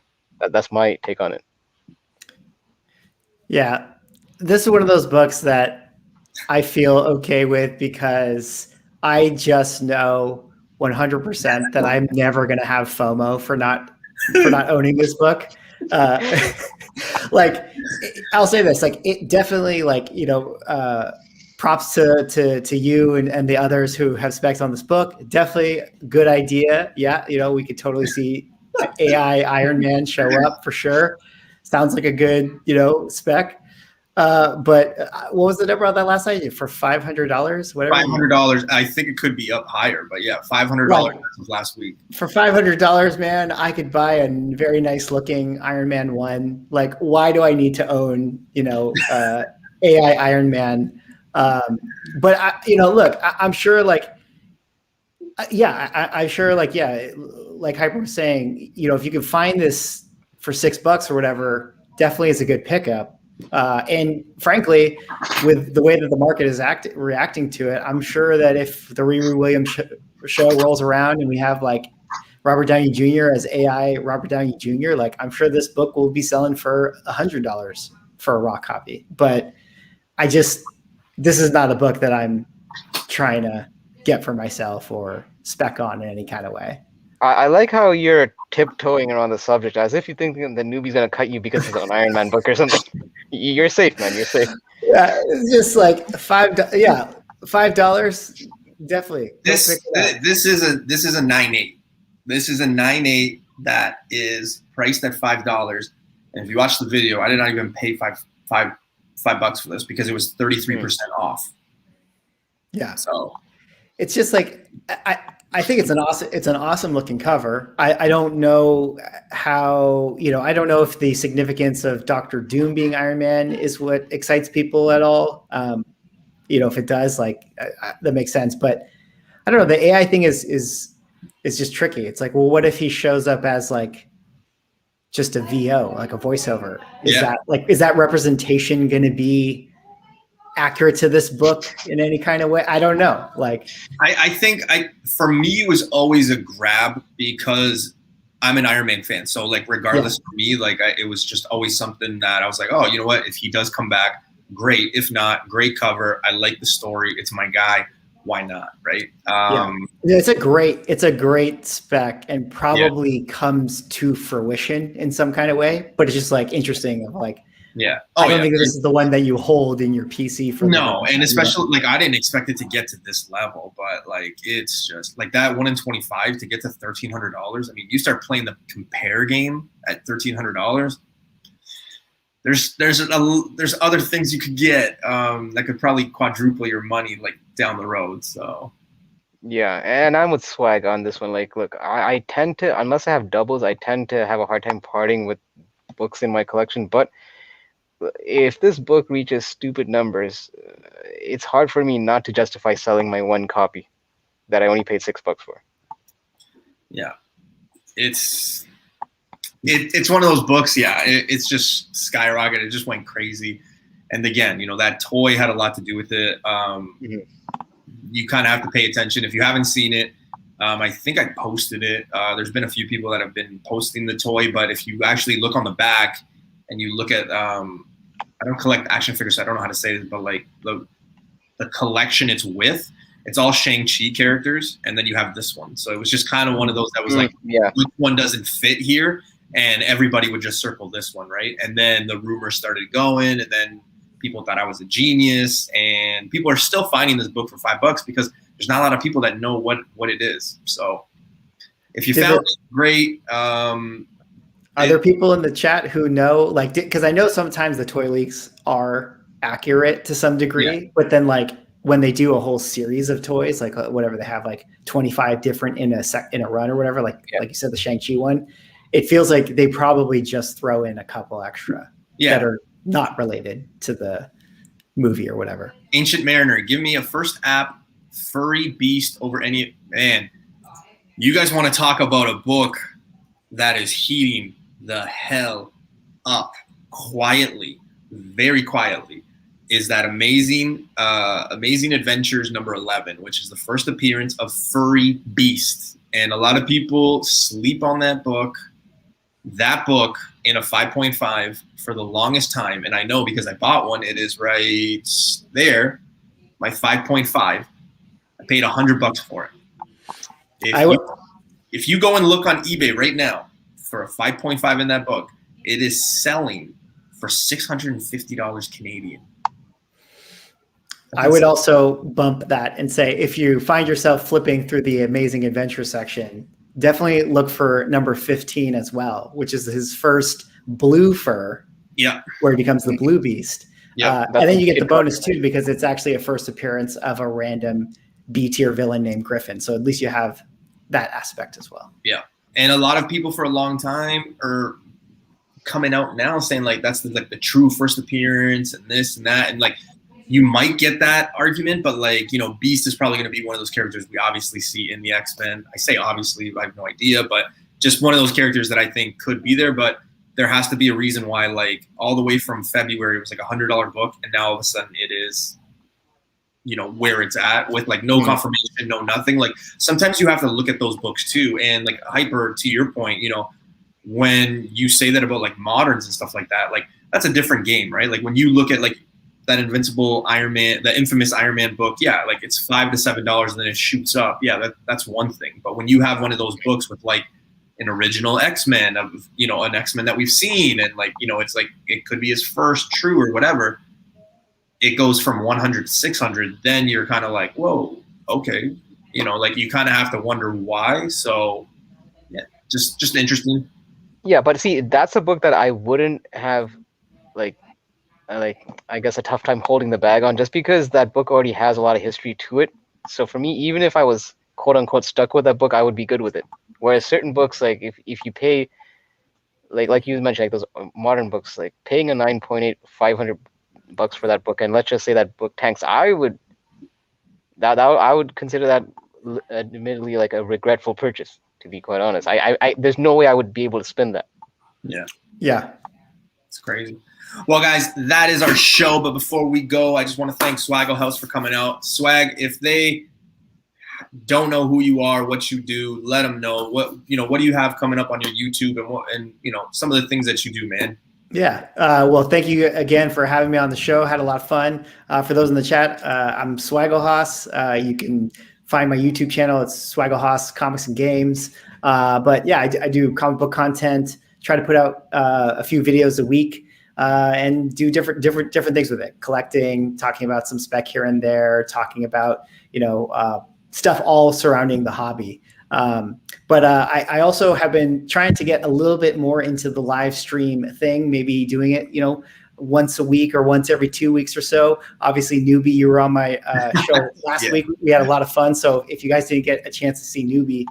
that's my take on it. Yeah, this is one of those books that I feel okay with because I just know 100% that I'm never going to have FOMO for not owning this book. Like, I'll say this, like, it definitely, like, props to you and the others who have specs on this book. Definitely good idea. Yeah, we could totally see AI Iron Man show up for sure. Sounds like a good, spec. But what was the number on that last night? For $500, whatever. $500. I think it could be up higher, but yeah, $500 right. last week. For $500, man, I could buy a very nice looking Iron Man 1. Like, why do I need to own, AI Iron Man? But look, I'm sure, like, I'm sure, like, like Hyper was saying, if you can find this for $6 or whatever, definitely is a good pickup. And frankly, with the way that the market is reacting to it, I'm sure that if the Riri Williams show rolls around and we have like Robert Downey Jr. as AI Robert Downey Jr., like, I'm sure this book will be selling for $100 for a raw copy. But this is not a book that I'm trying to get for myself or spec on in any kind of way. I like how you're tiptoeing around the subject as if you think the newbie's gonna cut you because it's an Iron Man book or something. You're safe, man. You're safe. Yeah, it's just like $5. Yeah, $5 definitely. This is a 9.8. This is a 9.8 that is priced at $5. And if you watch the video, I did not even pay $5 for this because it was 33% off. Yeah. So it's just like I think it's an awesome looking cover. I don't know how, I don't know if the significance of Dr. Doom being Iron Man is what excites people at all. If it does, like, that makes sense. But I don't know. The AI thing is just tricky. It's like, well, what if he shows up as like just a VO, like a voiceover? Is that representation going to be accurate to this book in any kind of way? I don't know. Like, I think for me, it was always a grab because I'm an Iron Man fan. So like, regardless for me, like it was just always something that I was like, oh, you know what? If he does come back, great. If not, great cover. I like the story. It's my guy. Why not, right? Yeah, it's a great spec, and probably comes to fruition in some kind of way. But it's just like interesting. Of like, yeah. I don't think that this is the one that you hold in your PC for. No, and especially like I didn't expect it to get to this level, but like it's just like that 1 in 25 to get to $1,300. I mean, you start playing the compare game at $1,300. There's other things you could get that could probably quadruple your money like down the road. So Yeah, and I'm with Swag on this one. Like, look, I tend to, unless I have doubles, I tend to have a hard time parting with books in my collection. But if this book reaches stupid numbers, it's hard for me not to justify selling my one copy that I only paid $6 for. Yeah, it's one of those books. Yeah, it's just skyrocketed. It just went crazy. And again, that toy had a lot to do with it. You kind of have to pay attention if you haven't seen it. I think I posted it. There's been a few people that have been posting the toy, but if you actually look on the back and you look at, I don't collect action figures, so I don't know how to say this, but like the collection it's with, it's all Shang-Chi characters, and then you have this one. So it was just kind of one of those that was like, which one doesn't fit here? And everybody would just circle this one, right? And then the rumors started going, and then people thought I was a genius, and people are still finding this book for $5 because there's not a lot of people that know what it is. So if you found it, great. Are there people in the chat who know, like, because I know sometimes the toy leaks are accurate to some degree, but then like when they do a whole series of toys, like whatever they have, like 25 different in a run or whatever, like you said, the Shang-Chi one, it feels like they probably just throw in a couple extra that are not related to the movie or whatever. Ancient Mariner, give me a first app furry beast over any man. You guys want to talk about a book that is heating the hell up quietly, very quietly, is that Amazing Adventures number 11, which is the first appearance of Furry Beast. And a lot of people sleep on that book. That book in a 5.5 for the longest time, and I know because I bought one, it is right there, my 5.5. I paid $100 for it. If you go and look on eBay right now for a 5.5 in that book, it is selling for $650 Canadian. I would also bump that and say, if you find yourself flipping through the Amazing Adventure section, definitely look for number 15 as well, which is his first blue fur. Yeah. Where he becomes the Blue Beast. Yeah. And then you get the bonus too, because it's actually a first appearance of a random B-tier villain named Griffin. So at least you have that aspect as well. Yeah. And a lot of people for a long time are coming out now saying like that's the true first appearance and this and that. And like you might get that argument, but like, Beast is probably going to be one of those characters we obviously see in the X-Men. I say obviously, I have no idea, but just one of those characters that I think could be there. But there has to be a reason why, like, all the way from February, it was like $100 book, and now all of a sudden it is, where it's at with like no confirmation, no nothing. Like sometimes you have to look at those books too. And like Hyper, to your point, when you say that about like moderns and stuff like that, like that's a different game, right? Like when you look at like that Invincible Iron Man, the infamous Iron Man book, yeah, like it's $5 to $7 and then it shoots up. Yeah, that's one thing. But when you have one of those books with like an original X-Men of, an X-Men that we've seen, and like, it's like it could be his first true or whatever, it goes from 100 to 600, then you're kind of like, whoa, okay. Like you kind of have to wonder why. So yeah, just interesting. Yeah, but see, that's a book that I wouldn't have like I guess a tough time holding the bag on, just because that book already has a lot of history to it. So for me, even if I was quote unquote stuck with that book, I would be good with it. Whereas certain books, like if you pay, like you mentioned, like those modern books, like paying a 9.8, $500 for that book, and let's just say that book tanks, I would consider that admittedly like a regretful purchase, to be quite honest. I there's no way I would be able to spend that. Yeah, it's crazy. Well, guys, that is our show. But before we go, I just want to thank Swaggle House for coming out. Swag, if they don't know who you are, what you do, let them know. What do you have coming up on your YouTube, and some of the things that you do, man? Yeah. Well, thank you again for having me on the show. Had a lot of fun. For those in the chat, I'm Swaggle You can find my YouTube channel. It's Swaggle Comics and Games. But yeah, I do comic book content. Try to put out a few videos a week and do different things with it. Collecting, talking about some spec here and there, talking about stuff all surrounding the hobby. But I also have been trying to get a little bit more into the live stream thing, maybe doing it, once a week or once every 2 weeks or so. Obviously, Newbie, you were on my show last week. We had a lot of fun. So if you guys didn't get a chance to see Newbie,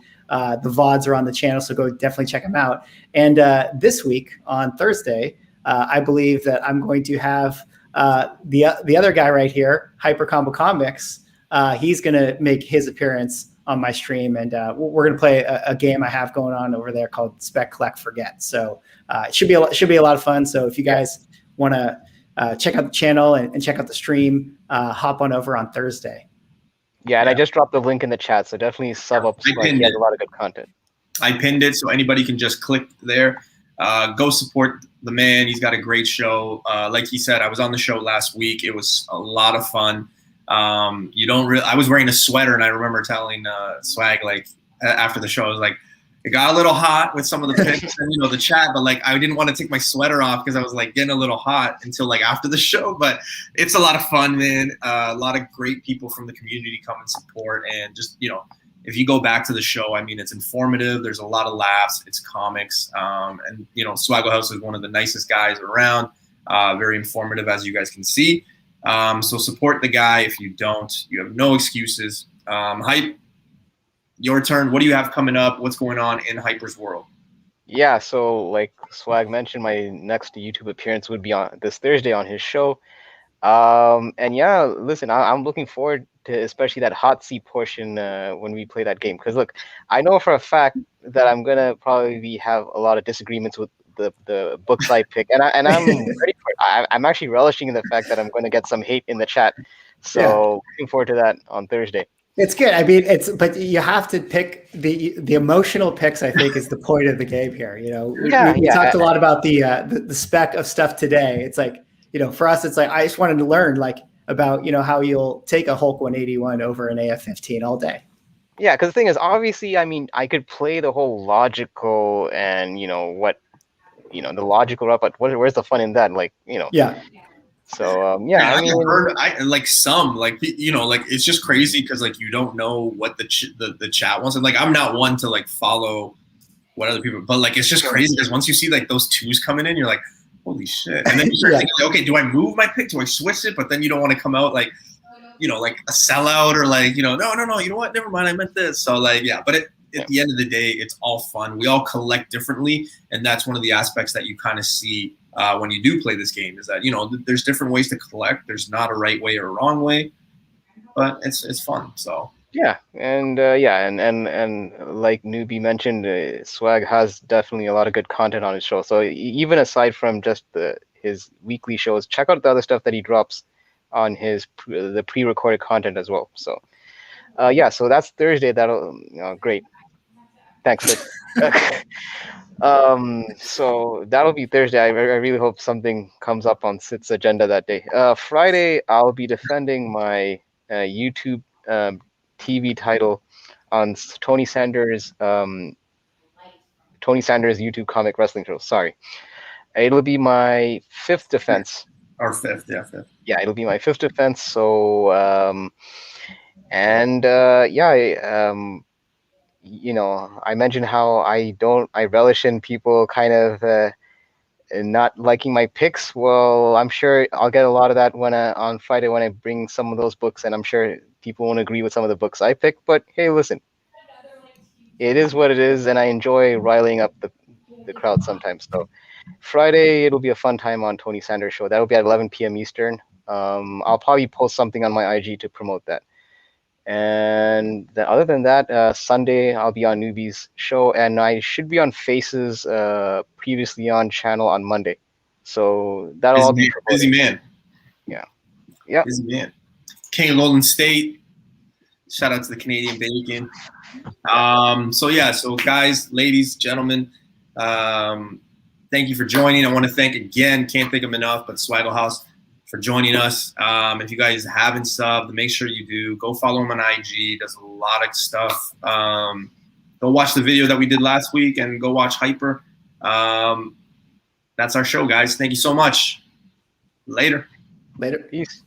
the VODs are on the channel. So go definitely check them out. And this week on Thursday, I believe that I'm going to have the other guy right here, Hyper Combo Comics. He's going to make his appearance on my stream, and we're going to play a game I have going on over there called Spec Collect Forget. So it should be a lot of fun. So if you guys want to check out the channel and check out the stream, hop on over on Thursday. Yeah, and I just dropped the link in the chat, so definitely sub up. He has a lot of good content. I pinned it, so anybody can just click there. Go support the man. He's got a great show. Like he said, I was on the show last week. It was a lot of fun. I was wearing a sweater, and I remember telling Swag, like, after the show, I was like, it got a little hot with some of the pics and the chat, but like I didn't want to take my sweater off because I was like getting a little hot until like after the show. But it's a lot of fun, man. A lot of great people from the community come and support, and just if you go back to the show, I mean, it's informative. There's a lot of laughs. It's comics, and Swaggle House is one of the nicest guys around. Very informative, as you guys can see. So support the guy. If you don't, you have no excuses. Hype, your turn. What do you have coming up? What's going on in Hyper's world? Yeah, so like Swag mentioned, my next YouTube appearance would be on this Thursday on his show. And yeah, listen, I'm looking forward to especially that hot seat portion when we play that game. Because look, I know for a fact that I'm gonna probably have a lot of disagreements with the books I pick, and I'm ready for it. I'm actually relishing in the fact that I'm going to get some hate in the chat. So looking forward to that on Thursday. It's good. I mean, but you have to pick the emotional picks. I think is the point of the game here. We talked a lot about the spec of stuff today. It's like for us, it's like I just wanted to learn about how you'll take a Hulk 181 over an AF-15 all day. Yeah, because the thing is, obviously, I mean, I could play the whole logical and the logical route, but where's the fun in that? Yeah. So I mean, it's just crazy because you don't know what the chat wants, and I'm not one to follow what other people, but it's just crazy because once you see those twos coming in, you're like, holy shit, and then you start thinking, okay, do I move my pick? Do I switch it? But then you don't want to come out like a sellout or no, you know what? Never mind, I meant this. So but at the end of the day, it's all fun. We all collect differently, and that's one of the aspects that you kind of see when you do play this game is that there's different ways to collect. There's not a right way or a wrong way, but it's fun. So and like Newbie mentioned, Swag has definitely a lot of good content on his show. So even aside from just his weekly shows, check out the other stuff that he drops on his the pre-recorded content as well. So so that's Thursday. That'll great. Thanks. So that'll be Thursday. I really hope something comes up on Sid's agenda that day. Friday, I'll be defending my YouTube TV title on Tony Sanders' YouTube comic wrestling show. Sorry, it'll be my fifth defense. Or fifth, yeah, fifth. Yeah, it'll be my fifth defense. So I mentioned how I relish in people kind of not liking my picks. Well, I'm sure I'll get a lot of that when on Friday when I bring some of those books, and I'm sure people won't agree with some of the books I pick. But hey, listen, it is what it is, and I enjoy riling up the crowd sometimes. So Friday, it'll be a fun time on Tony Sanders' show. That'll be at 11 p.m. Eastern. I'll probably post something on my IG to promote that. And other than that, Sunday I'll be on Newbie's show, and I should be on Face's previously on channel on Monday. So that'll all be busy man. Yeah. Busy man. King Golden State. Shout out to the Canadian Bacon. So guys, ladies, gentlemen, thank thank you for joining. I want to thank again, can't thank him enough, but Swaggle House for joining us. If you guys haven't subbed, make sure you do. Go follow him on IG. Does a lot of stuff. Go watch the video that we did last week and go watch Hyper. That's our show, guys. Thank you so much. Later. Later. Peace.